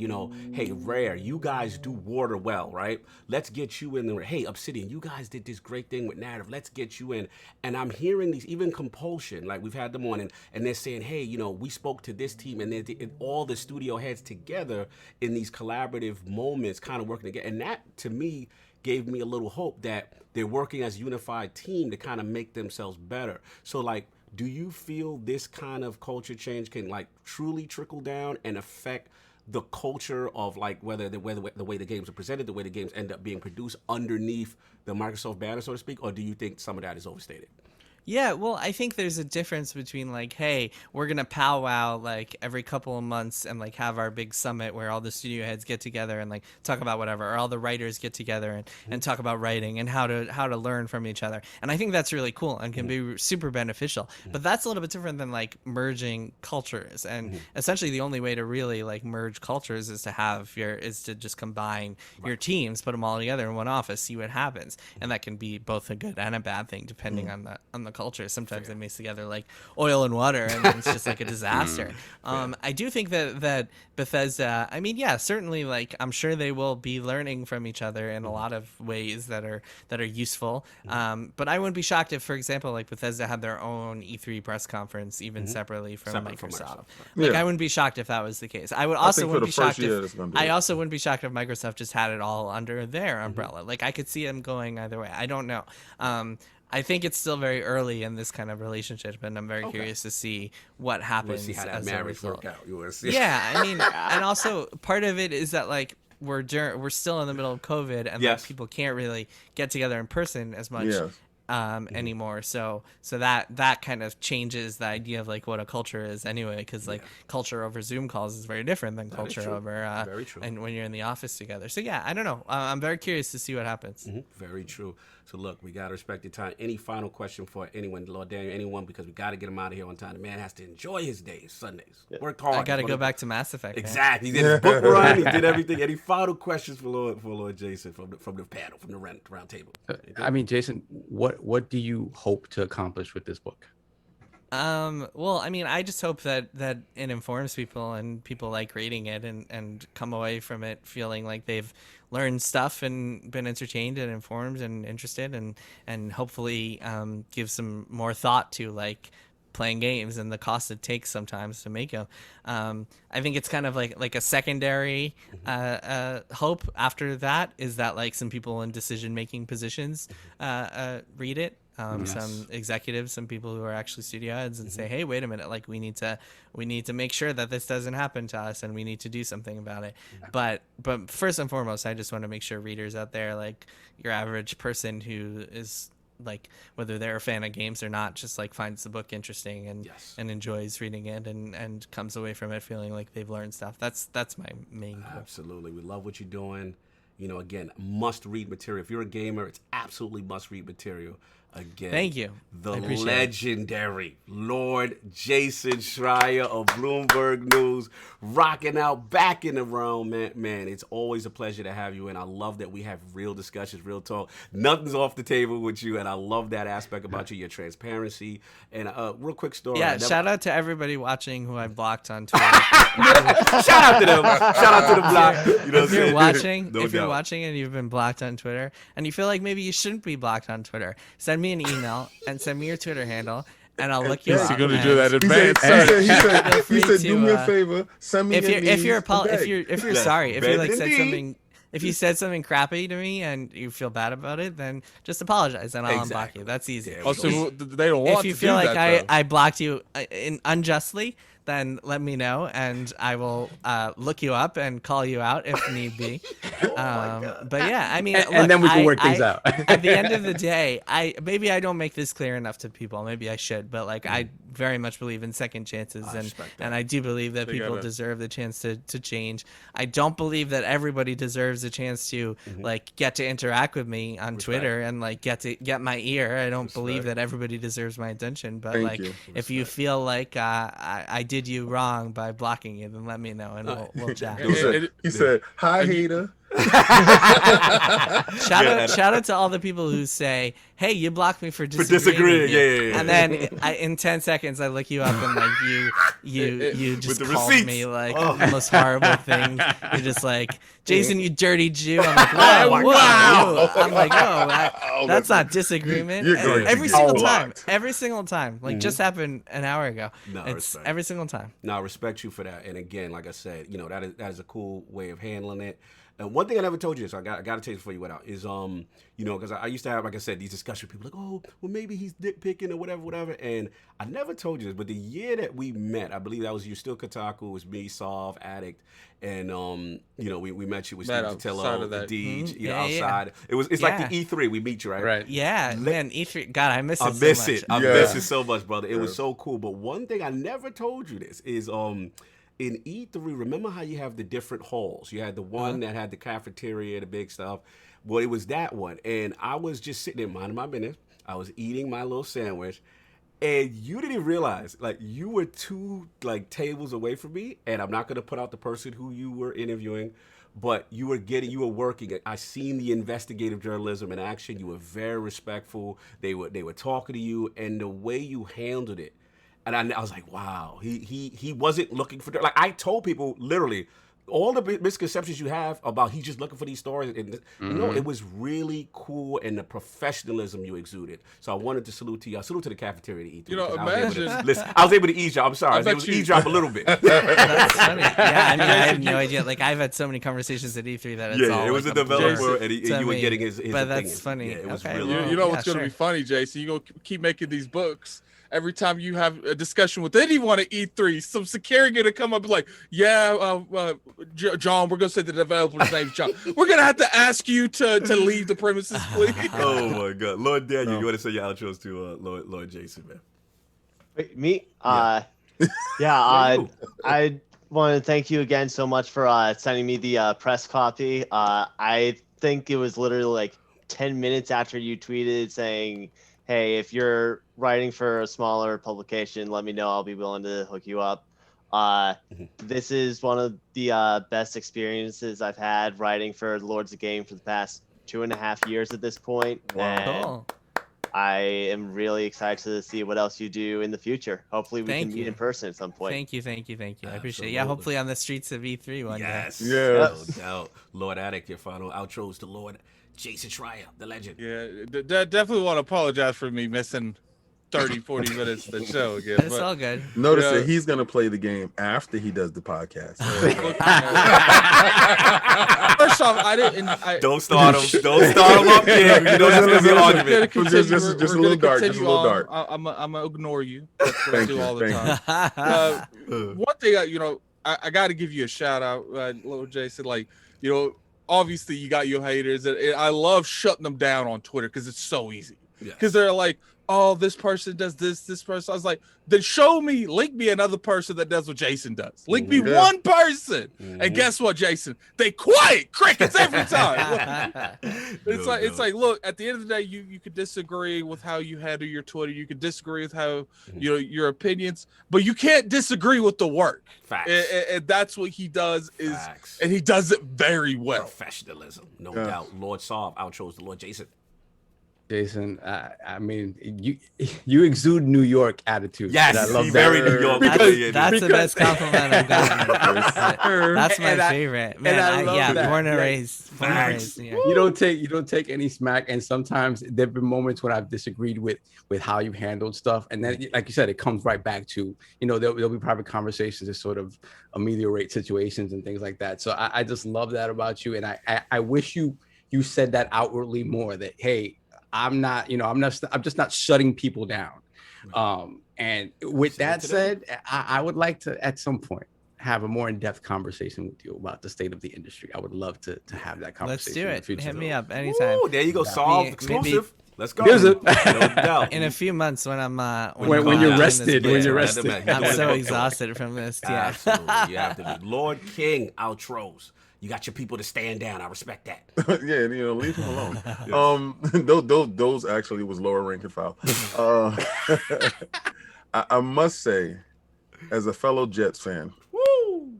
hey, Rare, you guys do water well, right? Let's get you in there. Hey, Obsidian, you guys did this great thing with narrative. Let's get you in. And I'm hearing these, even Compulsion, like we've had them on, and they're saying, hey, we spoke to this team, and all the studio heads together in these collaborative moments, kind of working together. And that, to me, gave me a little hope that they're working as a unified team to kind of make themselves better. So, like, do you feel this kind of culture change can like truly trickle down and affect the culture of like whether the way the games are presented, the way the games end up being produced underneath the Microsoft banner, so to speak, or do you think some of that is overstated? Yeah, well, I think there's a difference between like, hey, we're gonna powwow like every couple of months and like have our big summit where all the studio heads get together and like talk about whatever, or all the writers get together and talk about writing and how to learn from each other. And I think that's really cool and can be super beneficial. But that's a little bit different than like merging cultures. And essentially the only way to really like merge cultures is to just combine your teams, put them all together in one office, see what happens. And that can be both a good and a bad thing depending on the culture. Sometimes they mix together like oil and water, and then it's just like a disaster. I do think that Bethesda, I mean, yeah, certainly, like I'm sure they will be learning from each other in a lot of ways that are useful. But I wouldn't be shocked if, for example, like Bethesda had their own E3 press conference even separately from Microsoft. Like I wouldn't be shocked if that was the case. I also wouldn't be shocked if Microsoft just had it all under their umbrella. Like I could see them going either way. I don't know. I think it's still very early in this kind of relationship, and I'm very curious to see what happens. You want to see how that marriage work out. You want to see. Yeah, I mean, and also part of it is that like we're still in the middle of COVID, and like, people can't really get together in person as much anymore. So that kind of changes the idea of like what a culture is anyway, because like culture over Zoom calls is very different than culture over and when you're in the office together. So yeah, I don't know. I'm very curious to see what happens. Very true. So look, we got to respect your time. Any final question for anyone, Lord Daniel, anyone, because we got to get him out of here on time. The man has to enjoy his days, Sundays. Work hard. I got to go back to Mass Effect. Exactly. He did his book run. He did everything. Any final questions for Lord Jason from the panel, from the round table? I mean, Jason, what do you hope to accomplish with this book? Well, I mean, I just hope that it informs people and people like reading it and come away from it feeling like they've learned stuff and been entertained and informed and interested and hopefully give some more thought to like playing games and the cost it takes sometimes to make them. I think it's kind of like a secondary hope after that is that like some people in decision-making positions read it. Some executives, some people who are actually studio heads and say, hey, wait a minute, like we need to make sure that this doesn't happen to us and we need to do something about it. But first and foremost, I just want to make sure readers out there, like your average person who is like, whether they're a fan of games or not, just like finds the book interesting and enjoys reading it and comes away from it feeling like they've learned stuff. That's my main goal. Absolutely. We love what you're doing. Again, must read material. If you're a gamer, it's absolutely must read material. again. Thank you. The I appreciate legendary Lord Jason Schrier of Bloomberg News, rocking out back in the realm, man. It's always a pleasure to have you, and I love that we have real discussions, real talk. Nothing's off the table with you, and I love that aspect about you, your transparency. And real quick story. Yeah, shout out to everybody watching who I blocked on Twitter. Shout out to them. Shout out to the block. You know If you're watching, No if you're doubt. watching and you've been blocked on Twitter, and you feel like maybe you shouldn't be blocked on Twitter, send me an email and send me your Twitter handle, and I'll look you Yeah, up. You're gonna and do that in He said, advance. Feel he free said, to, do me a favor, send me if your you're knees and beg. if you're Yes, sorry, if you like bend said indeed. something, if you said something crappy to me and you feel bad about it, then just apologize and I'll unblock Exactly. you. That's easy. Yeah, Also, they don't want If you to feel do like that, though. I blocked you unjustly, then let me know and I will look you up and call you out if need be. But yeah, I mean, And look, then we can work things out. At the end of the day, maybe I don't make this clear enough to people. Maybe I should, but like I very much believe in second chances, and I do believe that They people gotta- deserve the chance to change. I don't believe that everybody deserves a chance to like get to interact with me on Twitter and like get my ear. I don't believe that everybody deserves my attention, but Thank like you. if you feel like I did you wrong by blocking you, then let me know and we'll chat. He said, hi, hater. Shout out to all the people who say, "Hey, you blocked me for disagreeing." disagreeing, with you." yeah. And then in 10 seconds, I look you up and like you just the called receipts. me like the most horrible thing. You're just like, Jason, you dirty Jew. I'm like, wow, wow. I'm like, no, Oh, that's not disagreement. You're going to Every get single blocked. time, every single time, like just happened an hour ago. No, It's respect. every single time. No, I respect you for that. And again, like I said, you know, that is a cool way of handling it. And one thing I never told you, so I got to tell you before you went out, is you know, because I used to have, like I said, these discussions with people like, oh, well, maybe he's dick picking or whatever. And I never told you this, but the year that we met, I believe that was you still Kotaku, it was me, Solve, Addict, and you know, we met you with Met Steve outside Totillo, of that. Deej, you know, Yeah, yeah. outside. It's like the E3, we meet you, right? Right. Yeah, man, E3. God, I miss it. I miss so much. it. I Yeah. miss it so much, brother. It was so cool. But one thing I never told you this is in E3, remember how you have the different halls? You had the one that had the cafeteria, the big stuff. Well, it was that one. And I was just sitting there minding my business. I was eating my little sandwich. And you didn't even realize, like, you were two, like, tables away from me. And I'm not going to put out the person who you were interviewing. But you were working. I seen the investigative journalism in action. You were very respectful. They were talking to you. And the way you handled it. And I was like, wow, he wasn't looking for, like, I told people literally all the misconceptions you have about he's just looking for these stories. And you know, it was really cool, and the professionalism you exuded. So I wanted to salute to you. I salute to the cafeteria to eat. You know, listen, I was able to eavesdrop. I'm sorry, I was able to eavesdrop a little bit. That's funny. Yeah, I mean, I have no idea. Like, I've had so many conversations at E3 that it's all it was like a developer, blur and to you were me. getting his But that's opinions. funny. Yeah, it was Okay, really well, You know yeah, what's going to sure. be funny, Jason? You're going to keep making these books. Every time you have a discussion with anyone at E3, some security going to come up and be like, yeah, John, we're going to say the developer's name's John. We're going to have to ask you to leave the premises, please. Oh my God, Lord Daniel, you want to say your outros to Lord Jason, man? Wait, me? Yeah. I want to thank you again so much for sending me the press copy. I think it was literally like 10 minutes after you tweeted saying, hey, if you're writing for a smaller publication, let me know. I'll be willing to hook you up. This is one of the best experiences I've had writing for Lords of Game for the past 2.5 years at this point. And Cool. I am really excited to see what else you do in the future. Hopefully we Thank can you. meet in person at some point. Thank you. I appreciate it. Yeah, Absolutely. hopefully on the streets of E3 one day. Yes. Yes. No doubt. Lord Addict, your final outros to Lord Jason Schrier, the legend. Yeah, definitely want to apologize for me missing 30, 40 minutes of the show again. It's but- all good. Notice Yeah. that he's going to play the game after he does the podcast. First off, I didn't. Don't start him. Don't start him up here. You know that's gonna be an argument. Just a little dark, just a little dark. I'm gonna ignore you. That's what I Thank do you, all the thank time. Uh, One thing, I got to give you a shout out, little Jason. Like, obviously you got your haters, and I love shutting them down on Twitter because it's so easy. Yes. Because they're like, oh, this person does this person. I was like, then link me another person that does what Jason does. Link me one person. And guess what, Jason? They quiet crickets every time. It's like, look, at the end of the day, you could disagree with how you handle your Twitter. You could disagree with how, your opinions, but you can't disagree with the work. Facts. And that's what he does and he does it very well. Professionalism, no doubt. Lord Saab outros the Lord Jason. Jason, I mean, you exude New York attitude. Yes, I love very New York. That's the best compliment I've gotten. That's my favorite. Man, I love that. Born and raised. Yeah. You don't take any smack, and sometimes there've been moments when I've disagreed with how you handled stuff, and then, like you said, it comes right back to, there'll be private conversations to sort of ameliorate situations and things like that. So I just love that about you, and I wish you said that outwardly more, that, hey, I'm just not shutting people down. And with that said, I would like to, at some point, have a more in-depth conversation with you about the state of the industry. I would love to have that conversation. Let's do it. Hit me up anytime. Ooh, there you go. Solve exclusive. Let's go. No doubt. In a few months, when I'm when you're rested, I'm so exhausted from this. Yeah, absolutely. You have to be Lord King outros. You got your people to stand down. I respect that. Yeah, leave him alone. Those actually was lower rank and file. I must say, as a fellow Jets fan,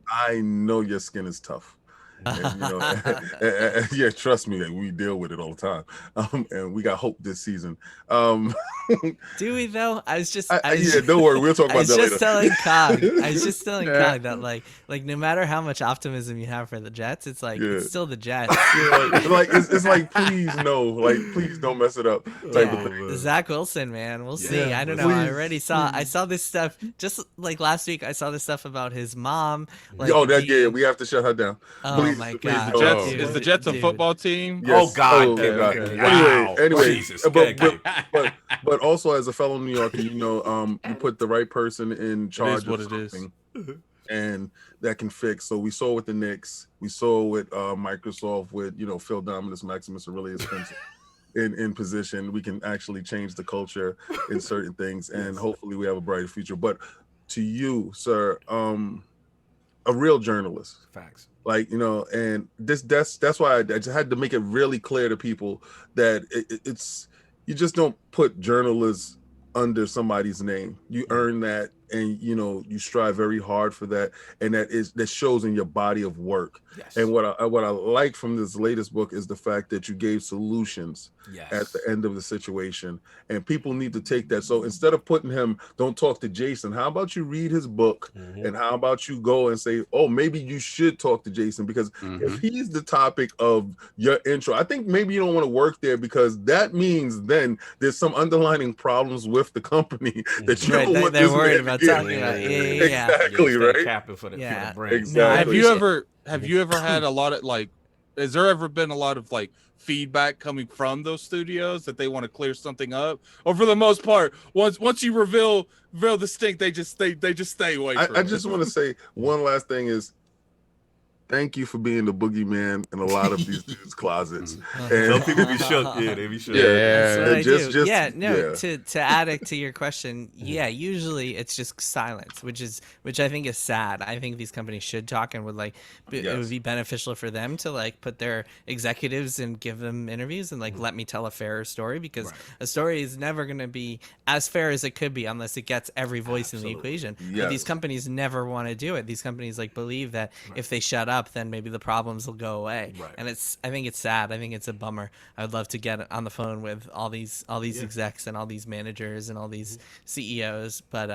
I know your skin is tough. And, yeah, trust me, we deal with it all the time. And we got hope this season. Do we though? Don't worry, we'll talk about that later. I was just telling Cog that like no matter how much optimism you have for the Jets, it's like it's still the Jets. It's like please please don't mess it up. Type of thing. Zach Wilson, man, we'll see. I don't know. Please, I saw this stuff just like last week. I saw this stuff about his mom. We have to shut her down. Oh my God! Is the Jets a football team? Yes. Oh God! Wow. Anyway, Jesus. But also as a fellow New Yorker, you put the right person in charge of something, and that can fix. So we saw with the Knicks, we saw with Microsoft, with Phil Dominus Maximus Aurelius Spencer in position. We can actually change the culture in certain things, and hopefully we have a brighter future. But to you, sir, a real journalist. Facts. And that's why I just had to make it really clear to people that it's you just don't put journalists under somebody's name. You earn that, and you strive very hard for that, and that shows in your body of work. Yes. And what I like from this latest book is the fact that you gave solutions at the end of the situation, and people need to take that. So instead of putting him, don't talk to Jason, how about you read his book, and how about you go and say, oh, maybe you should talk to Jason, because if he's the topic of your intro, I think maybe you don't want to work there, because that means then there's some underlying problems with the company that you don't want they're this worried man about to get. talking about. Exactly, right? Capping for the brand. Exactly. Have you ever had a lot of has there ever been a lot of feedback coming from those studios that they want to clear something up, or for the most part, once you reveal the stink, they just stay away from I just want to say one last thing is, thank you for being the boogeyman in a lot of these dudes' closets. And some people be shook. Yeah, they be shook. To add to your question, usually it's just silence, which I think is sad. I think these companies should talk, and it would be beneficial for them to put their executives and give them interviews and let me tell a fairer story, because a story is never going to be as fair as it could be unless it gets every voice in the equation. But these companies never want to do it. These companies believe that if they shut up, then maybe the problems will go away. And I think it's sad. I think it's a bummer. I would love to get on the phone with all these execs and all these managers and all these CEOs, but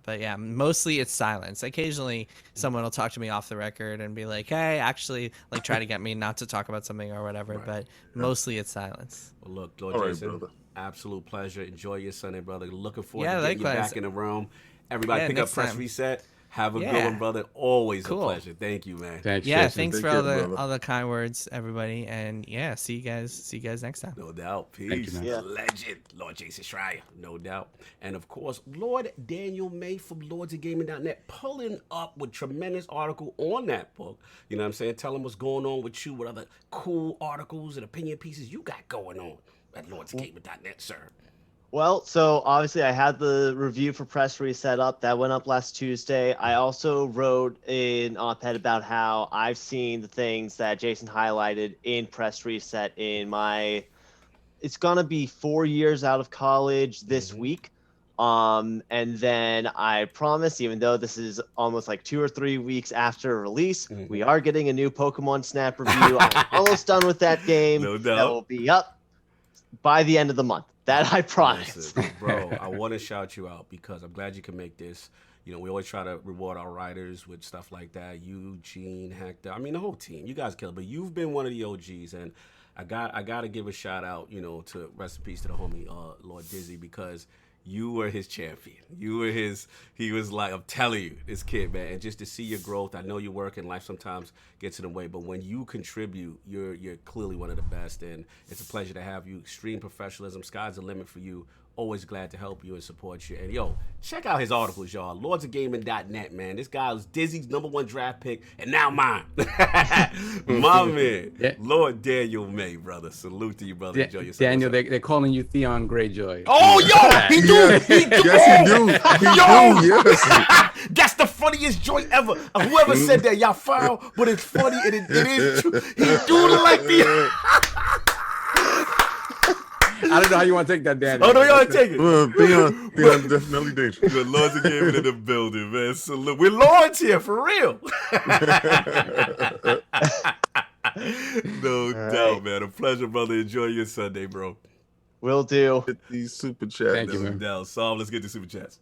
yeah, mostly it's silence. Occasionally someone will talk to me off the record and be like, hey, actually try to get me not to talk about something or whatever, but mostly it's silence. Well, look, Lord Jason, absolute pleasure. Enjoy your Sunday, brother. Looking forward to getting you back in the room. Everybody pick up Press Reset. Have a good one, brother. Always a pleasure. Thank you, man. Thanks for all the kind words, everybody. And see you guys next time. No doubt. Peace. Legend, Lord Jason Schreier. No doubt. And of course, Lord Daniel May from LordsOfGaming.net pulling up with tremendous article on that book. You know what I'm saying? Tell them what's going on with you, what other cool articles and opinion pieces you got going on at LordsOfGaming.net, sir. Well, so obviously I had the review for PressReset up. That went up last Tuesday. I also wrote an op-ed about how I've seen the things that Jason highlighted in PressReset in my... It's going to be 4 years out of college this week. And then I promise, even though this is almost like 2 or 3 weeks after release, we are getting a new Pokemon Snap review. I'm almost done with that game. No doubt. That will be up by the end of the month. That I promise. Listen, bro, I want to shout you out because I'm glad you can make this. You know, we always try to reward our writers with stuff like that. You, Gene, Hector, I mean, the whole team. You guys kill it, but you've been one of the OGs, and I got to give a shout out, you know, to rest in peace to the homie Lord Dizzy, because you were his champion. You were his, he was like, I'm telling you, this kid, man, and just to see your growth. I know your work in life sometimes gets in the way, but when you contribute, you're clearly one of the best, and it's a pleasure to have you. Extreme professionalism, sky's the limit for you. Always glad to help you and support you. And yo, check out his articles, y'all. LordsOfGaming.net, man. This guy was Dizzy's #1 draft pick, and now mine. My man, Yeah. Lord Daniel May, brother. Salute to you, brother. Enjoy yourself. Daniel, they're calling you Theon Greyjoy. Oh, yo, he do. Yes, He do. yes, he do. He do, yes. That's the funniest joint ever. Whoever said that, y'all foul, but it's funny and it is true. He do look like the. I don't know how you want to take that, Daniel. Oh, no, y'all take it. Theon definitely dangerous. The Lords of Gaming in the building, man. Salute. We're Lords here, for real. No doubt, man. A pleasure, brother. Enjoy your Sunday, bro. Will do. Hit these super chats. Thank you, No man. doubt. Saul, let's get to super chats.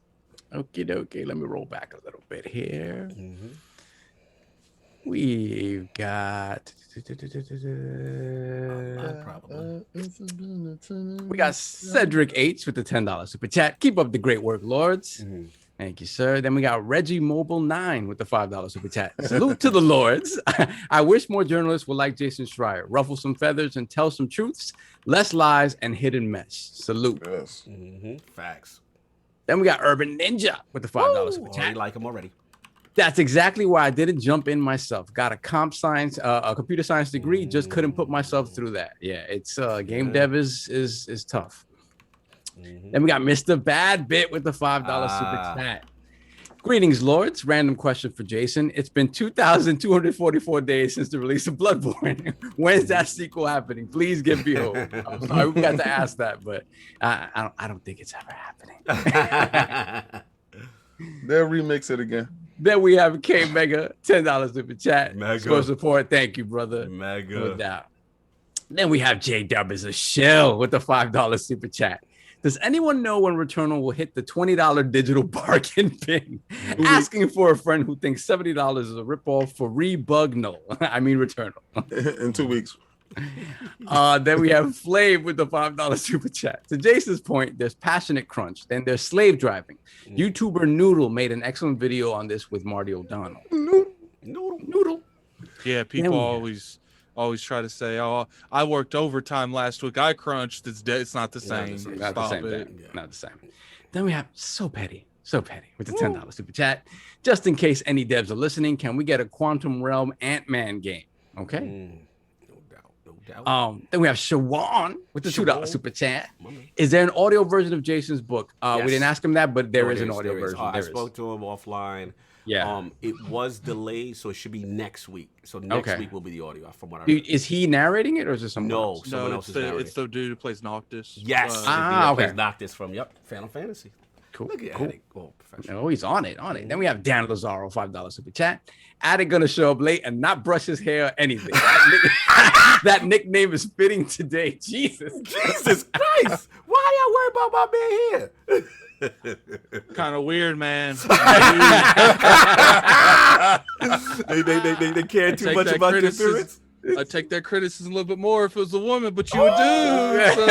Okie dokie. Let me roll back a little bit here. We've got. We got Cedric H with the $10 super chat. Keep up the great work, Lords. Thank you, sir. Then we got Reggie Mobile 9 with the $5 super chat. Salute to the Lords. I wish more journalists would like Jason Schrier, ruffle some feathers and tell some truths, less lies and hidden mess. Salute. Yes. Facts. Then we got Urban Ninja with the $5 super chat. I like him already. That's exactly why I didn't jump in myself. Got a a computer science degree, just couldn't put myself through that. Yeah, it's game dev is tough. Then we got Mr. Bad Bit with the $5 super chat. Greetings, Lords. Random question for Jason. It's been 2,244 days since the release of Bloodborne. When's that sequel happening? Please give me hope. I'm sorry we got to ask that, but I don't think it's ever happening. They'll remix it again. Then we have K Mega, $10 super chat. Mega. For support. Thank you, brother. Mega. No doubt. Then we have J Dub as a shell with the $5 super chat. Does anyone know when Returnal will hit the $20 digital bargain bin? Asking for a friend who thinks $70 is a ripoff for Rebugnal. I mean Returnal. In 2 weeks. Then we have Flav with the $5 super chat. To Jason's point, there's passionate crunch. Then there's slave driving. YouTuber Noodle made an excellent video on this with Marty O'Donnell. Noodle. Yeah, people always try to say, "Oh, I worked overtime last week. I crunched." It's not the same. Not the same thing. Not the same. Then we have So Petty with the $10 super chat. Just in case any devs are listening, can we get a Quantum Realm Ant-Man game? Okay. No doubt. Then we have Shawan with the $2 Shawan. super chat. Is there an audio version of Jason's book? Yes. We didn't ask him that, but there No, is an there audio there is. version. I There is. spoke to him offline. Yeah. It was delayed, so it should be next week. So next Okay. week will be the audio, from what I heard. Is he narrating it or is it someone No, else? someone No, else it's is the narrating. it's the dude who plays Noctis. Yes. okay. Noctis from Final Fantasy. Cool. Look at cool. Attic. Oh, professional. No, he's on it. Then we have Dan Lazaro, $5 super chat. Attic gonna show up late and not brush his hair or anything. That nickname is fitting today. Jesus. Jesus Christ! Why y'all worried about my man here? Kind of weird, man. They care too take much that about your criticism. appearance. I take that criticism a little bit more if it was a woman, but you a dude. So.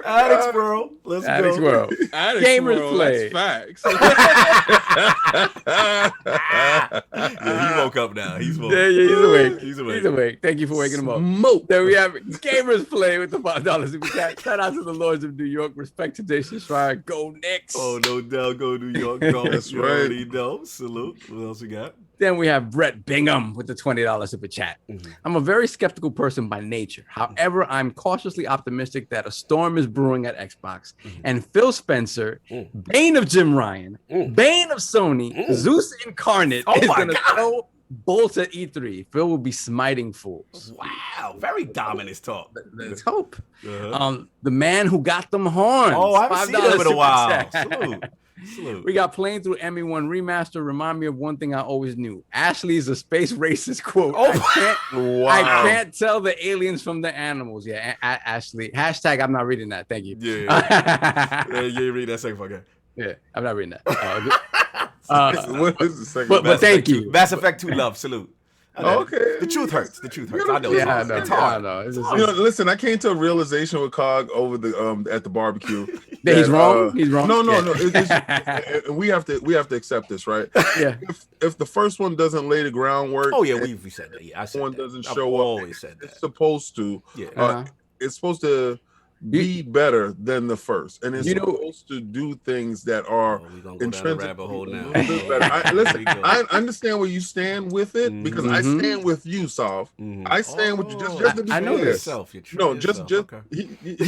Addicts World. Let's Addicts go. World. Addicts Gamers World, play. that's facts. Yeah, he woke up now. He's woke. Yeah, he's awake. He's awake. He's awake. Thank you for waking him up. There we have it. Gamers play with the $5 super chat. Shout out to the Lords of New York. Respect to Jason Schrier. Go Knicks. Oh, no doubt. Go New York. Go. That's You right. already know. Salute. What else we got? Then we have Brett Bingham with the $20 super chat. I'm a very skeptical person by nature. However, I'm cautiously optimistic that a storm is brewing at Xbox. And Phil Spencer, Bane of Jim Ryan, Bane of Sony, Zeus incarnate is going to throw bolts at E3. Phil will be smiting fools. Wow, very dominant talk. Let's hope. The man who got them horns. Oh, I haven't seen him in a while. Salute. We got Playing Through ME1 Remaster. Remind me of one thing I always knew. Ashley is a space racist quote. I can't tell the aliens from the animals. Yeah, Ashley. Hashtag I'm not reading that. Thank you. Yeah, you read that second fucker. Yeah, I'm not reading that. What is the second? But thank you. Mass Effect 2 love. Salute. Okay. The truth hurts. The truth hurts. I know. Yeah, It's hard. Listen, I came to a realization with Cog over the at the barbecue. That he's wrong. He's wrong. No. We have to accept this, right? Yeah. If the first one doesn't lay the groundwork, Oh yeah, we said that. Yeah, I said one that. doesn't I've show up. always said that. It's supposed to. Yeah. It's supposed to be better than the first, and it's supposed to do things that are we're gonna go down the rabbit hole now. Listen, I understand where you stand with it because I stand with you, Sov. I stand with you. Just to be I know fair. yourself. He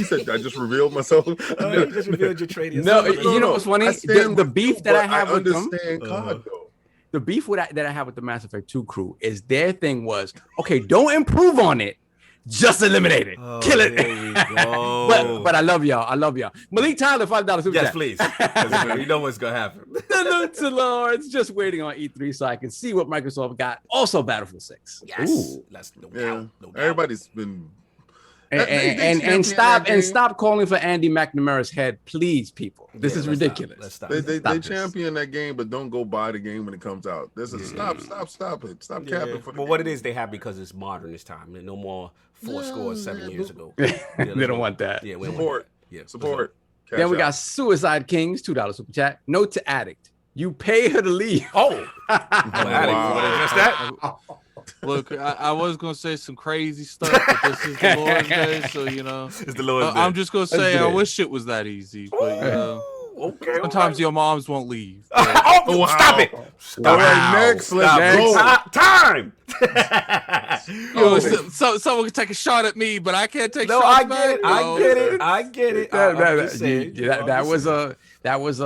said I just revealed myself. You just revealed your trade. No, you know what's funny? The beef that I have with them. understand COD though. The beef that I have with the Mass Effect 2 crew is their thing was, okay, don't improve on it. Just eliminate it. Kill it. but I love y'all. Malik Tyler, $5 super Yes, chat. please. You know what's gonna happen. Salute to Lords. Just waiting on E3 so I can see what Microsoft got. Also, Battlefield 6. Yes. That's no doubt. Everybody's been And stop calling for Andy McNamara's head, please, people. This is ridiculous. Let's stop. They champion that game, but don't go buy the game when it comes out. This is stop it. Stop capping for the But what it is, they have because it's modern this time. No more 4 scores 7 years ago. They don't want that. Yeah, we don't support. want that. Yeah, Support. Then we got Suicide Kings, $2 super chat. Note to Addict. You pay her to leave. Oh, just that. Look, I was gonna say some crazy stuff, but this is the Lord's Day, so It's the Lord's Day. I'm just gonna say I wish it was that easy, but okay. sometimes your moms won't leave. Stop it! All right, next. Let's go. Time. Someone can take a shot at me, but I can't take. No, shots I get back. it. I get it. That was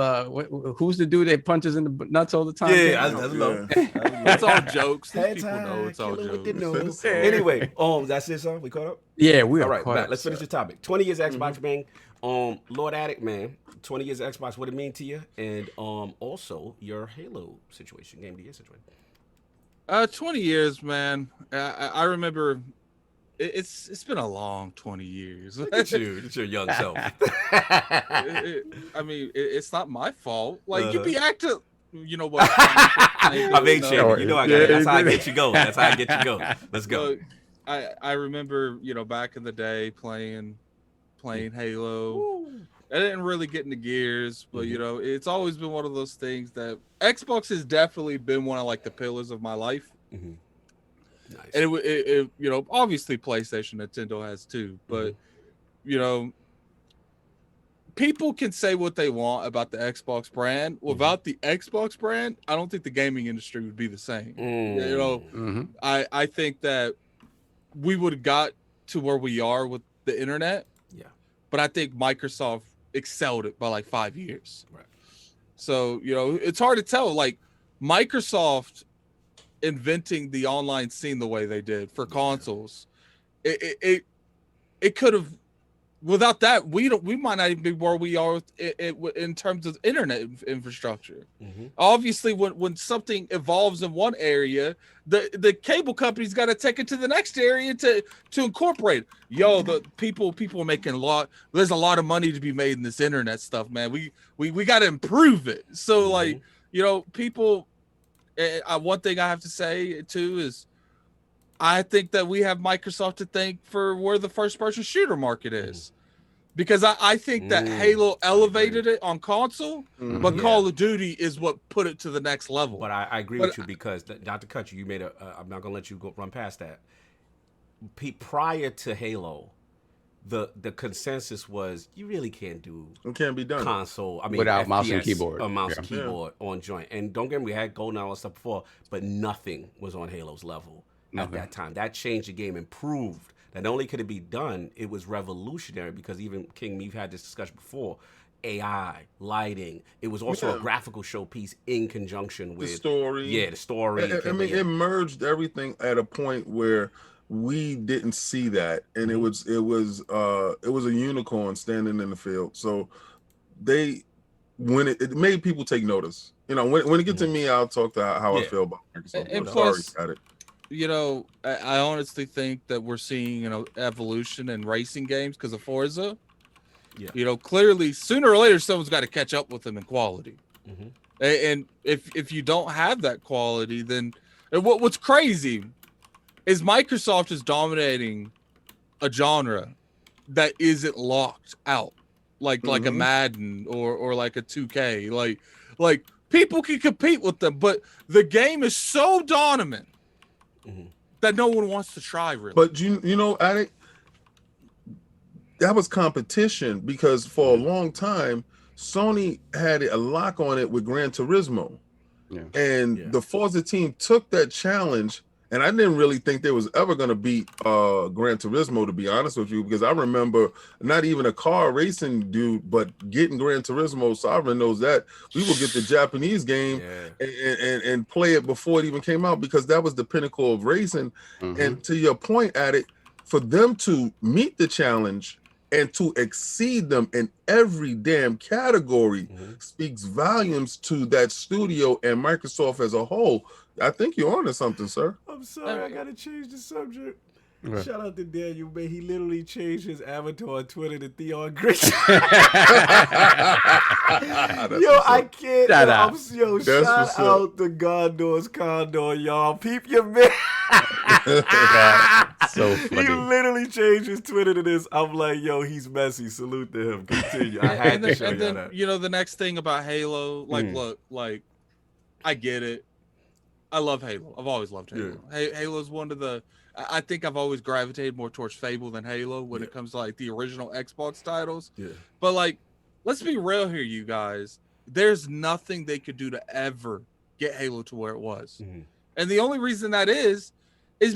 who's the dude that punches in the nuts all the time? Yeah, that's low. It's all jokes. These people know it's all jokes. Anyway, that's it, son. We caught up. Yeah, we are. All right, caught up, let's finish the topic. 20 years Xbox, man. Lord Addict, man. 20 years Xbox, what it mean to you, and also your Halo situation, game of the year situation. 20 years, man. I remember. It's been a long 20 years. It's your young self. I mean, it's not my fault. Like you be acting. You know what? I made sure. You know I got it. That's how I get you going. Let's go. I remember, back in the day playing Halo. I didn't really get into Gears, but it's always been one of those things that Xbox has definitely been one of like the pillars of my life. Mm-hmm. Nice. And it obviously PlayStation, Nintendo has too, but people can say what they want about the Xbox brand. Without the Xbox brand, I don't think the gaming industry would be the same. I think that we would have got to where we are with the internet. Yeah. But I think Microsoft excelled it by like 5 years. Right. So, it's hard to tell. Like Microsoft inventing the online scene the way they did for consoles, it could have. Without that, we might not even be where we are in terms of internet infrastructure. Mm-hmm. Obviously, when something evolves in one area, the cable company's got to take it to the next area to incorporate. The people are making a lot. There's a lot of money to be made in this internet stuff, man. We got to improve it. So people. One thing I have to say too is, I think that we have Microsoft to thank for where the first-person shooter market is, because I think that Halo elevated it on console, but Call of Duty is what put it to the next level. But I agree with you because, not to cut you, you made I'm not gonna let you run past that. Prior to Halo, the consensus was you really can't do It can't be done. console. I mean, Without mouse and FPS, keyboard. a mouse Yeah. and keyboard on joint. And don't get me, we had Golden and all that stuff before, but nothing was on Halo's level at that time. That changed the game and proved that not only could it be done, it was revolutionary because even King, we've had this discussion before. AI, lighting. It was also a graphical showpiece in conjunction with the story. Yeah, the story. I mean, it merged everything at a point where we didn't see that, and it was a unicorn standing in the field. So when it made people take notice. You know, when it gets to me, I'll talk to how I feel about Microsoft. And plus, you know, I honestly think that we're seeing evolution in racing games because of Forza. Yeah. You know, clearly, sooner or later, someone's got to catch up with them in quality. And if you don't have that quality, then what's crazy is Microsoft is dominating a genre that isn't locked out, like a Madden or like a 2K. Like people can compete with them, but the game is so dominant that no one wants to try really. But you know, Addict, that was competition because for a long time, Sony had a lock on it with Gran Turismo. And the Forza team took that challenge, and I didn't really think they was ever going to beat Gran Turismo, to be honest with you, because I remember not even a car racing dude, but getting Gran Turismo, Sovereign knows that, we would get the Japanese game and play it before it even came out because that was the pinnacle of racing. And to your point, Addict, for them to meet the challenge and to exceed them in every damn category speaks volumes to that studio and Microsoft as a whole. I think you're onto something, sir. I'm sorry, I gotta change the subject. Shout out to Daniel, man. He literally changed his avatar on Twitter to Theon Gritch. Yo, I can't. Shout out to Gondor's Condor, y'all. Peep your man. So funny. He literally changed his Twitter to this. I'm like, yo, he's messy. Salute to him. Continue. I had to show you that. You know, the next thing about Halo, look, I get it. I love Halo. I've always loved Halo. Halo's one of the. I think I've always gravitated more towards Fable than Halo when it comes to like the original Xbox titles. But like, let's be real here, you guys. There's nothing they could do to ever get Halo to where it was. And the only reason that is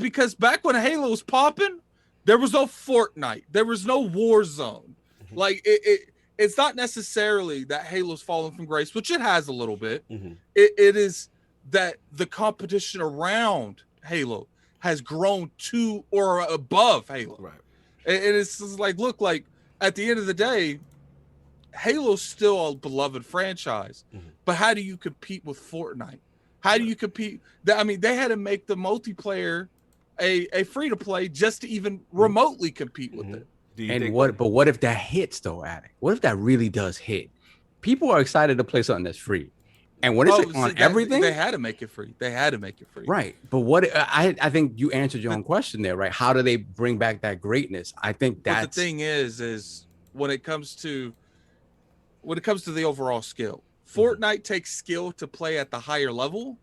because back when Halo was popping, there was no Fortnite. There was no Warzone. Like it's not necessarily that Halo's fallen from grace, which it has a little bit. It is that the competition around Halo has grown to or above Halo. Right. And it's just like, look, like at the end of the day, Halo's still a beloved franchise. But how do you compete with Fortnite? How do you compete? I mean, they had to make the multiplayer a free-to-play just to even remotely compete with it. But what if that hits though, Addict? What if that really does hit? People are excited to play something that's free. And when it's on everything, they had to make it free. Right. But what I think you answered your own question there, right? How do they bring back that greatness? I think that's the thing is when it comes to the overall skill, Fortnite takes skill to play at the higher level,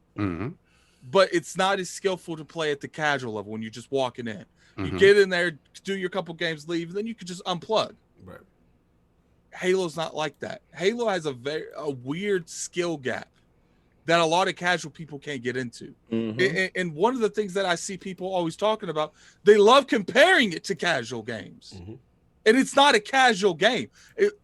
but it's not as skillful to play at the casual level when you're just walking in. You get in there, do your couple games, leave, and then you can just unplug. Right. Halo's not like that. Halo has a weird skill gap that a lot of casual people can't get into. And one of the things that I see people always talking about, they love comparing it to casual games. And it's not a casual game.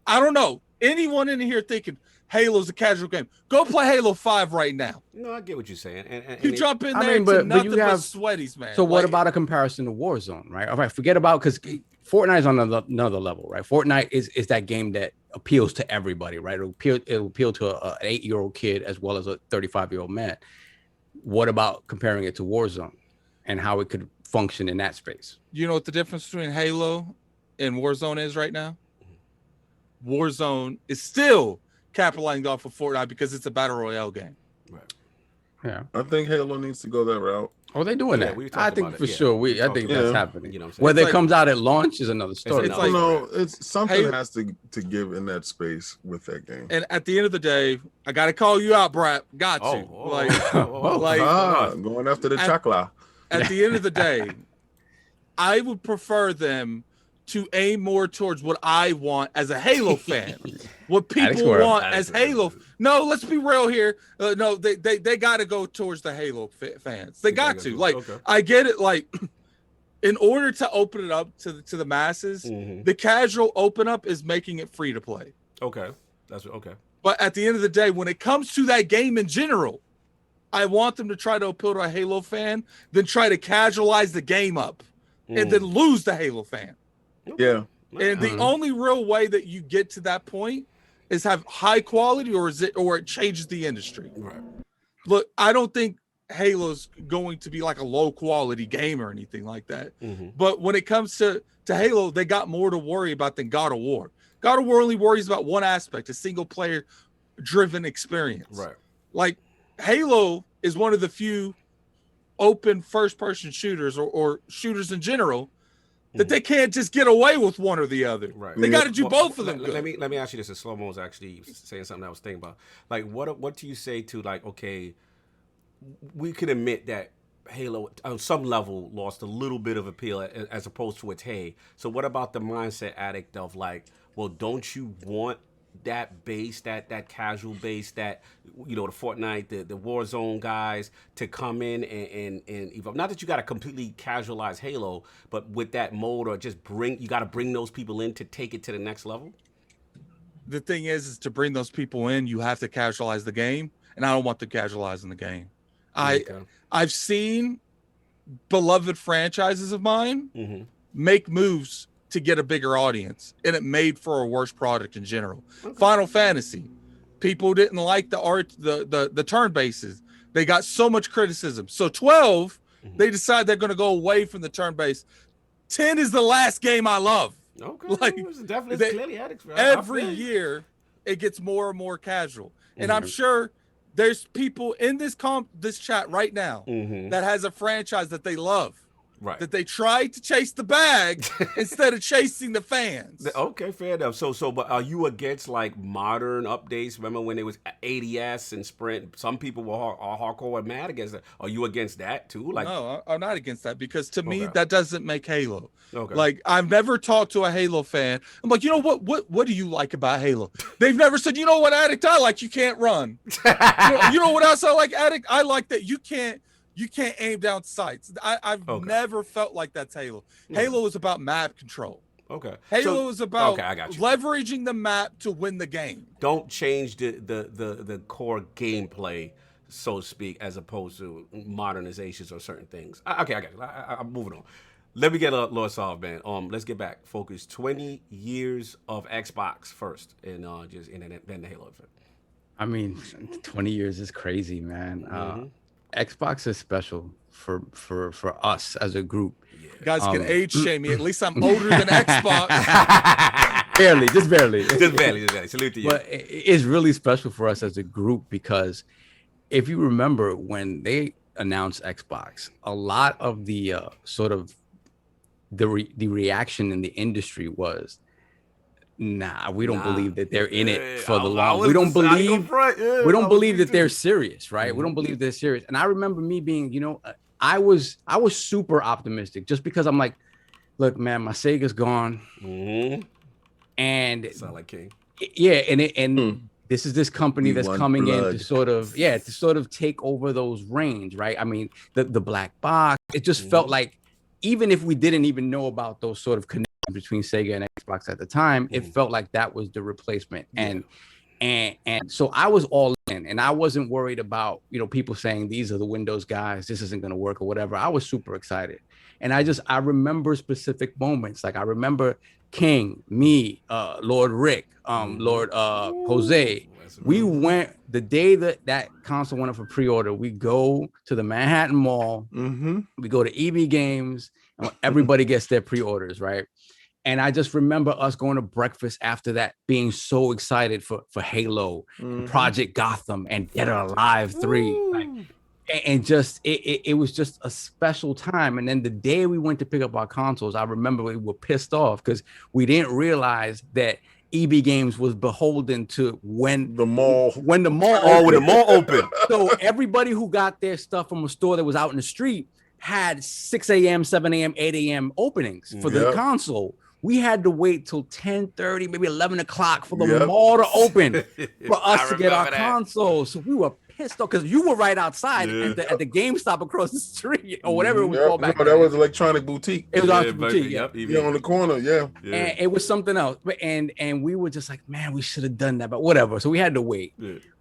I don't know. Anyone in here thinking Halo's a casual game, go play Halo 5 right now. No, I get what you're saying. And you jump in there to nothing but sweaties, man. So what about a comparison to Warzone, right? All right, forget about, because Fortnite is on another level, right? Fortnite is that game that appeals to everybody, right? It'll appeal to an 8-year-old kid as well as a 35-year-old man. What about comparing it to Warzone and how it could function in that space? You know what the difference between Halo and Warzone is right now? Warzone is still capitalizing off of Fortnite because it's a battle royale game. Right. Yeah. I think Halo needs to go that route. Oh, they're doing that. I think for sure. I think that's happening. You know, whether it comes out at launch is another story. It's like, it's something has to give in that space with that game. And at the end of the day, I got to call you out, Brad. Got to. Going after the chocolate. At the end of the day, I would prefer them to aim more towards what I want as a Halo fan. What Addicts people were- want as Halo. No, let's be real here. No, they got to go towards the Halo fans. They got to. Like, I get it. Like, in order to open it up to the masses, the casual open up is making it free to play. Okay, that's okay. But at the end of the day, when it comes to that game in general, I want them to try to appeal to a Halo fan, then try to casualize the game up, and then lose the Halo fan. Yeah. And the only real way that you get to that point is have high quality, or it changes the industry. Right. Look, I don't think Halo's going to be like a low quality game or anything like that. But when it comes to Halo, they got more to worry about than God of War. God of War only worries about one aspect, a single player driven experience. Right. Like, Halo is one of the few open first person shooters or shooters in general that they can't just get away with one or the other. Right. They got to do both of them. Let me ask you this. Slow Mo was actually saying something I was thinking about. Like, what do you say to, like, okay, we can admit that Halo on some level lost a little bit of appeal as opposed to its hey. So what about the mindset addict of, like, well, don't you want that base, that casual base, that, you know, the Fortnite, the Warzone guys to come in and evolve? Not that you got to completely casualize Halo, but with that mode, or just you got to bring those people in to take it to the next level. The thing is to bring those people in, you have to casualize the game, and I don't want them casualizing the game. I've seen beloved franchises of mine make moves to get a bigger audience, and it made for a worse product in general. Final Fantasy, people didn't like the art, the turn bases. They got so much criticism. So 12, they decide they're going to go away from the turn base. 10 is the last game I love. Okay, like, definitely clearly addicts. Every year, it gets more and more casual, and I'm sure there's people in this chat right now that has a franchise that they love. Right. That they tried to chase the bag instead of chasing the fans. Okay, fair enough. So, but are you against, like, modern updates? Remember when it was ADS and Sprint? Some people were hardcore and mad against that. Are you against that too? Like, no, I'm not against that, because to me that doesn't make Halo. Okay. Like, I've never talked to a Halo fan. I'm like, you know what do you like about Halo? They've never said, you know what, Addict, I like you can't run. you know what else I like, Addict? I like that you can't aim down sights. I've never felt like that's Halo. Halo is about map control. Okay. Halo is about I got you. leveraging the map to win the game. Don't change the core gameplay, so to speak, as opposed to modernizations or certain things. Okay, I got you. I'm moving on. Let me get a Lord Solve, man. Let's get back. Focus. 20 years of Xbox first, and then the Halo effect. I mean, 20 years is crazy, man. Xbox is special for us as a group. You guys can age shame me. At least I'm older than Xbox. barely. Just barely. Salute to you. But it's really special for us as a group, because if you remember when they announced Xbox, a lot of the sort of the reaction in the industry was, nah, we don't believe that they're in it for the long. We don't believe that they're serious, right? We don't believe they're serious. And I remember me being, you know, I was super optimistic, just because I'm like, look, man, my Sega's gone, and sound like King. Yeah, and this is this company that's coming in to sort of take over those reins, right? I mean, the black box. It just felt like, even if we didn't even know about those sort of connections between Sega and Xbox at the time, it felt like that was the replacement. And so I was all in, and I wasn't worried about, you know, people saying these are the Windows guys, this isn't going to work or whatever. I was super excited. And I remember specific moments. Like, I remember King, me, Lord Rick, Lord Jose. We went the day that console went up for pre-order. We go to the Manhattan Mall. We go to EB Games. And everybody gets their pre-orders, right? And I just remember us going to breakfast after that, being so excited for Halo, Project Gotham, and Dead or Alive 3. Like, and just it was just a special time. And then the day we went to pick up our consoles, I remember we were pissed off because we didn't realize that EB Games was beholden to when the mall opened. So everybody who got their stuff from a store that was out in the street had 6 a.m., 7 a.m., 8 a.m. openings for the console. We had to wait till 10:30, maybe 11 o'clock for the mall to open for us to get our consoles. So we were pissed off because you were right outside at the GameStop across the street or whatever it was called back then. That was Electronic Boutique. It was on boutique. Yeah, on the corner. Yeah. And it was something else. And we were just like, man, we should have done that, but whatever. So we had to wait.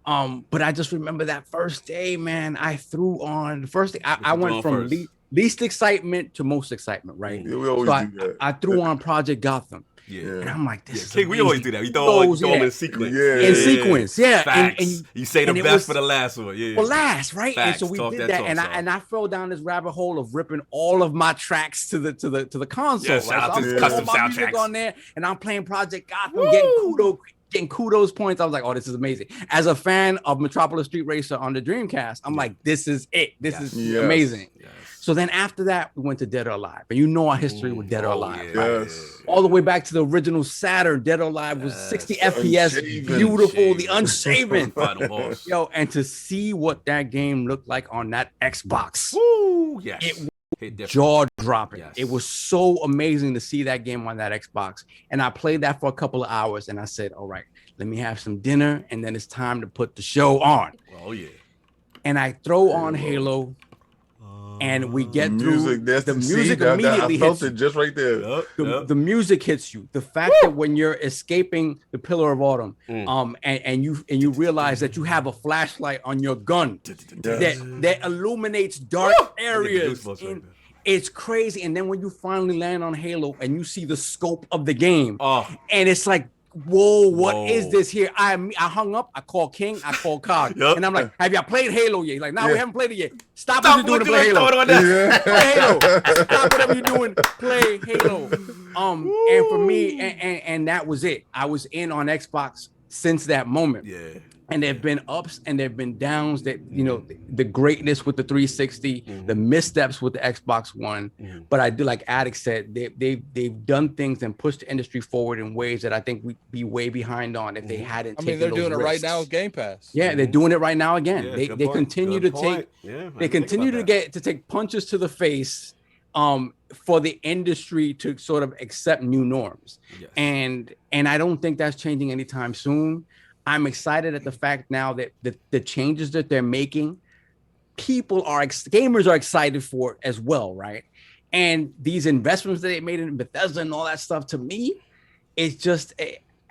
But I just remember that first day, man. I threw on the first day. I went from least excitement to most excitement, right? Yeah, we always do that. I threw on Project Gotham. And I'm like, this is King, we always do that. We throw them in sequence. In sequence, Facts. And you say the best for the last one. For last, right? Facts. And so we did that, and I fell down this rabbit hole of ripping all of my tracks to the console. Shout out to so custom my music soundtracks on there, and I'm playing Project Gotham, getting kudos points. I was like, oh, this is amazing. As a fan of Metropolis Street Racer on the Dreamcast, I'm like, this is it. This is amazing. So then after that, we went to Dead or Alive. And you know our history with Dead or Alive. Right? All the way back to the original Saturn. Dead or Alive was 60 FPS, beautiful, the unshaven. Yo, and to see what that game looked like on that Xbox. It was jaw-dropping. It was so amazing to see that game on that Xbox. And I played that for a couple of hours, and I said, all right, let me have some dinner, and then it's time to put the show on. And I throw on Halo, and we get through the music immediately hits you. Just right there. The music hits you. The fact that when you're escaping the Pillar of Autumn, and you realize that you have a flashlight on your gun that illuminates dark areas. It's crazy. And then when you finally land on Halo and you see the scope of the game, and it's like, whoa, what is this here? I hung up, I called King, I called Cog, and I'm like, have y'all played Halo yet? He's like, no, we haven't played it yet. Stop what you're doing to play Halo. Play Halo. Stop whatever you're doing, play Halo. And for me, and that was it. I was in on Xbox since that moment. And there've been ups and there've been downs. That the greatness with the 360, the missteps with the Xbox One. But I do, like Addict said, they've done things and pushed the industry forward in ways that I think we'd be way behind on if they hadn't. They're doing it right now with Game Pass. Yeah, they're doing it right now again. They continue to take. They continue to take punches to the face. For the industry to sort of accept new norms, and I don't think that's changing anytime soon. I'm excited at the fact now that the changes that they're making, gamers are excited for it as well, right? And these investments that they made in Bethesda and all that stuff, to me, it's just,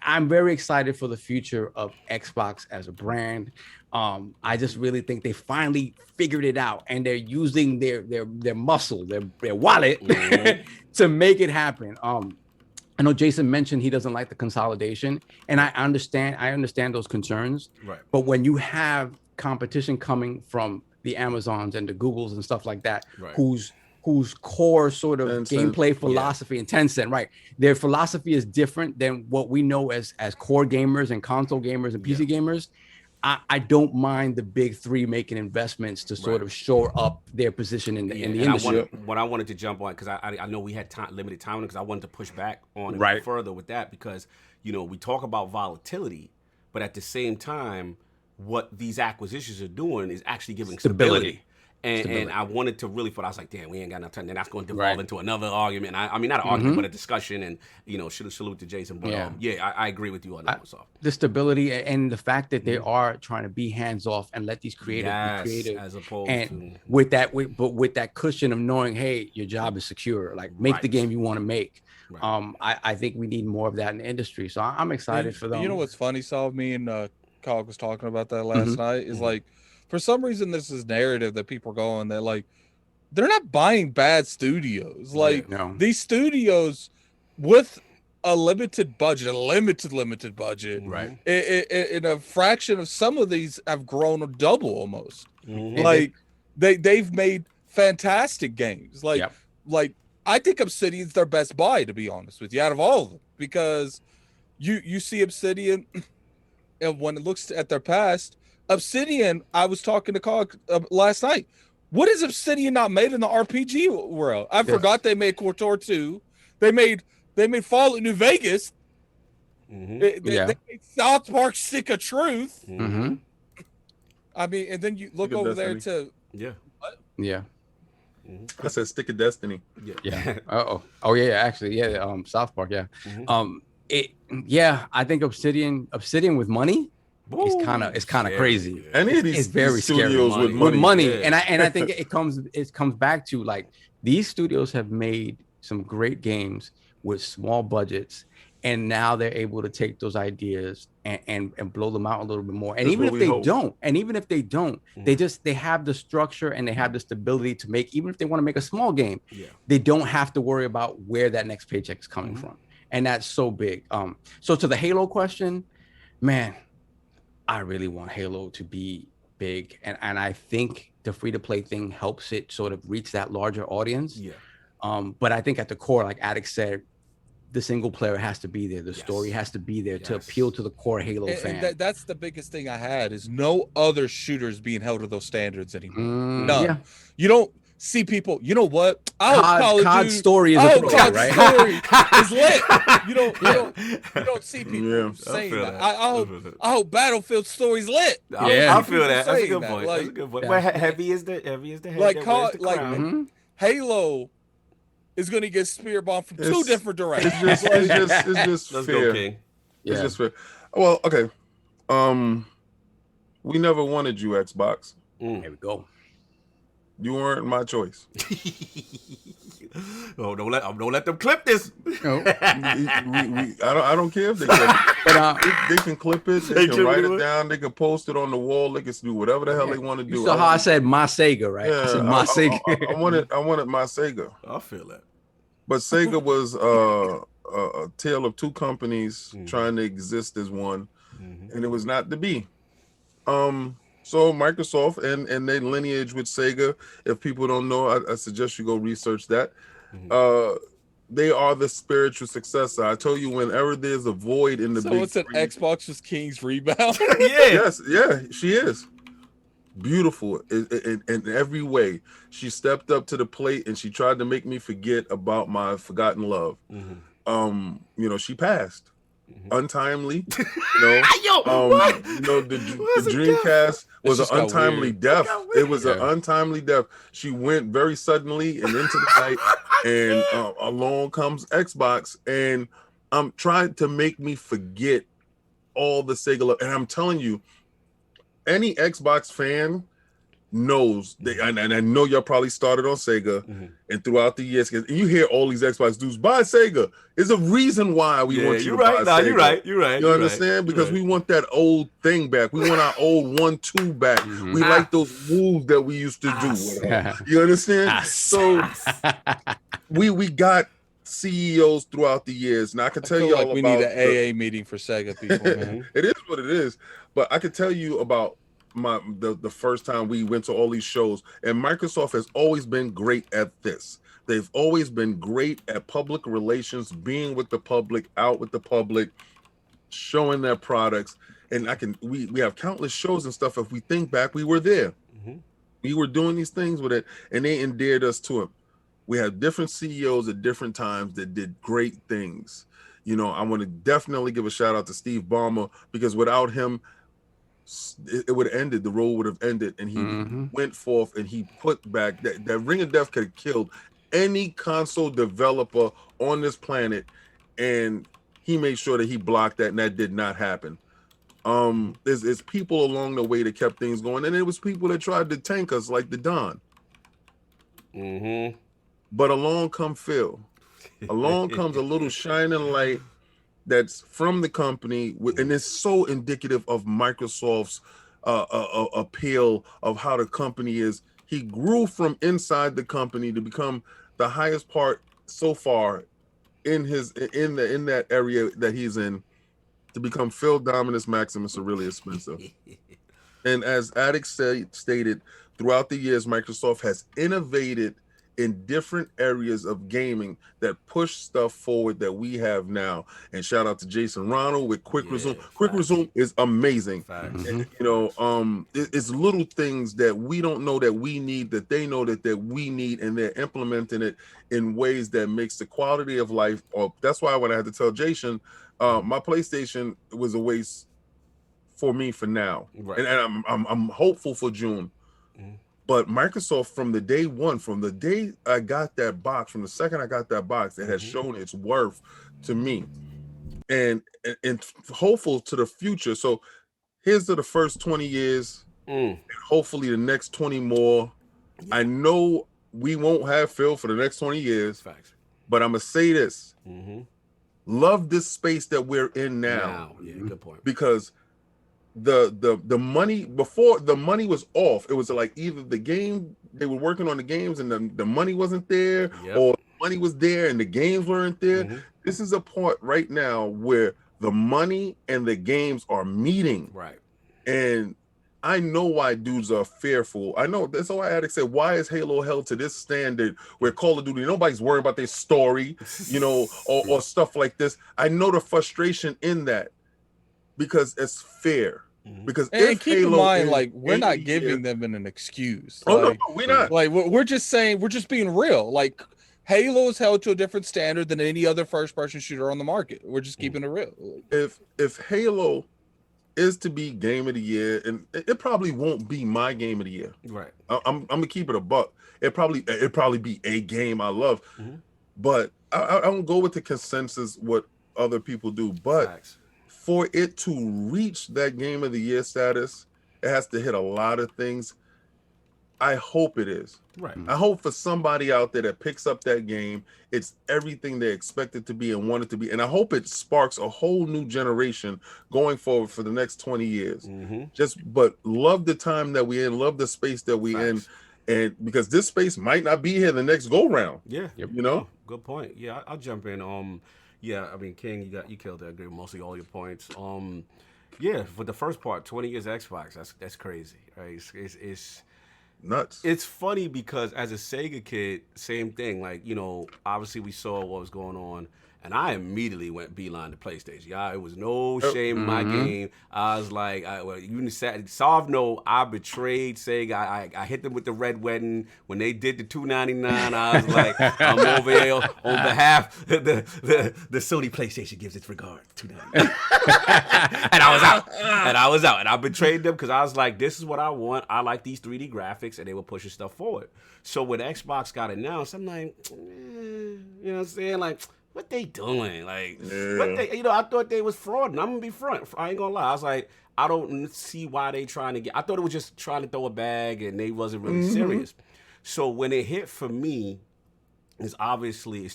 I'm very excited for the future of Xbox as a brand. I just really think they finally figured it out, and they're using their muscle, their wallet to make it happen. I know Jason mentioned he doesn't like the consolidation, and I understand those concerns. Right. But when you have competition coming from the Amazons and the Googles and stuff like that, whose core sort of gameplay philosophy and Tencent, right? Their philosophy is different than what we know as core gamers and console gamers and PC gamers. I don't mind the big three making investments to sort of shore up their position in the industry. What I wanted to jump on, because I know we had limited time, because I wanted to push back on it further with that, because we talk about volatility, but at the same time, what these acquisitions are doing is actually giving stability. And I wanted to really, I was like, damn, we ain't got enough time. Then that's going to devolve into another argument. And I mean, not an argument, but a discussion. And, salute to Jason. But I agree with you on that one. So. The stability and the fact that they are trying to be hands off and let these creators be creative. As opposed to. With that cushion of knowing, hey, your job is secure. Like, make the game you want to make. Right. I think we need more of that in the industry. So I'm excited for them. You know what's funny, Saul? Me and Cog was talking about that last night. Is like, for some reason, there's this narrative that people are going that, like, they're not buying bad studios. Like, these studios with a limited budget, limited budget, right? In a fraction of some of these have grown double almost. Like, they've made fantastic games. Like, I think Obsidian's their best buy, to be honest with you, out of all of them, because you see Obsidian, and when it looks at their past. Obsidian, I was talking to Cog last night. What has Obsidian not made in the RPG world? I forgot they made KOTOR 2. They made Fallout New Vegas. They made South Park Stick of Truth. I mean, and then you look over there to I said Stick of Destiny. Yeah. Oh yeah. Actually, yeah. South Park. Yeah. I think Obsidian with money is kind of crazy. Any of these very studios scary. with money. And I think it comes back to like these studios have made some great games with small budgets, and now they're able to take those ideas and blow them out a little bit more. And even if they don't, they have the structure and they have the stability to make, even if they want to make a small game, they don't have to worry about where that next paycheck is coming from. And that's so big. So to the Halo question, man, I really want Halo to be big. And I think the free-to-play thing helps it sort of reach that larger audience. But I think at the core, like Addict said, the single player has to be there. The story has to be there to appeal to the core Halo fan. And that's the biggest thing I had is no other shooters being held to those standards anymore. None. Yeah. You don't see people. You know what? COD story is a thing, right? Story is lit. You don't see people saying that. I hope Battlefield story's lit. I feel that. That's a good Saying point. that. That's a good point. But heavy is the head. Like that wears the COD, crown. Halo is going to get spear bombed from two different directions. It's just Let's fair. go, King. It's just fair. Well, okay. We never wanted you, Xbox. There we go. You weren't my choice. Oh, don't let them clip this. I don't care if they clip it. But they can clip it. They can write it down. They can post it on the wall. They can do whatever the hell they want to do. So how I said my Sega, right? Yeah, I said my Sega. I wanted my Sega. I feel that. But Sega was a tale of two companies trying to exist as one, and it was not to be. So Microsoft and their lineage with Sega, if people don't know, I suggest you go research that. They are the spiritual successor. I told you, whenever there's a void in the so big it's an three, Xbox was King's rebound. Yes, she is beautiful in every way. She stepped up to the plate and she tried to make me forget about my forgotten love. She passed. Untimely, the Dreamcast was an untimely death. It was an untimely death. She went very suddenly and into the night, and along comes Xbox, and trying to make me forget all the Sega love. And I'm telling you, any Xbox fan knows, and I know y'all probably started on Sega, and throughout the years, and you hear all these Xbox dudes buy Sega. There's a reason why we want you to buy Sega. You're right. You understand? Because we want that old thing back. We want our old 1-2 back. We like those moves that we used to do. You understand? So we got CEOs throughout the years. Now I can tell you all we about need an AA meeting for Sega people. It is what it is. But I can tell you about the first time we went to all these shows, and Microsoft has always been great at this. They've always been great at public relations, being with the public, out with the public, showing their products. And we have countless shows and stuff. If we think back, we were there. We were doing these things with it, and they endeared us to it. We had different CEOs at different times that did great things. I want to definitely give a shout out to Steve Ballmer, because without him, it would have ended. The road would have ended, and he went forth and he put back that Ring of Death could have killed any console developer on this planet, and he made sure that he blocked that, and that did not happen. There's people along the way that kept things going, and it was people that tried to tank us, like the Don. But along come Phil. Along comes a little shining light that's from the company, and it's so indicative of Microsoft's appeal of how the company is. He grew from inside the company to become the highest part so far in that area that he's in, to become Phil Dominus Maximus Aurelius Spencer. And as Addict stated, throughout the years, Microsoft has innovated in different areas of gaming that push stuff forward that we have now. And shout out to Jason Ronald with Quick Resume. Quick Resume is amazing. And, it's little things that we don't know that we need, that they know that we need, and they're implementing it in ways that makes the quality of life. That's why when I had to tell Jason, my PlayStation was a waste for me for now. And I'm hopeful for June. But Microsoft, from the day one, from the day I got that box, from the second I got that box, it has shown its worth to me, and hopeful to the future. So here's to the first 20 years, and hopefully the next 20 more. I know we won't have Phil for the next 20 years. Facts. But I'm gonna say this: love this space that we're in now. Yeah, good point. Because the money, before the money was off, it was like either the game, they were working on the games and the money wasn't there, or money was there and the games weren't there. This is a point right now where the money and the games are meeting. Right. And I know why dudes are fearful. I know that's why Addict said, why is Halo held to this standard where Call of Duty, nobody's worrying about their story, you know, or stuff like this. I know the frustration in that because it's fair. Because and keep Halo in mind, like, we're not year, giving them an excuse. Oh, like, no, we're not. Like, we're just saying, we're just being real. Like, Halo is held to a different standard than any other first-person shooter on the market. We're just keeping it real. If Halo is to be game of the year, and it probably won't be my game of the year. Right. I'm gonna keep it a buck. It probably be a game I love, but I don't go with the consensus what other people do. But Facts. For it to reach that game of the year status, it has to hit a lot of things. I hope it is. Right. I hope for somebody out there that picks up that game, it's everything they expect it to be and want it to be. And I hope it sparks a whole new generation going forward for the next 20 years. But love the time that we're in, love the space that we're in. And because this space might not be here the next go round. Yeah. You know? Good point. Yeah, I'll jump in. Yeah, I mean, King, you killed that. I agree with mostly all your points. Yeah, for the first part, 20 years Xbox, that's crazy, right? It's nuts. It's funny because as a Sega kid, same thing. Like, you know, obviously we saw what was going on, and I immediately went beeline to PlayStation. Yeah, it was no shame in my game. I was like, you solve no. I betrayed Sega. I hit them with the red wedding when they did the $2.99. I was like, I'm over here on behalf the Sony PlayStation gives its regard. $2.99. And I was out. And I betrayed them because I was like, this is what I want. I like these 3D graphics, and they were pushing stuff forward. So when Xbox got announced, I'm like, you know what I'm saying? Like, what they doing? Like, what they, you know, I thought they was fraud, and I'm gonna be front. I ain't gonna lie. I was like, I don't see why they trying to get. I thought it was just trying to throw a bag, and they wasn't really serious. So when it hit for me, it's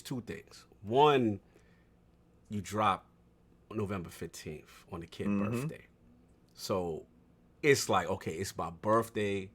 two things. One, you drop November 15th on the kid birthday, so it's like, okay, it's my birthday.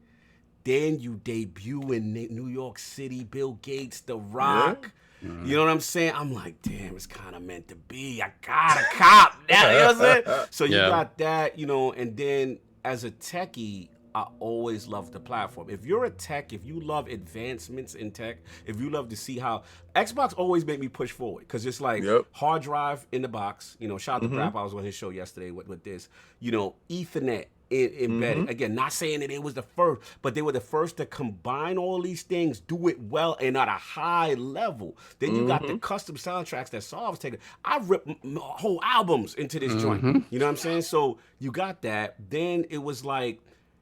Then you debut in New York City, Bill Gates, The Rock. You know what I'm saying? I'm like, damn, it's kind of meant to be. I gotta cop that. You know what I'm saying? So you got that, you know, and then as a techie, I always love the platform. If you're a tech, if you love advancements in tech, if you love to see how Xbox always make me push forward, because it's like hard drive in the box. You know, shout out to Brap. I was on his show yesterday with this. You know, Ethernet embedded. Again, not saying that it was the first, but they were the first to combine all these things, do it well and at a high level. Then you got the custom soundtracks that Solve's taking. I ripped whole albums into this joint. You know what I'm saying? So you got that. Then it was like,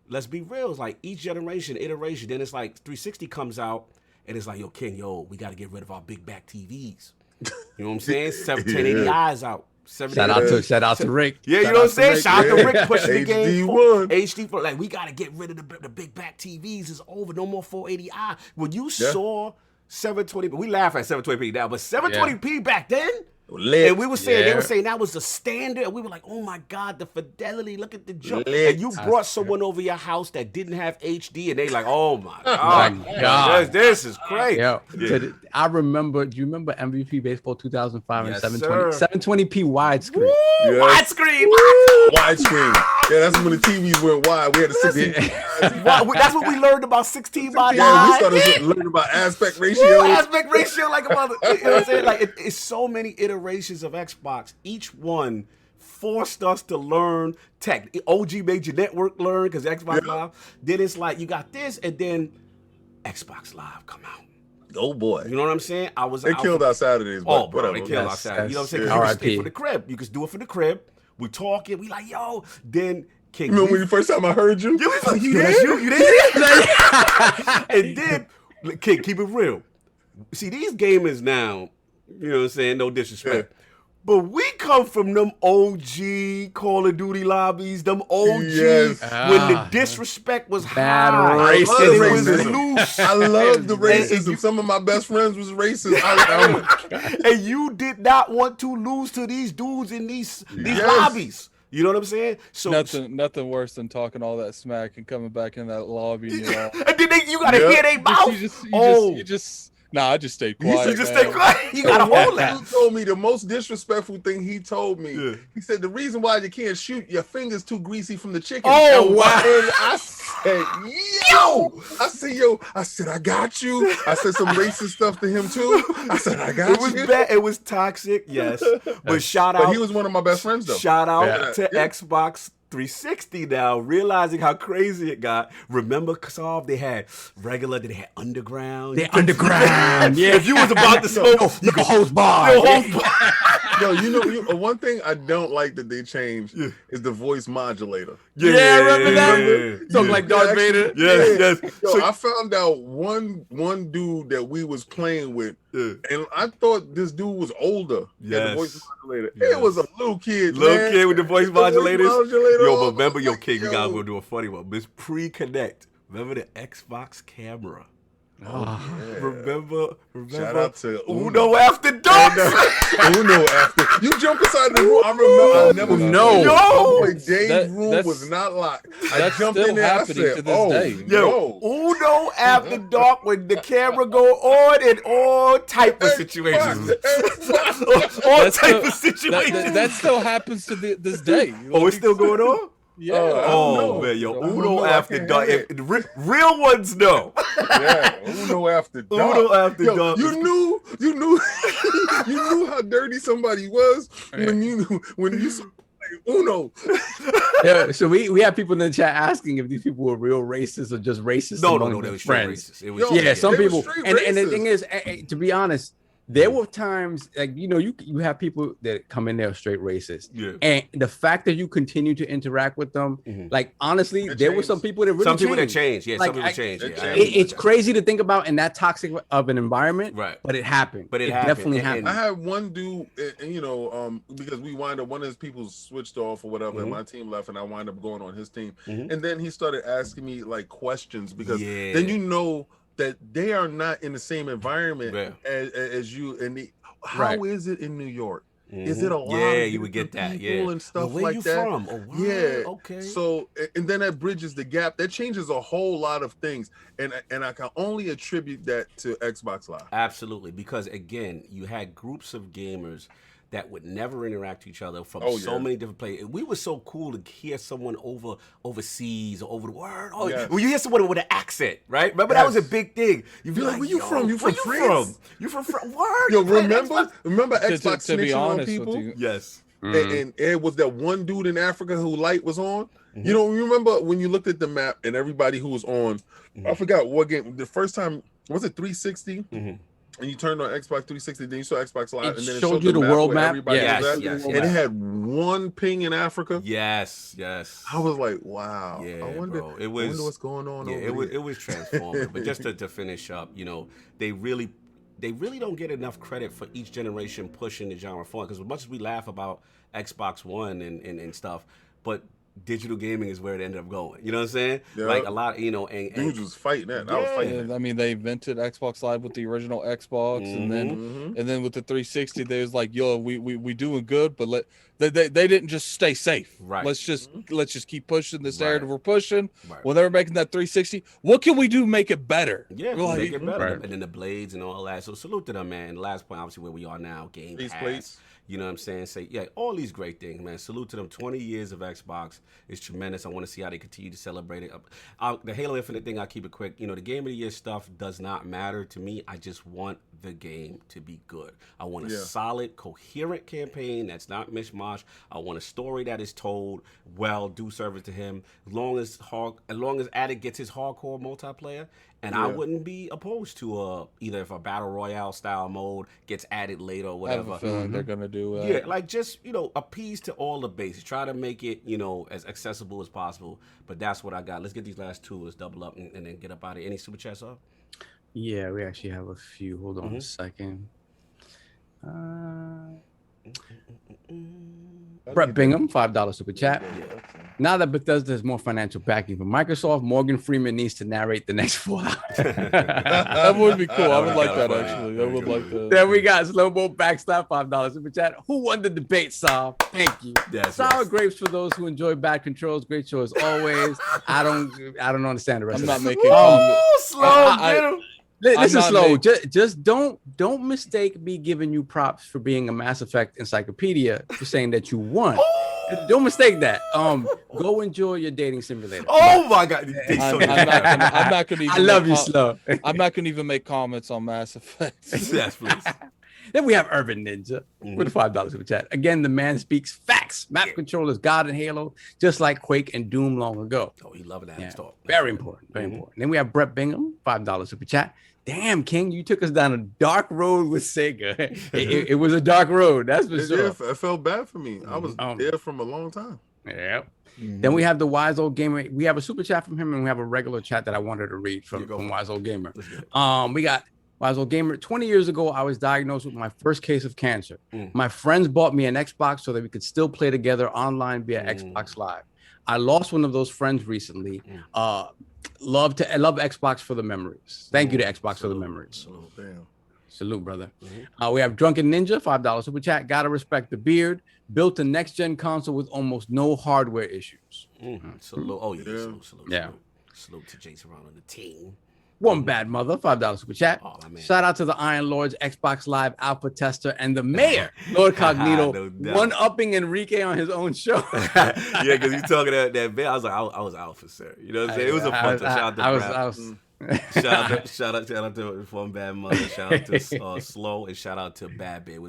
let's be real. It's like each generation, iteration. Then it's like 360 comes out, and it's like, yo, King, we got to get rid of our big back TVs. You know what I'm saying? 1080i's out. Shout out to Rick. Yeah, you know what I'm saying? Shout out to Rick pushing the game. HD1. Like, we got to get rid of the big back TVs. It's over. No more 480i. When you saw 720p, we laugh at 720p now, but 720p back then, and we were saying, they were saying that was the standard. And we were like, oh my God, the fidelity, look at the jump. And you brought someone over your house that didn't have HD, and they like, oh my God. This is great. I remember, do you remember MVP Baseball 2005 and 720p widescreen? Widescreen. Widescreen. Yeah, that's when the TVs went wide. We had a 16. That's what we learned about 16 by 9. Yeah, we started learning about aspect ratio. Aspect ratio, like a mother. You know what I'm saying? Like, it's so many iterations of Xbox. Each one forced us to learn tech. OG made your network learn because Xbox Live. Then it's like, you got this, and then Xbox Live come out. Oh boy. You know what I'm saying? They killed our Saturdays, but whatever. They killed our Saturdays. You know what I'm saying? You can stay for the crib. You can do it for the crib. We talking. We like, yo. Then King, You remember when the first time I heard you? you that's you did and then, King, keep it real. See, these gamers now, you know what I'm saying, no disrespect. But we come from them OG Call of Duty lobbies, them OG Yes. when the disrespect was Bad high. racism. And it was Racism. loose. I love the And racism. Some of my best friends was racist. And you did not want to lose to these dudes in these Yes. lobbies. You know what I'm saying? So Nothing worse than talking all that smack and coming back in that lobby. And you're all, and then you gotta Yep. hear they mouth. I just stayed quiet. You just man. stay quiet. You gotta hold that. He told me the most disrespectful thing he told me. Yeah. He said the reason why you can't shoot, your fingers too greasy from the chicken. Oh, And wow. I said, yo. I said, I got you. I said some racist stuff to him too. I said, I got It was you. bad. It was toxic, yes. But shout out. But he was one of my best friends though. Shout out Yeah. to Yeah. Xbox 360 now, realizing how crazy it got. Remember, Kasov, they had regular, then they had underground. They're underground. Yeah. If you was about to smoke, You can host bar. Yo, one thing I don't like that they changed is the voice modulator. Yeah, remember that? Something like Darth Yeah, Vader. actually, Yes. Yo, So- I found out one dude that we was playing with, and I thought this dude was older. Yeah, the voice modulator. Yes. It was a little kid, Little man. kid with the voice The voice modulators. modulator. Yo, but remember, yo, King, we Yo. gotta go do a funny one. This pre-connect. Remember the Xbox camera? Remember? Shout out to Uno after dark. Uno after you jump inside the room. I remember. I never No. Yo. Dave's room was not locked. I That's jumped still in there. I happening said, to this "Oh, day. Yo, Uno after dark when the camera go on in all type of situations. all type of situations. That still happens to this day. Oh, it's still going on? Yeah. Oh, man, yo, I don't Uno know. I after can't dark. have If real ones know. Yeah, Uno after dark. Uno after Yo, dark. You knew, you knew how dirty somebody was when you saw Uno. Yeah, so we have people in the chat asking if these people were real racists or just racist. No, among they their were straight friends. racist. It was Yo, Yeah, some they were people, straight and the racist. thing is, to be honest, there were times like you have people that come in there straight racist, and the fact that you continue to interact with them, like honestly, there were some people that really some people that changed. changed. Yeah, Like, some people changed. Yeah, It's crazy to think about in that toxic of an environment, Right. But it happened. But it definitely happened. happened. I had one dude, and because we wind up, one of his people switched off or whatever, and my team left, and I wind up going on his team, and then he started asking me like questions because then you know that they are not in the same environment as you. And how is it in New York? Is it a lot? Yeah, of you would get that. people Yeah, and stuff where like you that. from? Oh, wow. Yeah. Okay. So, and then that bridges the gap. That changes a whole lot of things, and I can only attribute that to Xbox Live. Absolutely, because again, you had groups of gamers that would never interact with each other from so many different places. We were so cool to hear someone overseas or over the world. Oh, when you hear someone with an accent, right? Remember that was a big thing. You'd be like, where you from? You where from France? You from France? Word. Yo, You playing remember Xbox? Xbox To be snitching on honest people? with you, Yes. And it was that one dude in Africa who light was on. You remember when you looked at the map and everybody who was on, I forgot what game. The first time, was it 360? And you turned on Xbox 360, then you saw Xbox Live, and then it showed you the world where map. everybody was Yes, at, yes, and yes. it had one ping in Africa. Yes. I was like, wow. Yeah, I wonder, bro. It I was. wonder what's going on over It there. was transformative. But just to finish up, they really don't get enough credit for each generation pushing the genre forward. Because as much as we laugh about Xbox One and stuff, but digital gaming is where it ended up going. You know what I'm saying? Yeah. Like a lot, and Dudes was fighting that. I was fighting that. I mean, they invented Xbox Live with the original Xbox, and then with the 360, they was like, "Yo, we doing good, but they didn't just stay safe. Right. Let's just keep pushing this narrative we're pushing. Right. When they were making that 360, what can we do to make it better? Yeah, We're like, make it better. Right. And then the blades and all that. So salute to them, man. And the last point, obviously, where we are now, Game These Pass. plates. You know what I'm saying? Say, yeah, all these great things, man. Salute to them. 20 years of Xbox is tremendous. I want to see how they continue to celebrate it. The Halo Infinite thing, I'll keep it quick. The Game of the Year stuff does not matter to me. I just want the game to be good. I want a Yeah. solid, coherent campaign that's not mishmash. I want a story that is told well, do service to him. As long as Addict gets his hardcore multiplayer, and I Yeah. wouldn't be opposed to either if a battle royale style mode gets added later or I have whatever. a feeling they're gonna do that. Yeah, like just appease to all the bases. Try to make it as accessible as possible. But that's what I got. Let's get these last two. Let's double up and then get up out of here. Any super chats up? Yeah, we actually have a few. Hold on a second. Brett Bingham, $5 super chat. Now that Bethesda has more financial backing from Microsoft, Morgan Freeman needs to narrate the next 4 hours. That would be cool. I would like that funny. actually. I would like that. Then we got Slowmo Backslap, $5 super chat. Who won the debate, Saul? Thank you. Yes, Sour yes. grapes for those who enjoy bad controls. Great show as always. I don't understand the rest I'm of not that. making comments. Slow, I- get him. Listen, not Slow. making- Just don't mistake me giving you props for being a Mass Effect encyclopedia for saying that you won. Don't mistake that. Go enjoy your dating simulator. Oh my God! I'm not gonna even I love you, make Slow. I'm not gonna even make comments on Mass Effect. Yes, please. Then we have Urban Ninja with a $5 super chat. Again, the man speaks facts. Map control is God in Halo, just like Quake and Doom long ago. Oh, he loving that Yeah, talk. very important. Very important. Then we have Brett Bingham, $5 super chat. Damn, King, you took us down a dark road with Sega. It was a dark road, that's for sure. It felt bad for me. I was there from a long time. Yeah. Then we have the Wise Old Gamer. We have a super chat from him, and we have a regular chat that I wanted to read from Wise Old Gamer. We got Wise Old Gamer. 20 years ago, I was diagnosed with my first case of cancer. My friends bought me an Xbox so that we could still play together online via Xbox Live. I lost one of those friends recently. I love Xbox for the memories. Thank you to Xbox for the memories. Damn. Salute, brother. We have Drunken Ninja, $5 super chat. Gotta respect the beard. Built a next gen console with almost no hardware issues. Salute. Oh yeah. Salute. Yeah. Salute to Jason Ron on the team. One bad mother, $5 super chat. Oh, my man. Shout out to the Iron Lords, Xbox Live alpha tester, and the mayor, LordCognito, No doubt. one-upping Enrique on his own show. Yeah, because you talking that bit. I was like, I was alpha, sir. You know what I'm saying? It was a fun time. Shout out to Brad. Shout out to One Bad Mother. Shout out to Slow, and shout out to Bad Bit.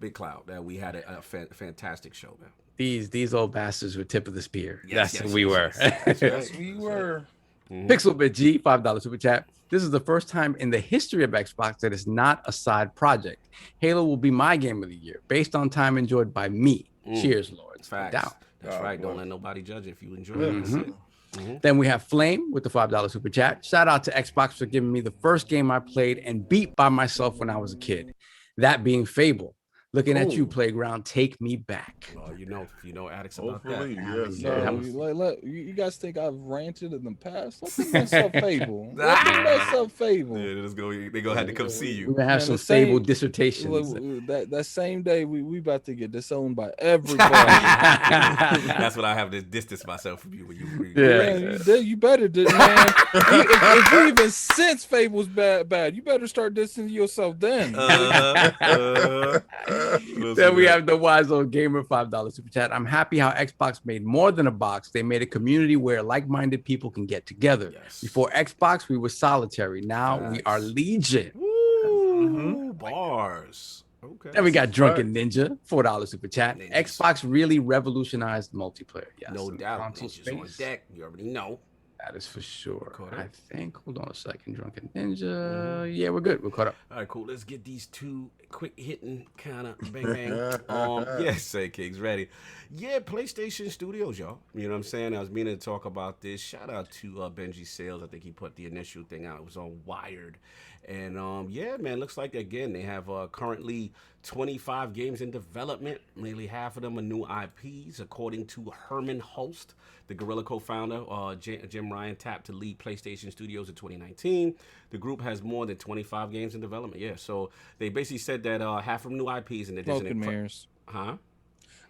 Big Cloud. That we had a fantastic show, man. These old bastards were tip of the spear. Yes, That's who we were. Yes, we were. Pixelbit G, $5 super chat. This is the first time in the history of Xbox that it's not a side project. Halo will be my game of the year, based on time enjoyed by me. Cheers, Lords. Facts. Down. That's right. Don't let nobody judge if you enjoy it. That's it. Then we have Flame with the $5 super chat. Shout out to Xbox for giving me the first game I played and beat by myself when I was a kid. That being Fable. Looking at you, Playground. Take me back. Oh, you know addicts about that. Hopefully, yes. No, you guys think I've ranted in the past? Let me mess up Fable. Let me mess up Fable. Yeah, they're gonna have to come see you. We're gonna have Man, some the same- Fable dissertations. That same day, we about to get disowned by everybody. That's what I have to distance myself from you when you read. Yeah. You better, man. if you even since Fable's bad, you better start distancing yourself then. Then we have the Wise Old Gamer, $5 super chat. I'm happy how Xbox made more than a box. They made a community where like-minded people can get together. Yes. Before Xbox, we were solitary. Now we are Legion. Woo, bars. Okay. Then we got Drunken Ninja, $4 super chat. Ninjas. Xbox really revolutionized multiplayer. Yes, No in doubt. console Ninjas on space. deck. You already know. That is for sure. Caught I up? think. Hold on a second, Drunken Ninja. Yeah, we're good. We're caught up. All right, cool. Let's get these two quick hitting kind of bang bang. Yes, say Kings ready. Yeah, PlayStation Studios, y'all. You know what I'm saying? I was meaning to talk about this. Shout out to Benji Sales. I think he put the initial thing out. It was on Wired. And yeah, man, looks like again they have currently 25 games in development. Nearly half of them are new IPs, according to HermanHulst, the Guerrilla co-founder. Jim Ryan tapped to lead PlayStation Studios in 2019. The group has more than 25 games in development. Yeah, so they basically said that half of them new IPs and Smoke and mirrors. Huh?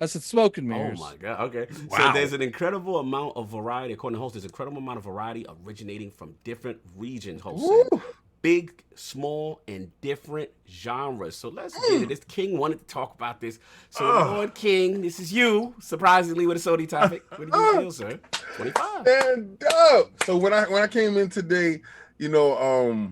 I said smoke and Oh mirrors. my God. Okay. Wow. So there's an incredible amount of variety. According to Host, there's an incredible amount of variety originating from different regions. Host said. Big, small, and different genres. So let's get it. This King wanted to talk about this. So Lord King, this is you, surprisingly, with a Sony topic. What do you feel, sir? 25. And dope. So when I came in today, You know,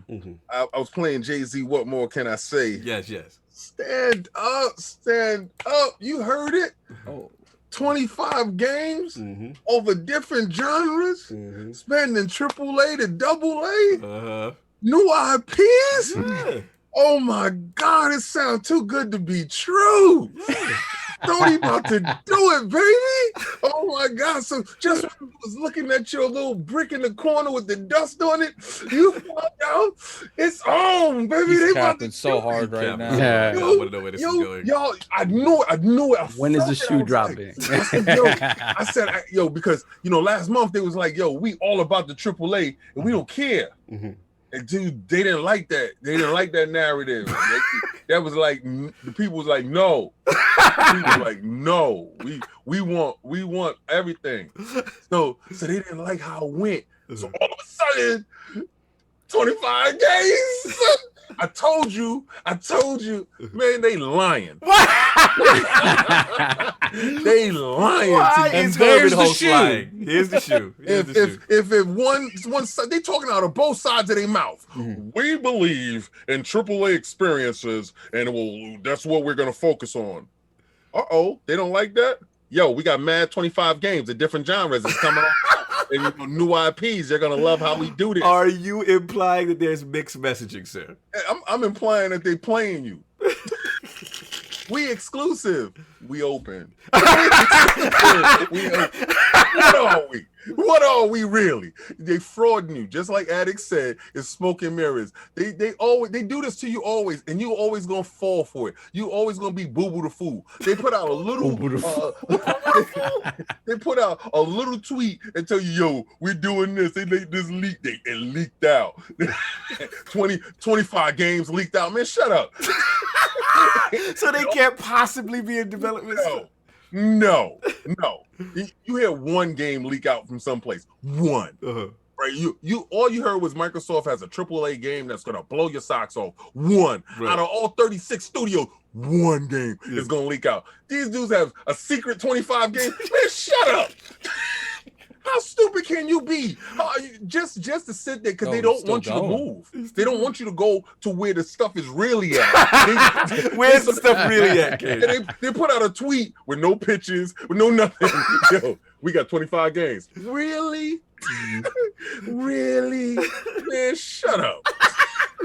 Mhm. I was playing Jay-Z. What more can I say? Yes. Stand up, stand up. You heard it. Oh. 25 games Mm-hmm. over different genres, Mm-hmm. spanning AAA to AA, Uh-huh. new IPs. Yeah. Oh my God, it sounds too good to be true. Tony about to do it, baby. Oh my God. So just when I was looking at your little brick in the corner with the dust on it, you fall down. It's on, baby. He's They about capping to so do hard it. right now. Yeah. I want to know where this is Yo, going. y'all, I knew it. When is the felt it. I shoe was dropping? like- I said, yo, because because last month they was like, yo, we all about the AAA and we don't care. Mhm. And dude, they didn't like that. They didn't like that narrative. That was like the people was like, no. People was like, no. We want everything. So they didn't like how it went. So all of a sudden, 25 games. I told you, man, they lying. They lying. Why to you. is there's the HermanHulst shoe. lying? Here's the shoe. If one side, they talking out of both sides of their mouth. We believe in AAA experiences, and that's what we're gonna focus on. They don't like that. Yo, we got mad 25 games of different genres that's coming on, and new IPs. They're gonna love how we do this. Are you implying that there's mixed messaging, sir? I'm implying that they playing you. We exclusive. We open. We open. What are we really? They frauding you, just like Addict said. It's smoke and mirrors. They do this to you always, and you always gonna fall for it. You always gonna be boo boo the fool. They put out a little. They put out a little tweet and tell you, yo, we're doing this. They made this leak. It leaked out. 25 games leaked out. Man, shut up. So they can't possibly be in development. No. You hear one game leak out from someplace. One. Right? You all you heard was Microsoft has a AAA game that's gonna blow your socks off. One. Right. Out of all 36 studios, one game is gonna leak out. These dudes have a secret 25 games. Man, shut up. How stupid can you be? Just to sit there because they don't want you to move. They don't want you to go to where the stuff is really at. Where's the stuff really at, kid? They put out a tweet with no pictures, with no nothing. Yo, we got 25 games. Really? Really? Man, shut up.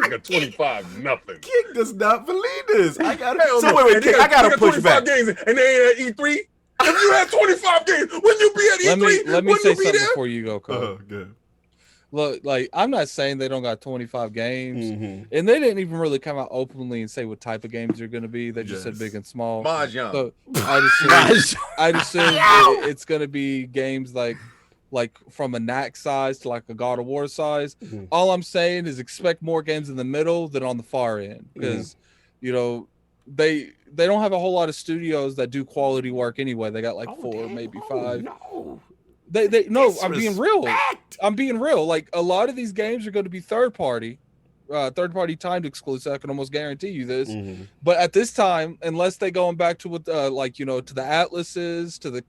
We got 25 nothing. King does not believe this. I gotta. So wait, King, I gotta push back. Games and they ain't at E3. If you had 25 games, wouldn't you be at E3? Let me say something before you go, Cole. Good. Look, like, I'm not saying they don't got 25 games, and they didn't even really come out openly and say what type of games they're going to be. They just said big and small. Mahjong. So I'd assume it's going to be games like from a knack size to like a God of War size. All I'm saying is expect more games in the middle than on the far end, because they don't have a whole lot of studios that do quality work anyway. They got like 4, maybe 5. No. I'm being real. I'm being real. Like, a lot of these games are going to be third party timed exclusive. I can almost guarantee you this. But at this time, unless they going back to what to the Atlases, to the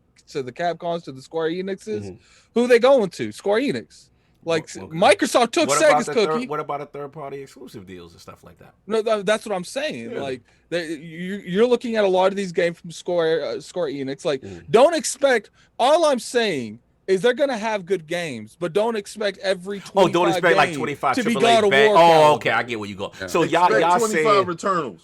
Capcoms, to the Square Enixes, who are they going to? Square Enix. Like, Microsoft took Sega's cookie. What about a third-party exclusive deals and stuff like that? No, that's what I'm saying. Yeah. Like, you're looking at a lot of these games from Square Enix. Like, don't expect. All I'm saying is they're gonna have good games, but don't expect every 25 don't expect like 25 to be AAA God of War. Oh, okay, I get where you go. Yeah. So y'all 25 saying Returnals.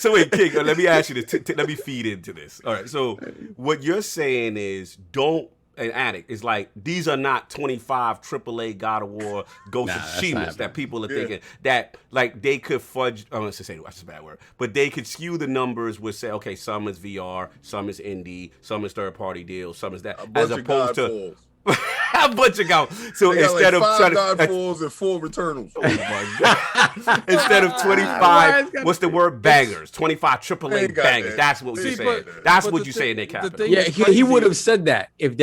so wait, King. Let me ask you this. Let me feed into this. All right. So what you're saying is don't. An addict is like, these are not 25 AAA God of War Ghost of Tsushima that people are thinking that like they could fudge. I want to say that's a bad word, but they could skew the numbers with say, okay, some is VR, some is indie, some is third party deals, some is that, as opposed to a bunch of God. So instead like of 5 Godfalls and 4 Returnals. Oh my God! Instead of 25, what's the word? Bangers. 25 AAA bangers. That's what you're saying. That's what you're saying. They cap. Yeah, he would have said that if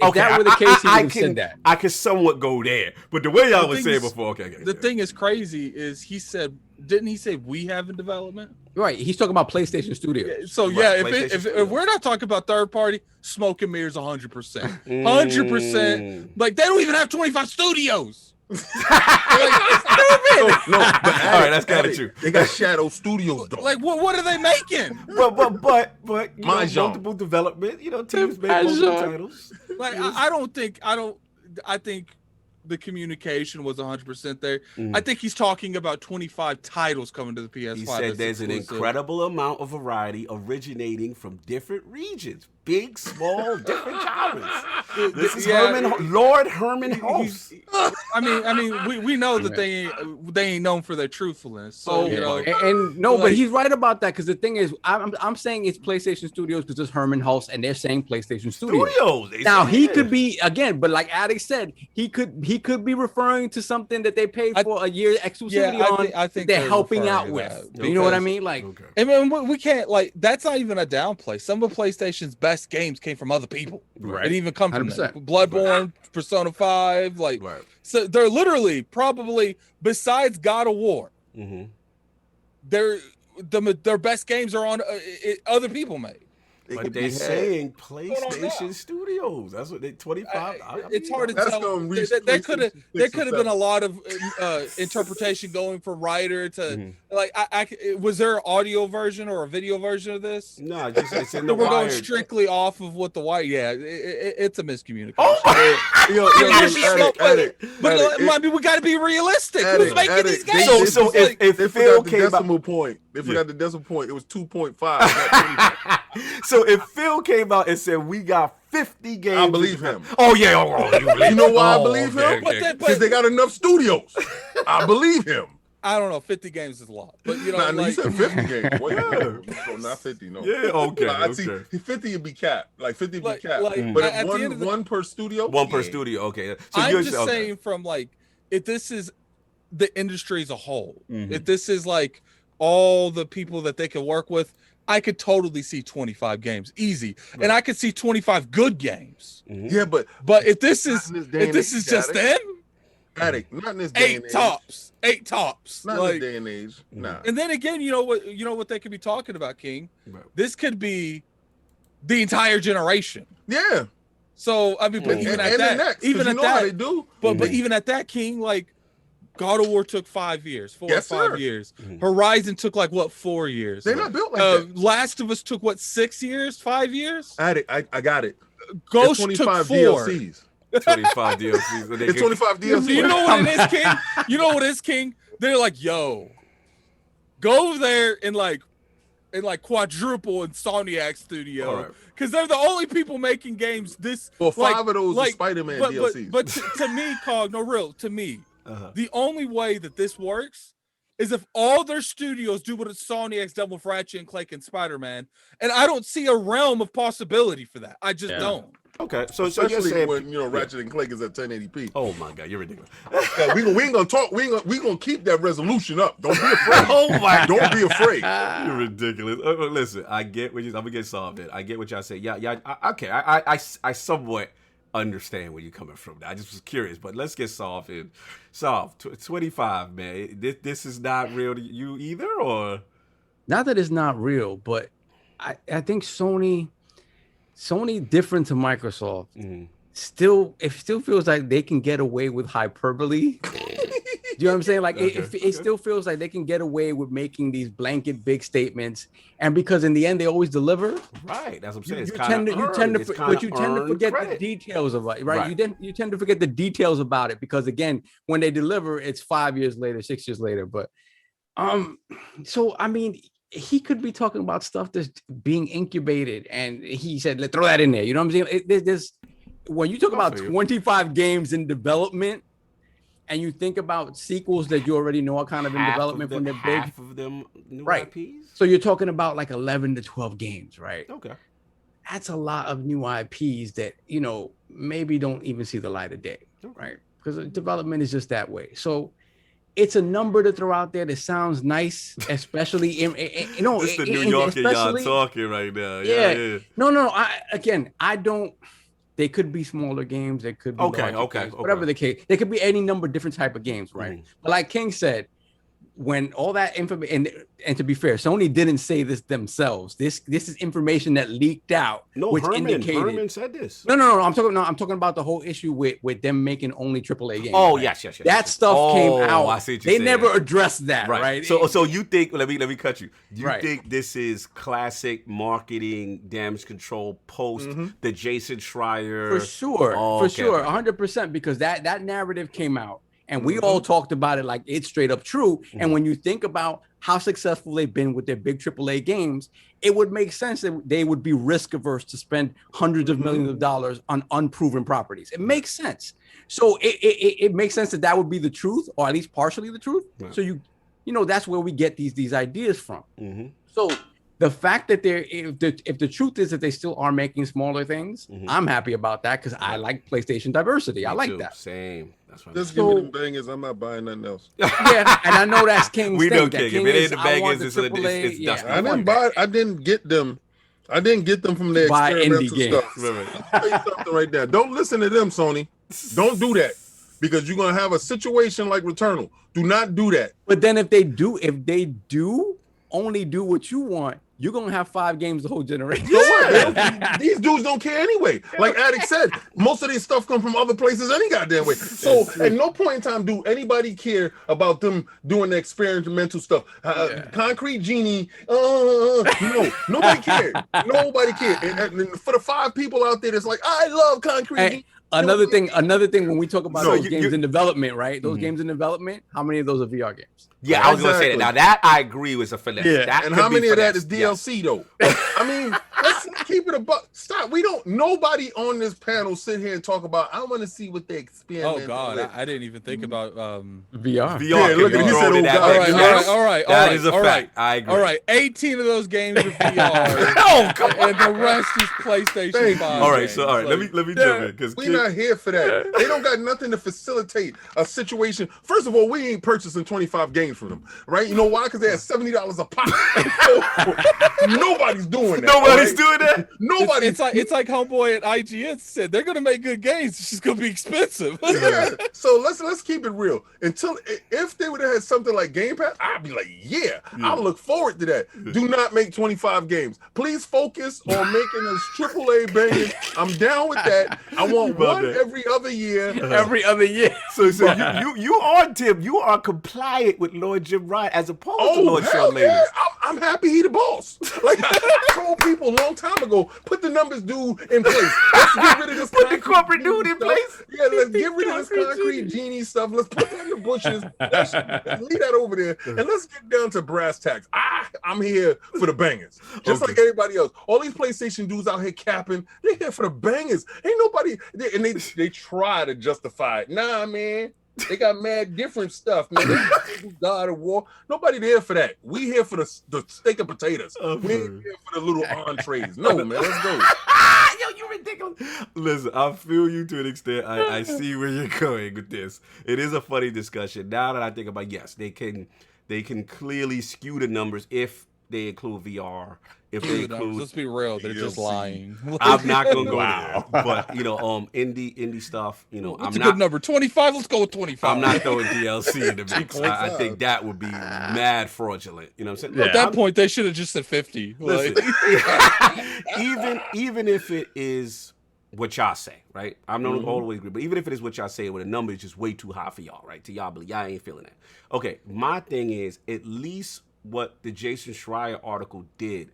if that were the case, he would have said that. I can somewhat go there, but the way y'all The was thing saying is- before, The thing is crazy is he said, didn't he say we have in development? Right. He's talking about PlayStation Studios. So Right, yeah, PlayStation if Studios. we're not talking about third party, smoke and mirrors 100%. 100%. Like they don't even have 25 studios. Like, it's stupid. No, but All right, that's kinda true. They got Shadow Studios though. Like what are they making? but you know, Mahjong. multiple development, you know, teams make multiple titles. Like I think the communication was 100% there. I think he's talking about 25 titles coming to the PS5. He said that's there's an exclusive. incredible amount of variety originating from different regions, big, small, different genres. This is Yeah. Lord HermanHulst. I mean, we know that they ain't known for their truthfulness. So you know, And no, but like- he's right about that because the thing is, I'm saying it's PlayStation Studios because it's HermanHulst, and they're saying PlayStation Studios. They Now say, he yeah. could be again, but like Addict said, he could be referring to something that they paid for a year exclusivity on. I think they're they're helping referring out to with. that You know what I because- mean? Like, Okay. I mean, we can't like that's not even a downplay. Some of PlayStation's best games came from other people. Right. It even come from them. 100%. Bloodborne, Persona 5, like Right. so they're literally probably besides God of War, Mm-hmm. their best games are on other people made. But they're saying PlayStation Studios. That's what they 25. It's hard to That's tell. gonna reach There could have PlayStation 6 been and a lot of interpretation going from writer to Mhm. like. Was there an audio version or a video version of this? No, just it's in the We're going wired. strictly off of what the white. Yeah, it's a miscommunication. Oh, Yo, It's just Addict, not- Addict, but Addict, I mean, we got to be realistic. Who's Addict, making Addict, these they- games? So It's if like- if They Phil forgot the came out, decimal point. They forgot the decimal point. It was 2.5. not 25. so if Phil came out and said we got 50 games, I believe him. Oh yeah, You know why I believe him? But then- Because they got enough studios. I believe him. I don't know. 50 games is a lot, but you know, Nah, you like, said 50 games. Wait, no, not 50. No. Yeah, okay, Nah, I see. okay. 50 would be capped. Like 50 would be capped. like, But at if the end of the- one per studio. one per yeah. studio. Okay, so I'm you're just okay. saying from like if this is the industry as a whole, Mhm. if this is like all the people that they can work with, I could totally see 25 games easy, and I could see 25 good games. Mhm. Yeah, but But if this is Not in this day and age, just Addict. them, Addict, not in this day and eight age. tops, eight tops. Not Like, in this day and age. Nah. and then again, you know what they could be talking about, King. Right. This could be the entire generation. Yeah. So I mean, but And- even and at the that, next, 'cause even you at know how they that, do. but even at that, King, like God of War took 5 years, 4 Yes, or 5 sir. years. Mhm. Horizon took like what 4 years. They're not built like that. Last of Us took what 6 years, 5 years. Addict, I got it. Ghost It's took 25 4. DLCs. 25 DLCs. So they It's could- 25 Do DLCs. you know what it is, King? You know what it is, King? They're like, yo, go over there and like quadruple Insomniac Studio, All right. because they're the only people making games this. Well, like- 5 of those are like- Spider-Man but, DLCs. But to me, Cog, no real, to me, Uh-huh. the only way that this works is if all their studios do what Insomniac's done with Ratchet and Clank and Spider-Man, and I don't see a realm of possibility for that. I just don't. Okay, so you're Especially saying when Ratchet and Clank is at 1080p. Oh my God, you're ridiculous. Yeah, we ain't gonna talk. We gonna keep that resolution up. Don't be afraid. Oh my Don't be afraid. You're ridiculous. Listen, I get what I'm gonna get solved. I get what y'all say. Yeah. Okay. I somewhat understand where you're coming from. I just was curious, but let's get solved. 25, man. This is not real to you either, or not that it's not real, but I think Sony different to Microsoft. Still feels like they can get away with hyperbole. Do you know what I'm saying? Like it still feels like they can get away with making these blanket big statements, and because in the end they always deliver. right? That's what I'm saying. You tend to forget the details of it, right? Right. You tend to forget the details about it because again, when they deliver, it's 5 years later, 6 years later. But so I mean, he could be talking about stuff that's being incubated, and he said, "Let's throw that in there." You know what I'm saying? There's when you talk about 25 games in development, and you think about sequels that you already know are kind of in development when they're big. Half of them new Right. IPs. So you're talking about like 11 to 12 games, right? Okay. That's a lot of new IPs that, maybe don't even see the light of day, right? Because development is just that way. So it's a number to throw out there that sounds nice, especially It's the New Yorker y'all talking right now. Yeah. No. I don't. They could be smaller games. They could be Okay, larger games, whatever the case. They could be any number of different type of games, right? But like King said, when all that information, and to be fair, Sony didn't say this themselves. This is information that leaked out, which indicated Herman said this. No. I'm talking about the whole issue with them making only AAA games. Oh, right? yes. That stuff came out. I see what you're they saying. never addressed that, right? So you think? Let me cut you. You Right. think this is classic marketing damage control post the Jason Schreier? For sure, Oh, for okay, sure, okay. 100%, because that narrative came out. And we all talked about it like it's straight up true. And when you think about how successful they've been with their big AAA games, it would make sense that they would be risk averse to spend hundreds of millions of dollars on unproven properties. It makes sense. So it makes sense that would be the truth, or at least partially the truth. Right. So you know that's where we get these ideas from. So the fact that if the truth is that they still are making smaller things, I'm happy about that because I like PlayStation diversity. I like that. Same. That's right. Just give me them bangers. I'm not buying nothing else. Yeah, and I know that's King's We thing. know That King. King If it is, ain't the I want bangers, the it's AAA. dusty. I didn't buy. I didn't get them. I didn't get them from the Buy indie experimental games. stuff. I'll tell you something right there. Don't listen to them, Sony. Don't do that because you're gonna have a situation like Returnal. Do not do that. But then if they do only do what you want, you're gonna have 5 games the whole generation. Yeah, these dudes don't care anyway. Like Addict said, most of this stuff come from other places any goddamn way. So at no point in time do anybody care about them doing the experimental stuff. Concrete Genie, no, nobody cared. Nobody cared. And for the 5 people out there that's like, I love Concrete Genie. Another thing when we talk about So those games in development, right? Those games in development, how many of those are VR games? Yeah, I was gonna say that. Now that I agree was a finesse. Yeah. That And could how be many of that finesse. is DLC though? I mean, let's keep it a buck. Stop. Nobody on this panel sit here and talk about, I want to see what they experiment. Oh God, I didn't even think about VR. VR. Yeah, look at- he said, oh, God. All right. That is a fact. I agree. All right, 18 of those games are VR. Oh, come on. And the rest is PlayStation Thank you. 5. All right, games. so all right, let me jump in because We're not here for that. They don't got nothing to facilitate a situation. First of all, we ain't purchasing 25 games from them, right? You know why? Because they had $70 a pop. Nobody's doing that. nobody's right? doing that. Nobody. It's like homeboy at IGN said they're gonna make good games. It's just gonna be expensive. Yeah. So let's keep it real. If they would have had something like Game Pass, I'd be like, yeah, I'll look forward to that. Do not make 25 games. Please focus on making us AAA bangers. I'm down with that. I want one every other year. Every other year. So you are Tim. You are compliant with Lord Jim Ryan as opposed to Lord hell Sean Ladies. yeah. I'm happy he the boss. Like I told people a long time ago, put the numbers dude in place. Let's get rid of this. Put the corporate dude in stuff. place. Yeah, let's get rid of this concrete genie stuff. Let's put that in the bushes. Leave that over there, and let's get down to brass tacks. I'm here for the bangers, just like everybody else. All these PlayStation dudes out here capping, they're here for the bangers. Ain't nobody, and they try to justify it. Nah, man. They got mad different stuff, man. God of War. Nobody there for that. We here for the steak and potatoes. We ain't here for the little entrees. No, man. Let's go. Yo, you ridiculous. Listen, I feel you to an extent. I see where you're going with this. It is a funny discussion. Now that I think about, yes, they can clearly skew the numbers if they include VR. If they include, let's be real, they're just lying. I'm not gonna go there. But indie stuff. What's a good number? 25. Let's go with 25. I'm not throwing DLC in the mix. I think that would be mad fraudulent. You know what I'm saying? At that point, they should have just said 50. Listen, even if it is what y'all say, right? I'm not always agree, but even if it is what y'all say, where the number is just way too high for y'all, right? To y'all, but y'all ain't feeling that. Okay, my thing is at least what the Jason Schrier article did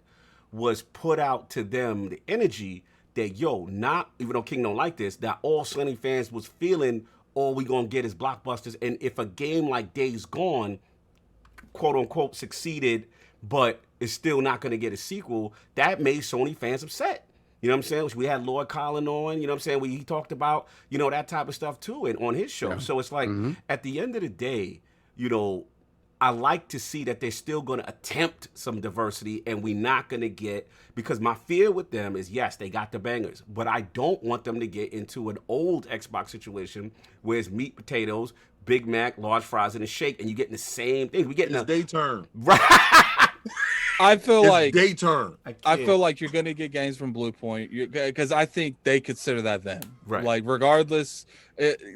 was put out to them the energy that, not even though King don't like this, that all Sony fans was feeling all we gonna get is blockbusters. And if a game like Days Gone, quote unquote, succeeded, but is still not gonna get a sequel, that made Sony fans upset. You know what I'm saying? We had Lord Colin on, you know what I'm saying? He talked about, that type of stuff too and on his show. Yeah. So it's like, at the end of the day, I like to see that they're still going to attempt some diversity and we're not going to get, because my fear with them is, yes, they got the bangers, but I don't want them to get into an old Xbox situation where it's meat, potatoes, Big Mac, large fries, and a shake, and you're getting the same thing. We're getting It's day turn. Right. I feel It's like day turn. I feel like you're going to get games from Blue Point because I think they consider that them. Right. Like, regardless,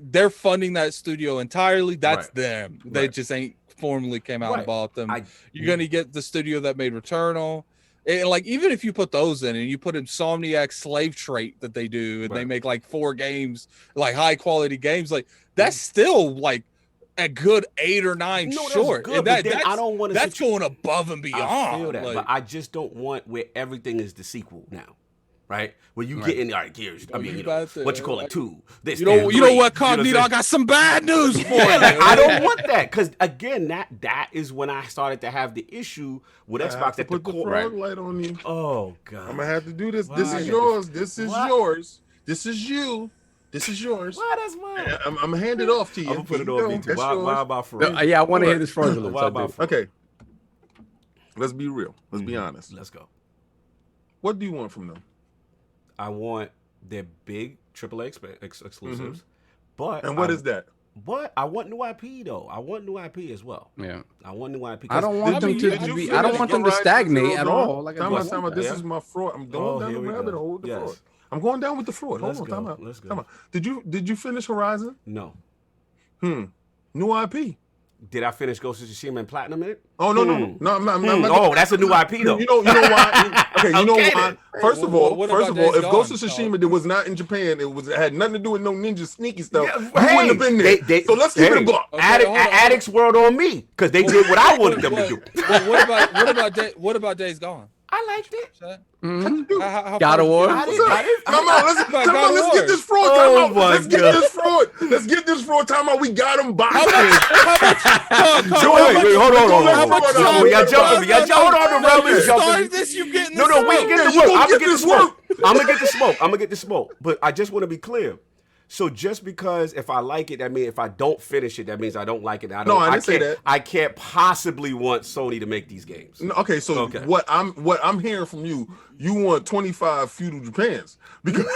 they're funding that studio entirely. That's Right. them. They Right. just ain't formally came out Right. and bought them. I- You're going to get the studio that made Returnal. And like, even if you put those in and you put Insomniac Slave Trait that they do, and they Right. make like 4 games, like high quality games, like that's still like a good 8 or 9 No, that's short. good, And but then that's, I don't wanna that's going above and beyond. I feel that, like, but I just don't want where everything is the sequel now, right? Where you get in, all right, gears. I mean, you you know, about to- what you call it, 2. This, you know and what, 3, Cognito? what I'm I saying? got some bad news for you. I don't want that, because again, that is when I started to have the issue with I Xbox. have to That the put the core, frog light on you. oh god, I'm gonna have to do this. This Why? is yours. This is What? yours. This is you. This is yours. why that's mine? I'm gonna hand it off to you. I'm gonna put it Here you on go. me too. That's Why yours. about fraud? No, yeah, I want to Alright. hear this fraudulence. Why I about do. fraud? Okay. Let's be real. Let's be honest. Let's go. What do you want from them? I want their big AAA exclusives, but And what I, is that? But I want new IP though. I want new IP as well. Yeah. I want new IP. I don't want I them mean, to did you be. finish I don't want them to Horizon stagnate Zero at Dawn? all. Like I Time out, just time out. This Yeah. is my fraud. I'm going Oh, down here the we rabbit go. hole with the Yes. fraud. I'm going down with the fraud. Let's Hold on, go. time out. Let's go. Time out. Did you finish Horizon? No. New IP. Did I finish Ghost of Tsushima and Platinum in it? Oh no, I'm not. Oh, that's a new IP though. You know why? Okay, you know Okay, why? then. First of Well, all, what if about Days Ghost of Gone, Tsushima that was not in Japan, it had nothing to do with no ninja sneaky stuff. Yeah, you wouldn't have been there. So let's keep it a buck. Okay, hold on, hold on. Addicts World on me because they did what I wanted them to do. Well, what about Days Gone? I liked it. How God of far- War. I didn't. Come on, let's God of let's War. get this fraud. Oh Time my out. Let's get God. this fraud. Let's get this fraud. Time out. We got him boxed. Wait, hold on. We got jumping. Hold on, the realm is jumping. Started this, you getting No, this we wrong. can get the you work. gonna I'm get gonna get the this work. smoke. I'm gonna get the smoke. But I just want to be clear. So just because if I like it, that means if I don't finish it, that means I don't like it. I didn't say that. I can't possibly want Sony to make these games. No, okay, so Okay. what I'm hearing from you, you want 25 feudal Japans because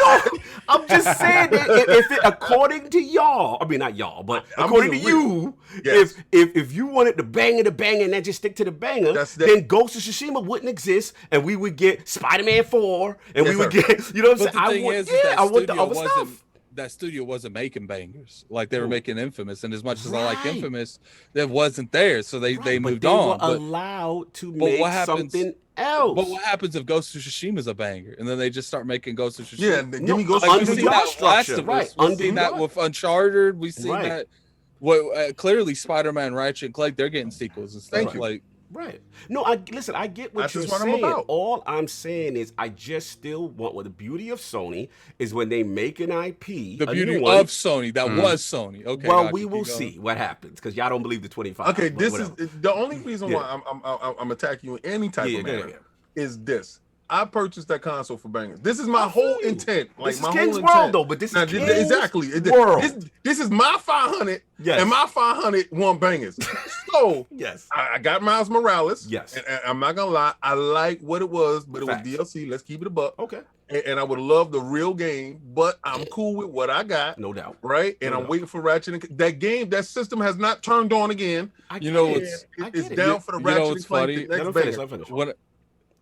I'm just saying that if it, according to y'all, I mean not y'all, but I'm according to being real. you, Yes. if you wanted the banger and then just stick to the banger, That's that- then Ghost of Tsushima wouldn't exist, and we would get Spider-Man 4, and Yes, we would sir. get, you know what I'm But saying? the thing is I that want the studio other stuff. that studio wasn't making bangers like they were making Infamous, and as much as I like Right. Infamous, that wasn't there, so they But moved they on. were But, allowed to but make what happens- something else. but what happens if Ghost of Tsushima is a banger, and then they just start making Ghost of Tsushima? yeah, give me Ghost under of we've the seen Tsushima. that dark with Last structure, of right, Us. We've under seen the that dark. with Uncharted. We've seen Right. that. What clearly Spider-Man, Ratchet and Clank, they're getting sequels and stuff. Thank you. Like, Right. No, I get what That's you're just what I'm saying. about. All I'm saying is I just still want what the beauty of Sony is when they make an IP. the a beauty new one, of Sony that was Sony. Okay, well, gotcha, we will keep going. see what happens because y'all don't believe the 25. Okay, but this whatever. is the only reason Yeah. why I'm attacking you in any type Yeah, of go manner ahead. is this. I purchased that console for bangers. This is my whole feel you. intent. Like This is my King's whole World, intent. though, but this is Now, King's exactly World. This is my 500 Yes. and my 500 won bangers. So Yes. I got Miles Morales. Yes. And I'm not gonna lie, I like what it was, but Facts. it was DLC. Let's keep it a buck. Okay. And I would love the real game, but I'm cool with what I got. No doubt. Right, and No I'm doubt. waiting for Ratchet. That game, that system has not turned on again. I You know get what's- it. I It's get it. down for the You know Ratchet what's and Clank. funny? The Let next him finish. banger. Let him finish. When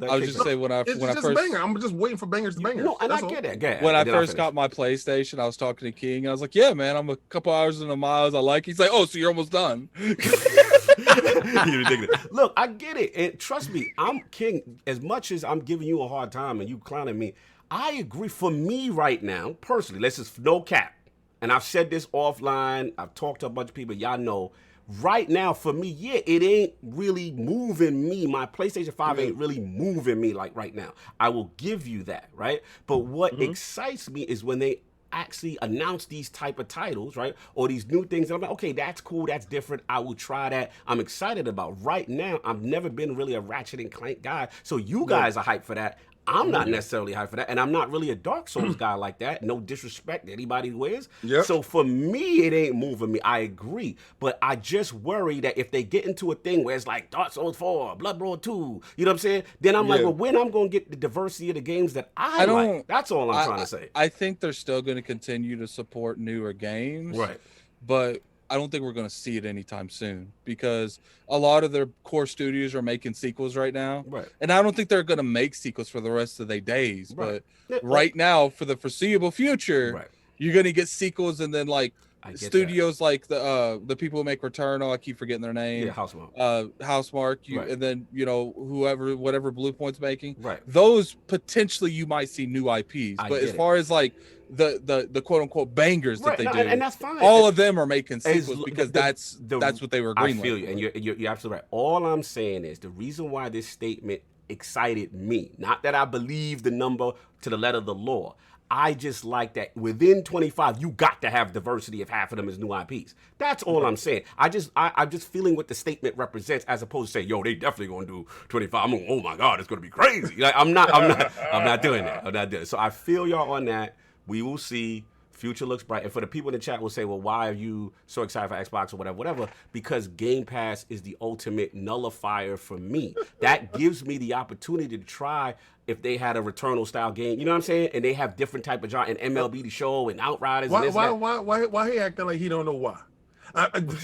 Let I was King's just World. say when I It's when I just a first banger. I'm just waiting for bangers to bangers. No, and That's I all. get it. Get when I and then I'll first finish. got my PlayStation, I was talking to King. And I was like, "Yeah, man, I'm a couple hours into Miles. I like." He's like, "Oh, so you're almost done." You're ridiculous. Look, I get it, and trust me, I'm King. As much as I'm giving you a hard time and you clowning me, I agree. For me right now, personally, let's just no cap. And I've said this offline. I've talked to a bunch of people. Y'all know. Right now, for me, yeah, it ain't really moving me. My PlayStation 5 ain't really moving me like right now. I will give you that, right? But what excites me is when they actually announce these type of titles, right? Or these new things. And I'm like, okay, that's cool. That's different. I will try that. I'm excited about. Right now, I've never been really a Ratchet and Clank guy. So you guys are hyped for that. I'm not necessarily hyped for that, and I'm not really a Dark Souls guy like that. No disrespect to anybody who is. Yep. So for me, it ain't moving me. I agree, but I just worry that if they get into a thing where it's like Dark Souls 4, Bloodborne 2, you know what I'm saying? Then I'm like, Yeah. well, when I'm going to get the diversity of the games that I don't- like? That's all I'm trying to say. I think they're still going to continue to support newer games, Right. But I don't think we're going to see it anytime soon because a lot of their core studios are making sequels right now. Right. And I don't think they're going to make sequels for the rest of their days. Right. But right now, for the foreseeable future, Right. you're going to get sequels, and then like studios like the people who make Returnal, I keep forgetting their name. Yeah, Housemarque. Housemarque, Right. and then whatever Blue Point's making. Right. Those potentially you might see new IPs, but as far as like the quote unquote bangers that they do, and that's fine. all of them are making sequels because that's what they were greenlit. I feel you, and you're absolutely right. All I'm saying is the reason why this statement excited me, not that I believe the number to the letter of the law. I just like that within 25, you got to have diversity if half of them is new IPs. That's all I'm saying. I'm just feeling what the statement represents as opposed to saying, yo, they definitely gonna do 25. I'm going, oh my God, it's gonna be crazy. Like, I'm not doing that. I'm not doing it. So I feel y'all on that. We will see. Future looks bright. And for the people in the chat will say, well, why are you so excited for Xbox or whatever? Because Game Pass is the ultimate nullifier for me. That gives me the opportunity to try if they had a Returnal style game. You know what I'm saying? And they have different type of genre and MLB The Show and Outriders. Why he acting like he don't know why?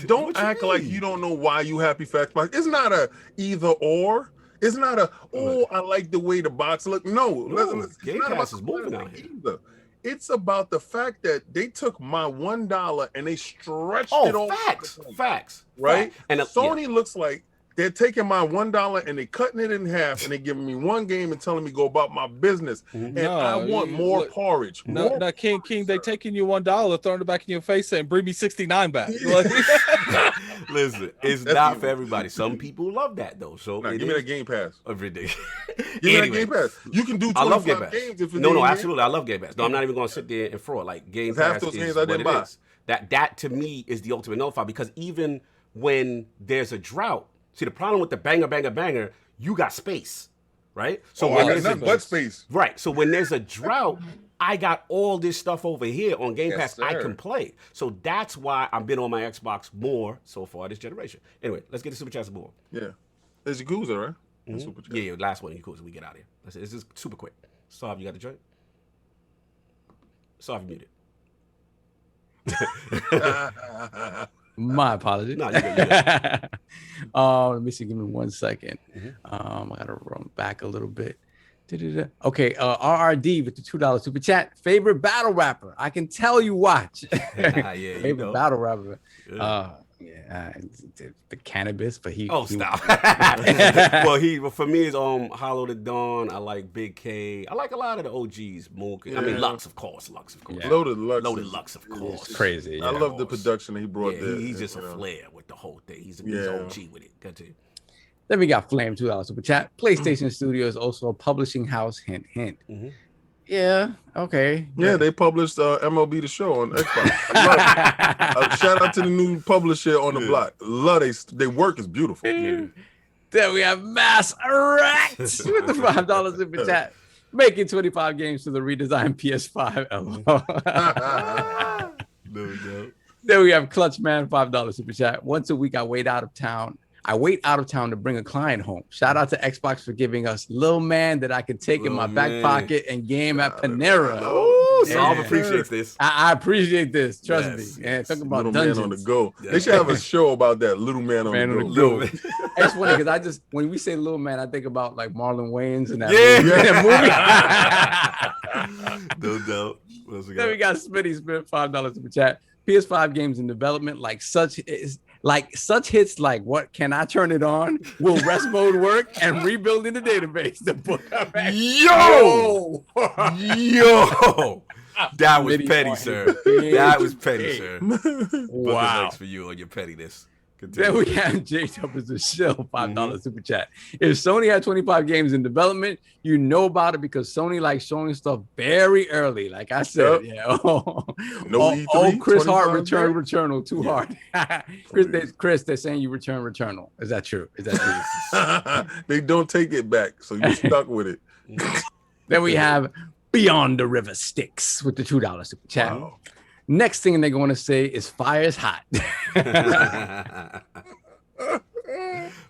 Don't act like you don't know why you happy for Xbox. It's not a either or. It's not a, I like the way the box look. No, Game Pass is moving out here. Either. It's about the fact that they took my $1 and they stretched it all. Facts. Right? Fact. And Sony looks like they're taking my $1 and they cutting it in half and they giving me one game and telling me go about my business. And I want more porridge. No, King, they taking you $1, throwing it back in your face saying, bring me 69 back. Listen, it's not for everybody. Some people love that though. So give me that Game Pass. Every day. Give me that Game Pass. You can do 25 games if No, absolutely. I love Game Pass. No, I'm not even going to sit there and fraud. Like Game Pass half those is games I what didn't it buy. is. That to me is the ultimate nullifier because even when there's a drought, see the problem with the banger, you got space, right? So I got nothing but space. Right. So when there's a drought, I got all this stuff over here on Game Pass I can play. So that's why I've been on my Xbox more so far this generation. Anyway, let's get the Super Chats more. Yeah. There's Yakuza, right? Mm-hmm. Super Chat. Yeah, last one, Yakuza. We get out of here. This is super quick. Sav, you got the joint? Sav, you muted. My apologies. No, you're good. Let me see. Give me 1 second. I gotta run back a little bit. Okay, RRD with the $2 super chat. Favorite battle rapper? I can tell you watch. Favorite battle rapper. The Cannabis, but he. Oh, stop. Well, for me, it's Hollow the Dawn. I like Big K. I like a lot of the OGs. Mook. I mean, Lux, of course. Yeah. Loaded Lux, of course. Crazy. I love the production that he brought there. He's just a flair with the whole thing. He's OG with it. Continue. Then we got Flame $2 super chat. PlayStation Studios also a publishing house. Hint, hint. Yeah. Okay. Yeah, they published MLB The Show on Xbox. Shout out to the new publisher on the block. Love their work is beautiful. Then we have Mass Erect with the $5 super chat. Making 25 games to the redesigned PS5. Then we have Clutch Man $5 super chat. Once a week I wait out of town to bring a client home. Shout out to Xbox for giving us Lil Man that I can take in my back pocket and game at Panera. Sav appreciates this. I appreciate this. Trust me. And talk about Little dungeons. Man on the go. They should have a show about that. Little Man on the go. It's funny because when we say Little Man, I think about like Marlon Wayans and that movie. No doubt. Then we got Smitty Smith $5 super chat. PS5 games in development like such hits like What Can I Turn It On? Will rest mode work? And rebuilding the database. The book. Yo! That was petty, sir. That was petty, sir. Wow. Thanks for you on your pettiness. Then we have J-Tup as a shill, $5 super chat. If Sony had 25 games in development, you know about it because Sony likes showing stuff very early. Like I said, Chris Hart Returnal too hard. Chris, they're saying you return Returnal. Is that true? They don't take it back, so you're stuck with it. Then we have Beyond the River Styx with the $2 super chat. Wow. Next thing they're going to say is fire's hot.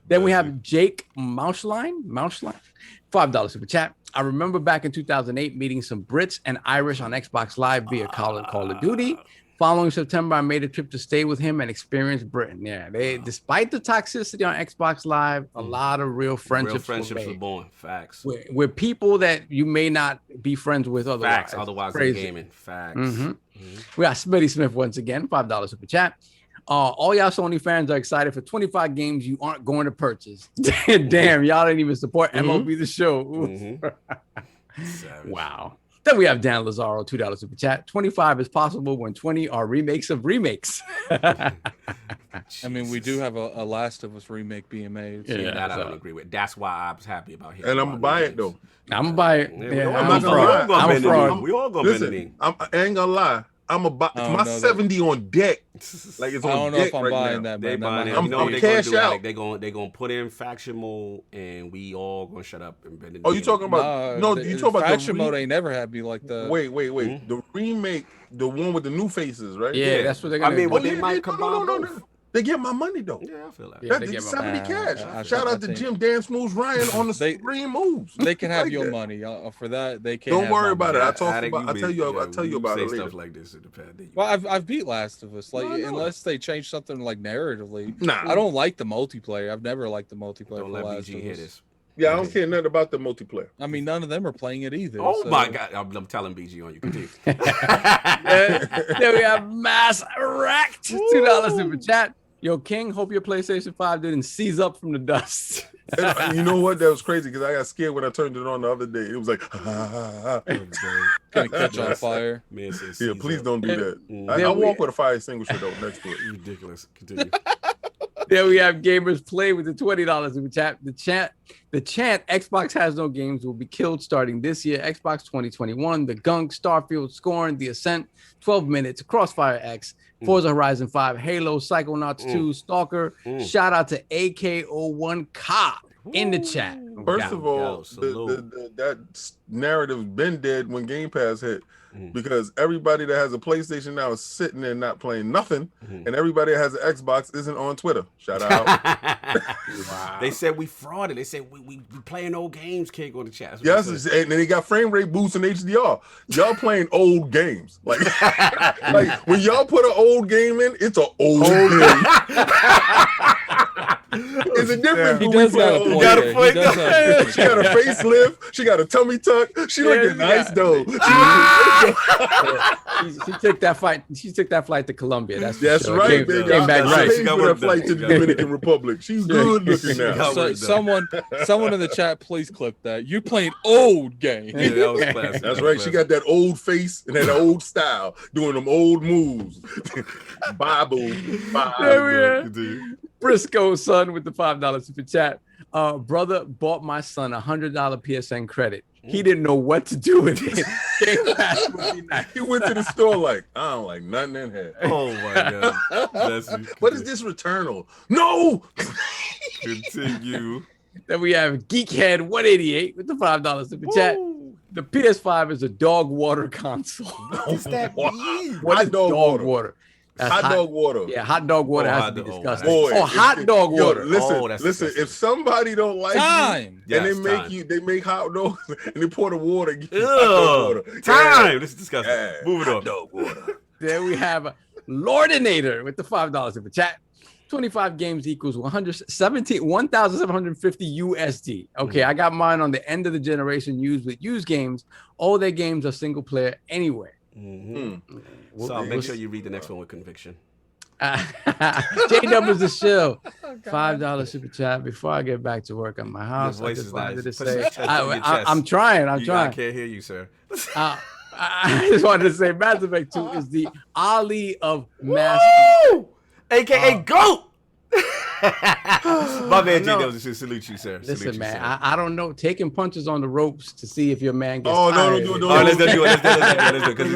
Then we have Jake Mouchline, $5 super chat. I remember back in 2008 meeting some Brits and Irish on Xbox Live via Call of Duty. Following September, I made a trip to stay with him and experience Britain. Yeah, despite the toxicity on Xbox Live, a lot of real friendships were born. Facts. With people that you may not be friends with otherwise. Facts. Otherwise, in gaming. Facts. We got Smitty Smith once again, $5 super chat. All y'all Sony fans are excited for 25 games you aren't going to purchase. Damn, y'all didn't even support MLB The Show. Wow. Then we have Dan Lazaro, $2 super chat. 25 is possible when 20 are remakes of remakes. I mean, we do have a Last of Us remake being made. So that I don't agree with. That's why I was happy about hearing. And I'm gonna buy it though. I'm gonna buy it. I'm not gonna lie. I'm a fraud. We all gonna bend the knee. I ain't gonna lie. I'm a buy my 70 on deck. Like it's on deck. I don't know if I'm buying that. They buying it. I'm cash out. They gonna put in faction mode, and we all gonna shut up and bend the knee. Oh, you talking about you talking about faction mode? Ain't never had me like the. Wait. The remake, the one with the new faces, right? Yeah, that's what they're gonna. I mean, they might combine both. They get my money though. Yeah, I feel like that's 70 cash. Shout out to Jim Dan Smooth Ryan on the Supreme moves. They can have your money for that. They can't. Don't worry about it. I tell you about it later. Stuff like this in the past. Well, I've beat Last of Us. Like unless they change something like narratively. Nah, I don't like the multiplayer. I've never liked the multiplayer. Don't let BG hit us. Yeah, I don't care nothing about the multiplayer. I mean, none of them are playing it either. Oh my God, I'm telling BG on you. Continue. There we have Mass Wrecked, $2 super chat. Yo, King, hope your PlayStation 5 didn't seize up from the dust. You know what? That was crazy because I got scared when I turned it on the other day. It was like, gonna catch on fire. Man, yeah, please don't do that. I'll walk with a fire extinguisher though next to it. Ridiculous. Continue. There we have Gamers Play with the $20 super chat. The chant Xbox has no games will be killed starting this year. Xbox 2021, The Gunk, Starfield, Scorn, The Ascent, 12 Minutes, Crossfire X, Forza Horizon 5, Halo, Psychonauts 2, Stalker. Shout out to AK01 Cobb in the chat. First of all, that narrative's been dead when Game Pass hit. Because everybody that has a PlayStation now is sitting there not playing nothing, and everybody that has an Xbox isn't on Twitter. Shout out. Wow. They said we frauded. They said we playing old games. Can't go to chat. Yes, and they got frame rate boosts in HDR. Y'all playing old games. Like when y'all put an old game in, it's an old game. It's a different. He does got a point. She got a facelift. She got a tummy tuck. She looking nice though. She took that flight. She took that flight to Colombia. That's right. Came back right. She got that flight to the Dominican Republic. She's good looking now. So, someone in the chat, please clip that. You playing old games. Yeah, that was classic. That's right. She got that old face and that old style, doing them old moves. Bible. There we are. Briscoe son with the $5 super chat. Brother bought my son $100 PSN credit. He didn't know what to do with it. He went to the store like, I don't like nothing in here. Oh my God. What is this Returnal? No. Continue. Then we have Geekhead 188 with the $5 super chat. The PS5 is a dog water console. What does that mean? What is dog water? Hot dog water. Yeah, hot dog water has to be discussed. Hot dog water. Listen. Disgusting. If somebody don't like time, you, and they make hot dogs and they pour the water. Hot dog water. Time. This is disgusting. Move it on. Dog water. Then we have Lordinator with the $5 in the chat. 25 games equals 1,750 USD. Okay, I got mine on the end of the generation used with used games. All their games are single player anyway. So make sure you read the next one with conviction. J-Dub is the show. $5 super chat. Before I get back to work at my house, Your voice is nice. I'm trying. I can't hear you, sir. I just wanted to say Mass Effect 2 is the Ali of Mass. AKA GOAT. My man J-Dubs should salute you, sir. Listen, salute man, you, I don't know. Taking punches on the ropes to see if your man gets tired. Let's do it. Let's do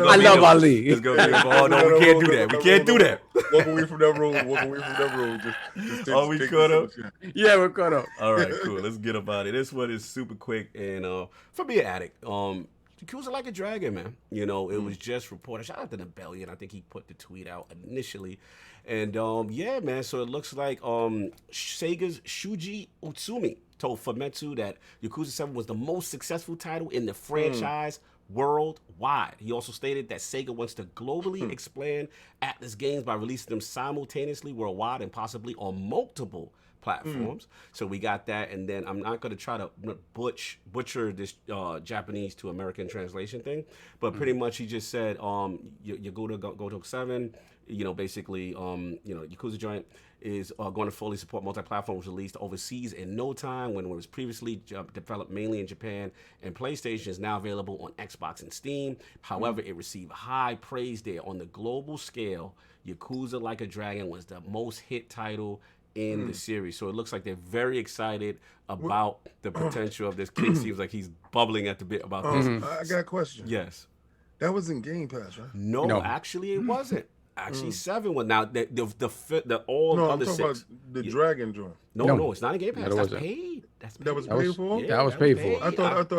it. I love Ali. Let's go. Oh, no, we can't do that. We can't do that. Walk away from that room. We caught up? Yeah, we're caught up. All right, cool. Let's get about it. This one is super quick. And for me, an addict, YakuzaLikeADragon, man. You know, it was just reported. Shout out to Nebellion. I think he put the tweet out initially. And yeah, man. So it looks like Sega's Shuji Utsumi told Famitsu that Yakuza 7 was the most successful title in the franchise worldwide. He also stated that Sega wants to globally expand Atlas games by releasing them simultaneously worldwide and possibly on multiple platforms. So we got that, and then I'm not going to try to butcher this Japanese to American translation thing, but pretty much he just said Yakuza 7, basically Yakuza joint is going to fully support multi-platform released overseas in no time, when it was previously developed mainly in Japan, and PlayStation is now available on Xbox and Steam. However, it received high praise there. On the global scale, Yakuza Like a Dragon was the most hit title in the series, so it looks like they're very excited about the potential of this. King seems like he's bubbling at the bit about this. I got a question. Yes. That was in Game Pass, right? No, actually it wasn't. Actually, 7 was. Now the all No, I'm other talking 6. about the Dragon joint. No, it's not a Game Pass. No, it That's wasn't. paid. That's paid. That was paid for? Yeah, That was paid for. I thought.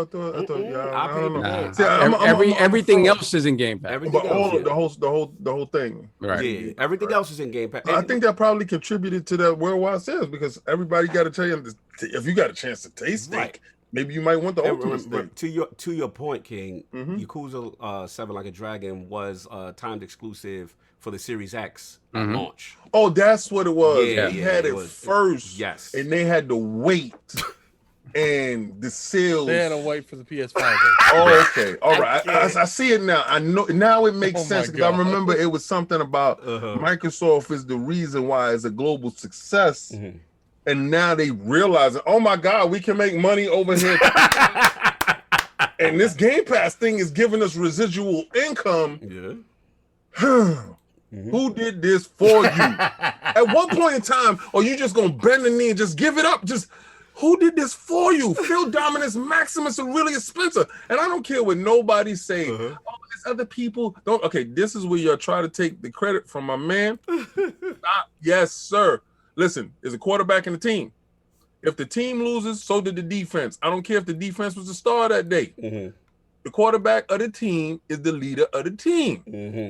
Yeah, I don't know. Nah. See, Everything else is in Game Pass. Everything But all else, of the whole thing. Right. yeah, everything else is in Game Pass. I think that probably contributed to that worldwide sales, because everybody got to tell you, if you got a chance to taste steak, Right. maybe you might want the ultimate steak. To your point, King, Yakuza 7 Like a Dragon was timed exclusive for the Series X at launch. Oh, that's what it was. Yeah, he yeah, had it it was. first. Yes. And they had to wait. And the sales. They had to wait for the PS5. Oh, okay. All right. I see it now. I know now it makes Oh, sense, my because I God. remember it was something about Microsoft is the reason why it's a global success. And now they realize, oh my God, we can make money over here. And this Game Pass thing is giving us residual income. Yeah. Who did this for you? At what point in time are you just gonna bend the knee and just give it up? Just who did this for you? Phil Dominus Maximus Aurelius Spencer. And I don't care what nobody say. Oh, there's other people. Don't. Okay, this is where you're trying to take the credit from my man. Yes, sir. Listen, there's a quarterback in the team. If the team loses, so did the defense. I don't care if the defense was the star that day. The quarterback of the team is the leader of the team.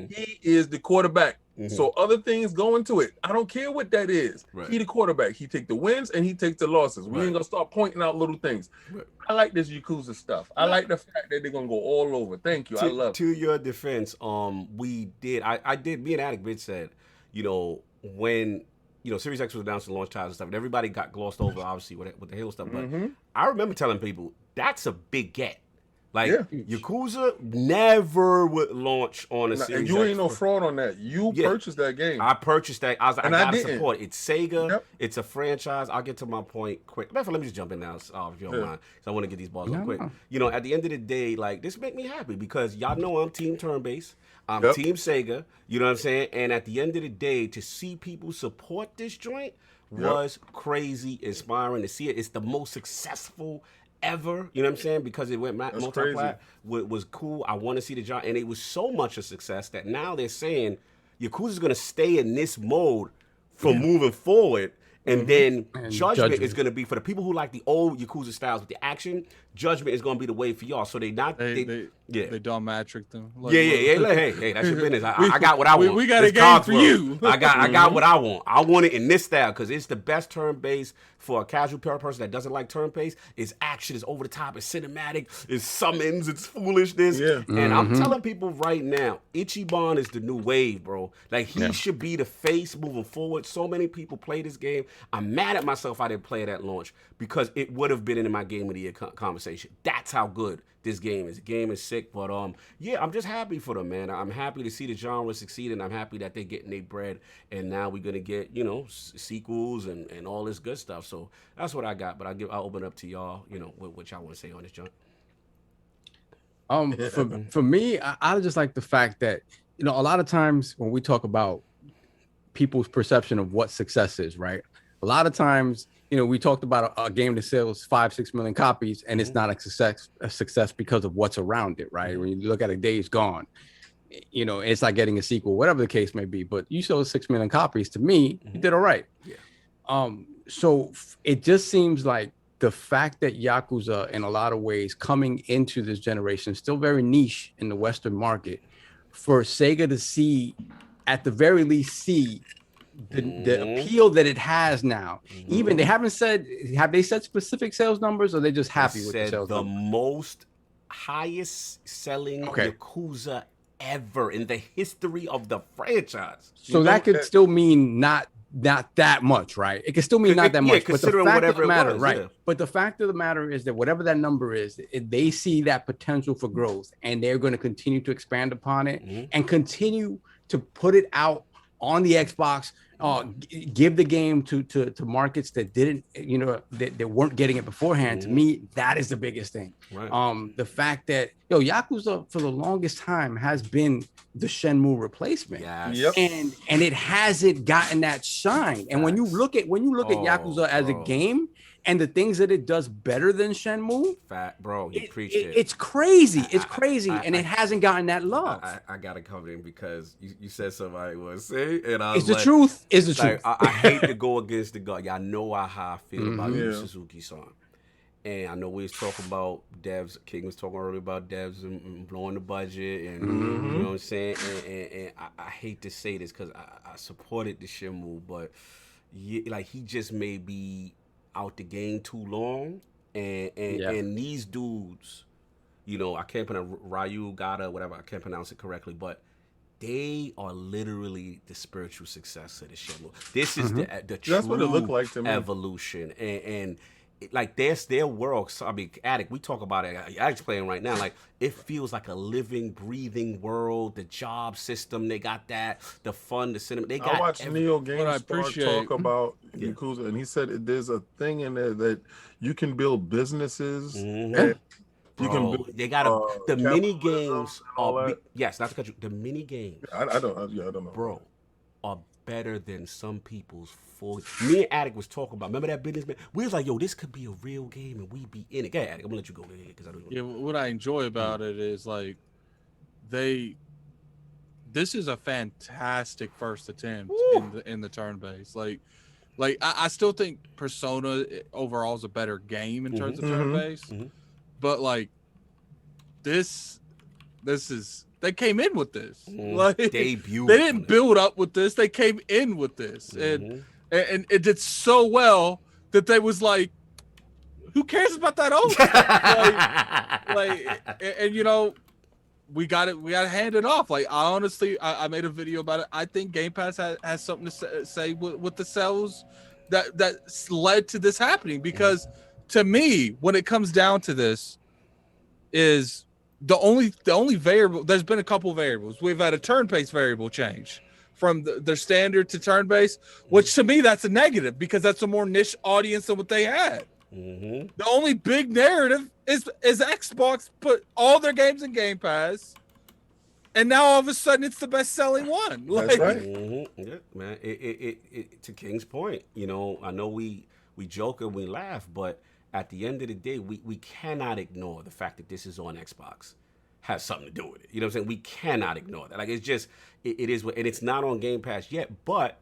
He is the quarterback. So other things go into it. I don't care what that is. Right. He the quarterback. He take the wins and he takes the losses. We ain't gonna start pointing out little things. I like this Yakuza stuff. I like the fact that they're gonna go all over. Thank you. I love it. To your defense, me and Attic Bitch said, when Series X was announced the launch titles and stuff, and everybody got glossed over, obviously, with the Halo stuff. But I remember telling people that's a big get. Like, Yakuza never would launch on a Series And you X. ain't no fraud on that. You purchased that game. I purchased that. I was like, I gotta support it. It's Sega. Yep. It's a franchise. I'll get to my point quick. Let me just jump in now, if you don't mind, because I want to get these balls real quick. At the end of the day, like, this make me happy, because y'all know I'm team turn-based. I'm team Sega. You know what I'm saying? And at the end of the day, to see people support this joint was crazy, inspiring to see it. It's the most successful ever, you know what I'm saying? Because it went multi-plat, was cool. I want to see the job, and it was so much a success that now they're saying Yakuza's going to stay in this mode for moving forward, and then Judgment is going to be for the people who like the old Yakuza styles with the action. Judgment is going to be the way for y'all. So they Don't matric them. Hey, that's your business. I got what I want. We got a game for you. I got what I want. I want it in this style, because it's the best turn-based for a casual person that doesn't like turn-based. It's action, it's over the top, it's cinematic, it's summons, it's foolishness. And I'm telling people right now, Ichiban is the new wave, bro. Like, he should be the face moving forward. So many people play this game. I'm mad at myself I didn't play it at launch, because it would have been in my Game of the Year conversation. That's how good this game is. The game is sick, but I'm just happy for them, man. I'm happy to see the genre succeed, and I'm happy that they're getting their bread, and now we're gonna get sequels and all this good stuff. So that's what I got. But I'll open up to y'all, what y'all want to say on this joint. For me, I just like the fact that a lot of times when we talk about people's perception of what success is, right? A lot of times, we talked about a game that sells 5-6 million copies, and it's not a success because of what's around it, right? When you look at a Days Gone, it's like getting a sequel, whatever the case may be. But you sold 6 million copies. To me, you did all right. So it just seems like the fact that Yakuza, in a lot of ways, coming into this generation, still very niche in the Western market, for Sega to see, at the very least, the appeal that it has now. Even they haven't said, have they said specific sales numbers, or are they just happy with the sales numbers? Most highest selling Okay. Yakuza ever in the history of the franchise. So that could still mean not that much, right? It could still mean not that much. But the considering fact whatever of the it matter, was, right? yeah. But the fact of the matter is that whatever that number is, they see that potential for growth, and they're going to continue to expand upon it and continue to put it out on the Xbox. Give the game to markets that didn't, that weren't getting it beforehand. To me, that is the biggest thing. Right. The fact that Yakuza for the longest time has been the Shenmue replacement. Yes. Yep. And it hasn't gotten that shine. And when you look at Yakuza as a bro. game and the things that it does better than Shenmue, Bro, you preached it. it's crazy. It's crazy, and it hasn't gotten that love. I got to cover him because you said something I was saying, and I It's was the truth. It's the truth. I hate to go against the gut. Y'all know how I feel about Yu Suzuki-san. And I know we was talking about devs. King was talking earlier about devs and blowing the budget, and you know what I'm saying. And I hate to say this because I supported the Shenmue, but he just may be out the game too long, and these dudes, I can't pronounce Ryu Gata, whatever, I can't pronounce it correctly, but they are literally the spiritual successor to Shenmue. This is the true That's what it looked like to me. evolution, and like that's their world. So, I mean, Attic, we talk about it. Attic's playing right now. Like it feels like a living, breathing world. The job system, they got that. The fun, the cinema, they got. I watched Neo GameStar talk about Yeah. Yakuza, and he said there's a thing in there that you can build businesses. Mhm. And you Bro, can build. they got the mini capitalism games and all are that. yes, not to cut you. The mini games, I don't know, bro, are better than some people's full. Me and Attic was talking about. Remember that businessman? We was like, yo, this could be a real game, and we be in it. Go ahead, Attic. I'm gonna let you go because I don't. Yeah, what I enjoy about it is like this is a fantastic first attempt in the turn base. Like I still think Persona overall is a better game in terms of turn base, but like this is they came in with this. Like Debut. they didn't build up with this; they came in with this, and it did so well that they was like, who cares about that old and we got to hand it off. Like I honestly, I made a video about it. I think Game Pass has something to say with the sales that led to this happening, because to me, when it comes down to this, is the only variable. There's been a couple variables. We've had a turn-based variable change from their standard to turn-based, which to me that's a negative because that's a more niche audience than what they had. The only big narrative is Xbox put all their games in Game Pass, and now all of a sudden it's the best-selling one. That's right. Yeah, man. It to King's point. I know we joke and we laugh, but at the end of the day, we cannot ignore the fact that this is on Xbox. Has something to do with it. You know what I'm saying? We cannot ignore that. Like it's just it is, and it's not on Game Pass yet, but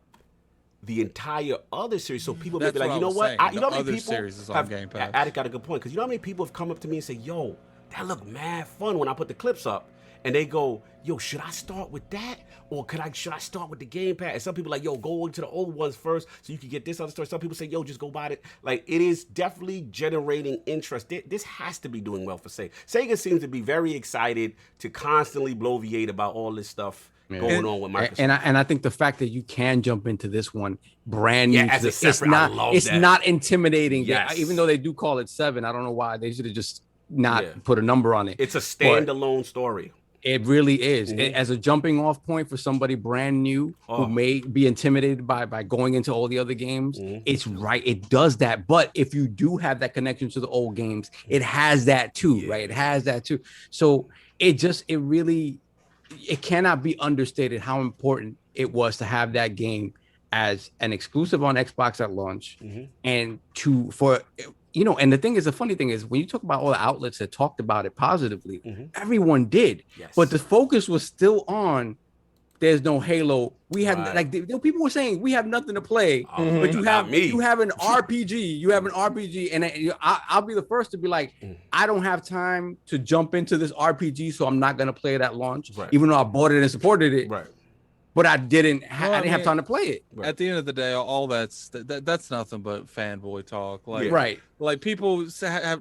the entire other series. So people may be like, you know what? You know how many people series is on have? Game Pass. Attic got a good point, because you know how many people have come up to me and say, "Yo, that looked mad fun when I put the clips up," and they go, "Yo, should I start with that, or should I start with the Game Pass?" And some people are like, "Yo, go into the old ones first, so you can get this other story." Some people say, "Yo, just go buy it." Like it is definitely generating interest. This has to be doing well for Sega. Sega seems to be very excited to constantly bloviate about all this stuff going on with Microsoft. And I think the fact that you can jump into this one brand new, as a separate, I love it's that. not intimidating. Yes. Even though they do call it 7, I don't know why they should have just not put a number on it. It's a standalone story. It really is. As a jumping off point for somebody brand new who may be intimidated by going into all the other games, it's right. It does that. But if you do have that connection to the old games, it has that too, right? It has that too. So it cannot be understated how important it was to have that game as an exclusive on Xbox at launch, and and the thing is, the funny thing is, when you talk about all the outlets that talked about it positively, everyone did, but the focus was still on there's no Halo. We have people were saying we have nothing to play, but you have an RPG. You have an RPG, and I'll be the first to be like, I don't have time to jump into this RPG, so I'm not gonna play it at launch, even though I bought it and supported it. Right. but I didn't Well, I didn't have time to play it. At the end of the day, all that's nothing but fanboy talk. Like, Right. Like people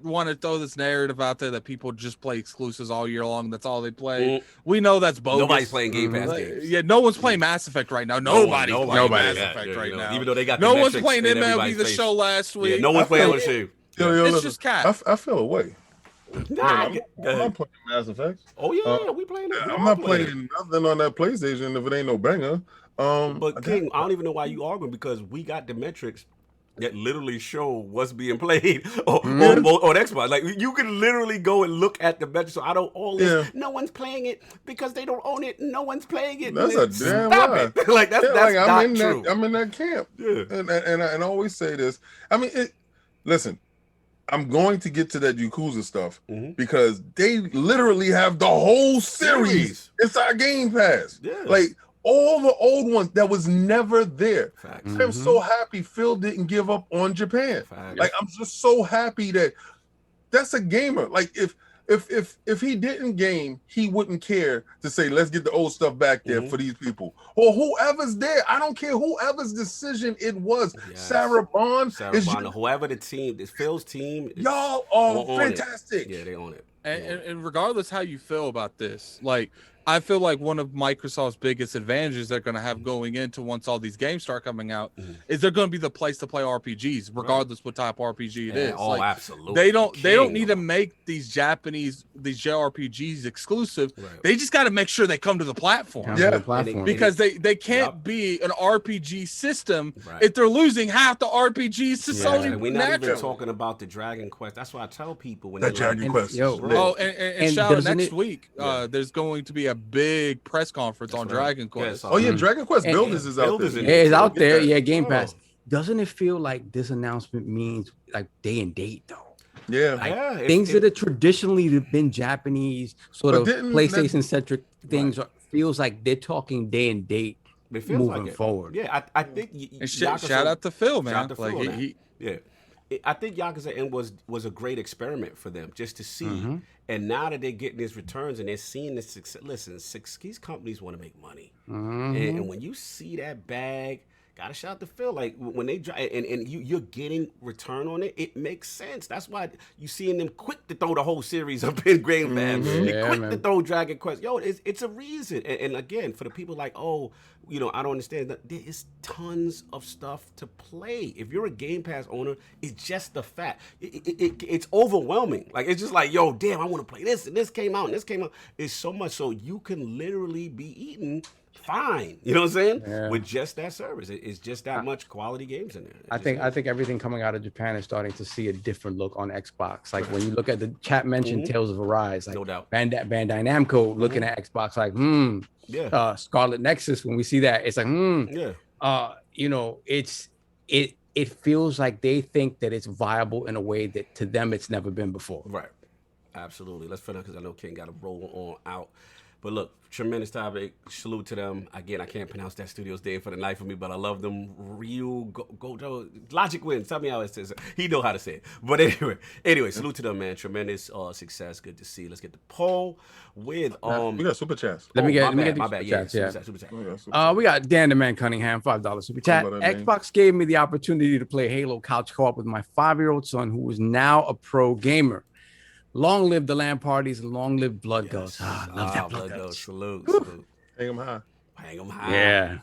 want to throw this narrative out there that people just play exclusives all year long. That's all they play. We know that's bogus. Nobody's playing Game Pass games. Yeah, no one's playing Mass Effect right now. Nobody's playing Mass Yeah, Effect right you know, now. even though they got no the one's metrics playing in MLB everybody's The face. Show last week. Yeah, no one's playing LSU. It's just cat. I feel away. Nah, I'm not playing Mass Effect. Oh yeah, we playing it. I'm not playing nothing on that PlayStation if it ain't no banger. But King, I don't even know why you arguing because we got the metrics that literally show what's being played on Xbox. Like you can literally go and look at the metrics. So I don't no one's playing it because they don't own it. No one's playing it. That's a damn Stop lie. it. Like that's not true. I'm in that camp. Yeah. And I always say this. I mean, listen. I'm going to get to that Yakuza stuff because they literally have the whole series inside Game Pass. Yeah. Like all the old ones that was never there. Facts. I'm so happy Phil didn't give up on Japan. Facts. Like I'm just so happy that that's a gamer. Like if he didn't game, he wouldn't care to say, let's get the old stuff back there for these people. Or whoever's there. I don't care whoever's decision it was. Yes. Sarah Bond. Whoever the team, it's Phil's team. Y'all are fantastic. Yeah, they own it. And regardless how you feel about this, like I feel like one of Microsoft's biggest advantages they're going to have going into once all these games start coming out is they're going to be the place to play RPGs, regardless what type of RPG it is. Oh, like, absolutely. They don't need to make these JRPGs exclusive. Right. They just got to make sure they come to the platform. Because they can't be an RPG system if they're losing half the RPGs to Sony. And we're not even talking about the Dragon Quest. That's why I tell people when Dragon Quest. And shout out next week. There's going to be a big press conference on Dragon Quest. Dragon Quest Builders is out there. Yeah, it's out there. Yeah, Game Pass. Doesn't it feel like this announcement means like day and date though? Yeah, things that have traditionally been Japanese sort of PlayStation centric things feels like they're talking day and date moving forward. Yeah, I think. Shout out to Phil, man. Shout out to Phil, I think Yakuza N was a great experiment for them just to see. And now that they're getting these returns and they're seeing this success, listen, these companies want to make money. And when you see that bag, gotta shout out to Phil. Like when they and you're getting return on it, it makes sense. That's why you seeing them quick to throw the whole series up in Game Pass. They're quick to throw Dragon Quest. Yo, it's a reason. And again, for the people like, I don't understand that there is tons of stuff to play. If you're a Game Pass owner, it's just the fact. It's overwhelming. Like it's just like, yo, damn, I want to play this, and this came out, and this came out. It's so much so you can literally be eating fine. You know what I'm saying? Yeah. With just that service. It's just that much quality games in there. I think everything coming out of Japan is starting to see a different look on Xbox. Like when you look at the chat mentioned Tales of Arise, like no doubt. Bandai Namco looking at Xbox like, Scarlet Nexus, when we see that, it's like, it feels like they think that it's viable in a way that to them it's never been before. Right. Absolutely. Let's finish because I know King got to roll on out. But look, tremendous topic. Salute to them. Again, I can't pronounce that studio's name for the life of me, but I love them. Ryu Gojo. Logic wins. Tell me how it says. He know how to say it. But anyway, salute to them, man. Tremendous success. Good to see. Let's get the poll with we got super chats. Let me get my bad. Yeah, super chat. We got Dan the Man Cunningham, $5 super chat. Xbox gave me the opportunity to play Halo couch co-op with my 5-year-old son, who is now a pro gamer. Long live the LAN parties and long live Blood Ghost. Love that Blood Ghost. Salute. Hang 'em high. Yeah.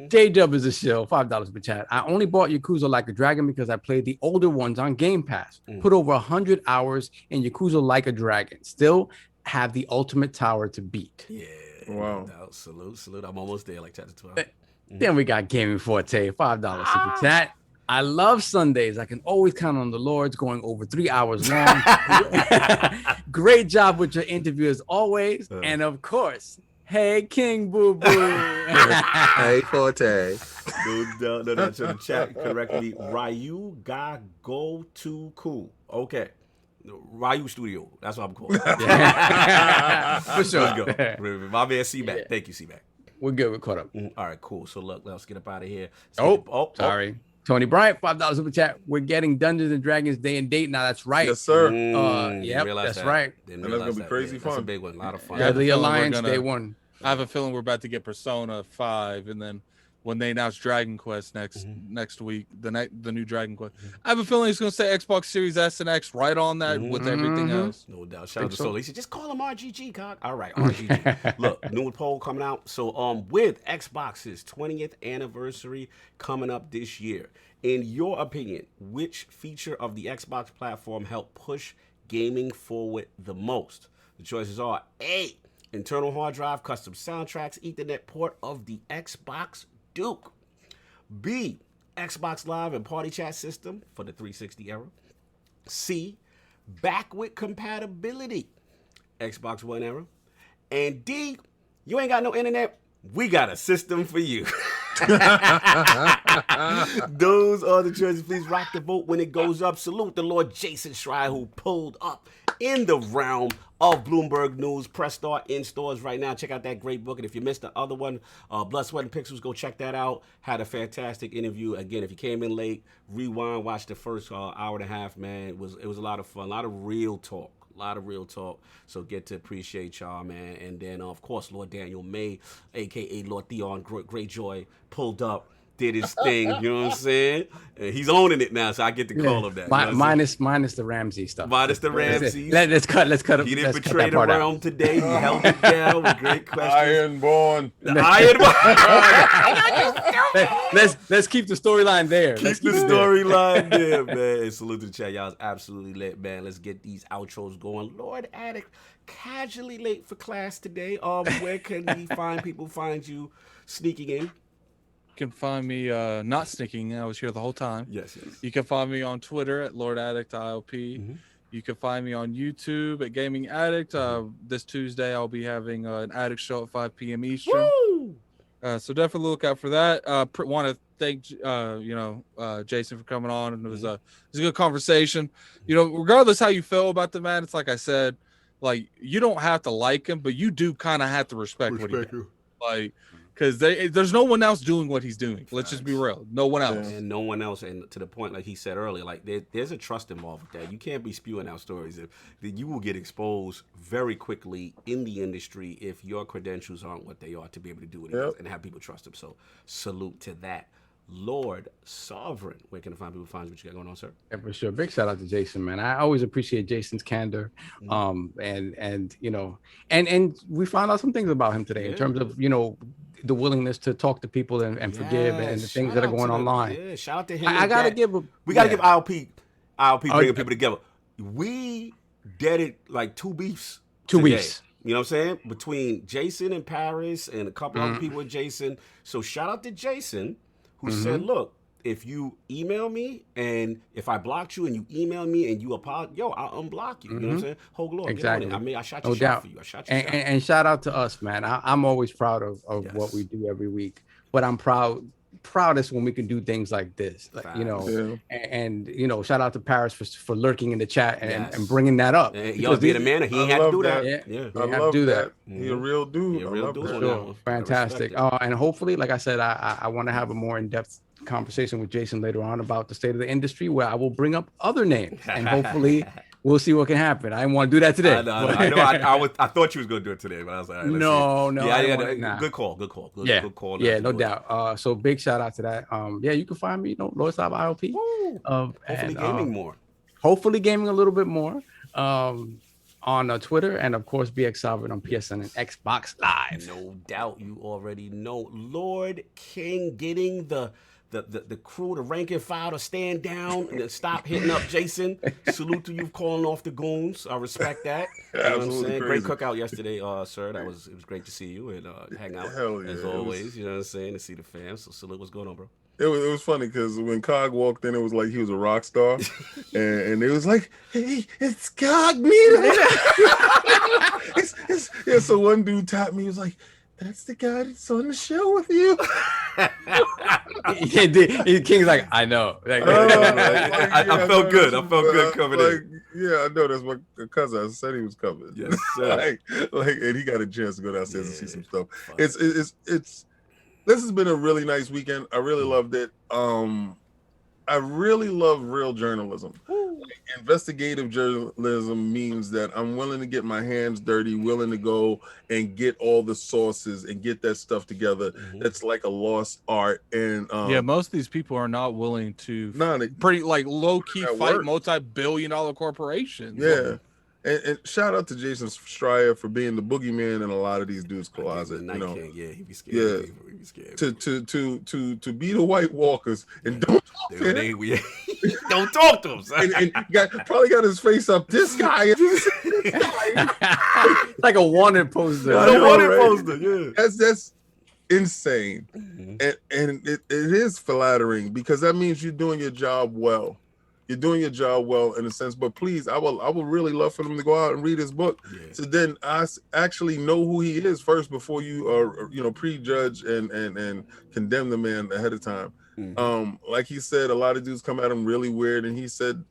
J-Dub is a shill. $5 per chat. I only bought Yakuza Like a Dragon because I played the older ones on Game Pass. Put over 100 hours in Yakuza Like a Dragon. Still have the ultimate tower to beat. Yeah. Wow. Salute. I'm almost there, like chapter 12. Then we got Gaming Forte, $5 super chat. I love Sundays. I can always count on the Lords going over 3 hours long. Great job with your interview as always. And of course, hey, King Boo Boo. Hey, Forte. No, so the chat correctly. Ryu ga go to cool. Okay. Ryu Studio. That's what I'm calling it. For sure. Let's go. My man C-Mac. Thank you, C-Mac. We're good. We're caught up. All right, cool. So look, let's get up out of here. Sorry. Tony Bryant, $5 super chat. We're getting Dungeons and Dragons day and date now. That's right. Yes, sir. Yep, that's right. And that's gonna be crazy fun. That's a big one. A lot of fun. The Alliance day one. I have a feeling we're about to get Persona 5, and then when they announce Dragon Quest next week, the new Dragon Quest, I have a feeling it's going to say Xbox Series S and X right on that with everything else. No doubt. Shout out to Solo. He said, just call him RGG, cock. All right, RGG. Look, new poll coming out. So, with Xbox's 20th anniversary coming up this year, in your opinion, which feature of the Xbox platform helped push gaming forward the most? The choices are A, internal hard drive, custom soundtracks, Ethernet port of the Xbox Duke. B, Xbox Live and party chat system for the 360 era. C, backward compatibility, Xbox One era. And D, you ain't got no internet, we got a system for you. Those are the choices. Please rock the vote when it goes up. Salute the Lord Jason Schrier, who pulled up in the realm of Bloomberg News. Press Start in stores right now. Check out that great book. And if you missed the other one, Blood, Sweat, and Pixels, go check that out. Had a fantastic interview. Again, if you came in late, rewind, watch the first hour and a half, man. It was a lot of fun, a lot of real talk. So get to appreciate y'all, man. And then, of course, Lord Daniel May, a.k.a. Lord Theon Greyjoy, pulled up, did his thing, you know what I'm saying? And he's owning it now, so I get to call him that. Minus the Ramsey stuff. Minus the Ramsey. Let's cut. He didn't betray the realm today. He held it down with great questions. Ironborn. The Ironborn. Let's keep the storyline there. Keep the storyline there, man. And salute to the chat. Y'all's absolutely lit, man. Let's get these outros going. Lord Addict, casually late for class today. Where can we find you sneaking in? You can find me not sneaking. I was here the whole time. Yes. You can find me on Twitter at Lord Addict ILP. You can find me on YouTube at Gaming Addict. This Tuesday I'll be having an Addict show at 5 p.m. Eastern. Woo! So definitely look out for that. Want to thank Jason for coming on, and it was a good conversation. Regardless how you feel about the man, it's like I said, like you don't have to like him, but you do kind of have to respect what he does. Like. Because there's no one else doing what he's doing. Let's just be real. No one else. And no one else. And to the point, like he said earlier, like there's a trust involved with that. You can't be spewing out stories. That you will get exposed very quickly in the industry if your credentials aren't what they are to be able to do it and have people trust them. So salute to that. Lord Sovereign, where can I find people find what you got going on, sir? Yeah, for sure. Big shout out to Jason, man. I always appreciate Jason's candor. And we found out some things about him today in terms of, the willingness to talk to people and forgive and the things that are going online. Yeah, shout out to him. I gotta give we gotta give ILP bringing people together. We deaded like two beefs. Two beefs. You know what I'm saying? Between Jason and Paris and a couple other people with Jason. So shout out to Jason who said, look, if you email me and if I blocked you and you email me and you apologize, I'll unblock you. You know what I'm saying? Hold on. Exactly. I mean, I shot your shot for you. And shout out to us, man. I'm always proud of what we do every week, but I'm proudest when we can do things like this, and shout out to Paris for lurking in the chat and bringing that up. Being a man, he ain't had to do that. I love that. He's a real dude. Fantastic. And hopefully, like I said, I want to have a more in-depth conversation with Jason later on about the state of the industry, where I will bring up other names, and hopefully we'll see what can happen. I didn't want to do that today. I thought you was going to do it today, but I was like, no. Good call. Good call. No doubt. So big shout out to that. You can find me, Lord Stop ILP. Hopefully gaming more. Hopefully gaming a little bit more. On Twitter, and of course BX Sovereign on PSN and Xbox Live. No doubt, you already know. Lord King getting the crew, the rank and file to stand down and stop hitting up Jason. Salute to you calling off the goons. I respect that. You know what I'm saying? Great cookout yesterday, sir. It was great to see you and hang out as always. You know what I'm saying? To see the fam. So salute. What's going on, bro? It was funny because when Cog walked in, it was like he was a rock star, and it was like, "Hey, it's Cognito." So one dude tapped me. He was like, "That's the guy that's on the show with you." King's like, I know. I felt good. I felt good coming in. Yeah, I know. That's my cousin. I said he was coming. Yes, sir. and he got a chance to go downstairs and see some stuff. It's. This has been a really nice weekend. I really loved it. I really love real journalism. investigative journalism means that I'm willing to get my hands dirty, willing to go and get all the sources and get that stuff together. That's like a lost art. And yeah, most of these people are not willing to they pretty like low key that fight work. multi-billion-dollar corporations. Yeah. And shout out to Jason Schrier for being the boogeyman in a lot of these dudes' closet. You know, yeah, he be scared. Yeah. He be scared. To be the White Walkers and don't talk to him. Don't talk to him, son. and probably got his face up. This guy, like a wanted poster. Yeah. That's insane, and it is flattering because that means you're doing your job well. You're doing your job well in a sense, but please, I will really love for them to go out and read his book, so then I actually know who he is first before you prejudge and condemn the man ahead of time. Like he said, a lot of dudes come at him really weird, and he said,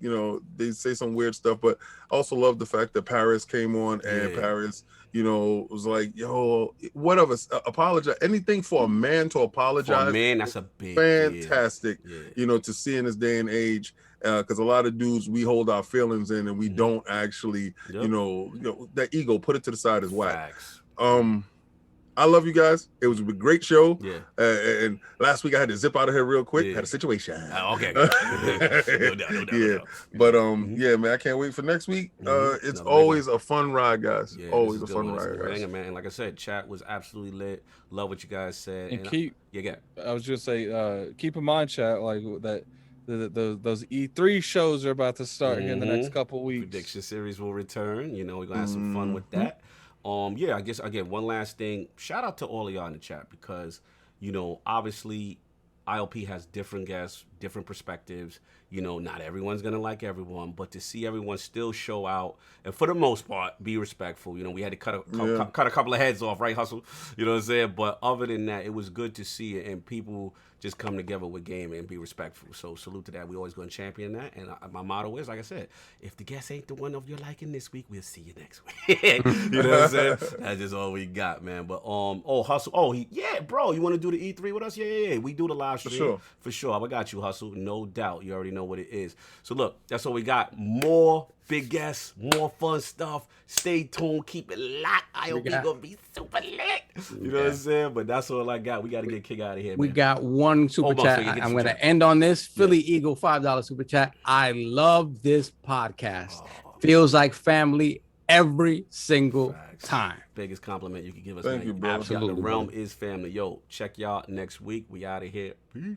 they say some weird stuff, but I also love the fact that Paris came on and Paris, was like, yo, whatever, apologize. Anything for a man to apologize. For a man, that's a big fantastic, yeah. To see in this day and age. Because a lot of dudes, we hold our feelings in and we don't actually, that ego, put it to the side is whack. I love you guys. It was a great show. Yeah. And last week I had to zip out of here real quick. Had a situation. Okay. No doubt. But yeah, man, I can't wait for next week. It's always a fun ride, guys. Yeah, always a fun ride, guys. Man. Like I said, chat was absolutely lit. Love what you guys said. And I was just say, keep in mind, chat, like that. Those E3 shows are about to start in the next couple weeks. Prediction series will return. We're gonna have some fun with that. Yeah, I guess again, one last thing. Shout out to all of y'all in the chat because obviously ILP has different guests, different perspectives. Not everyone's gonna like everyone, but to see everyone still show out and for the most part be respectful. We had to cut a couple of heads off, right, Hustle? You know what I'm saying? But other than that, it was good to see it and people just come together with game and be respectful. So salute to that. We always going to champion that. And my motto is, like I said, if the guest ain't the one of your liking this week, we'll see you next week. You know what I'm saying? That's just all we got, man. But Hustle. Bro, you want to do the E3 with us? Yeah. We do the live stream. For sure. I got you, Hustle. No doubt. You already know what it is. So look, that's all we got. More big guests, more fun stuff. Stay tuned. Keep it locked. ILP gonna be super lit. You know what I'm saying? But that's all I got. We got to get Kick out of here, We man. got one super chat. I'm going to end on this. Philly Eagle, $5 super chat. I love this podcast. Feels like family every single time. Biggest compliment you can give us. Thank you, bro. Absolutely. The realm is family. Yo, check y'all next week. We out of here. Peace.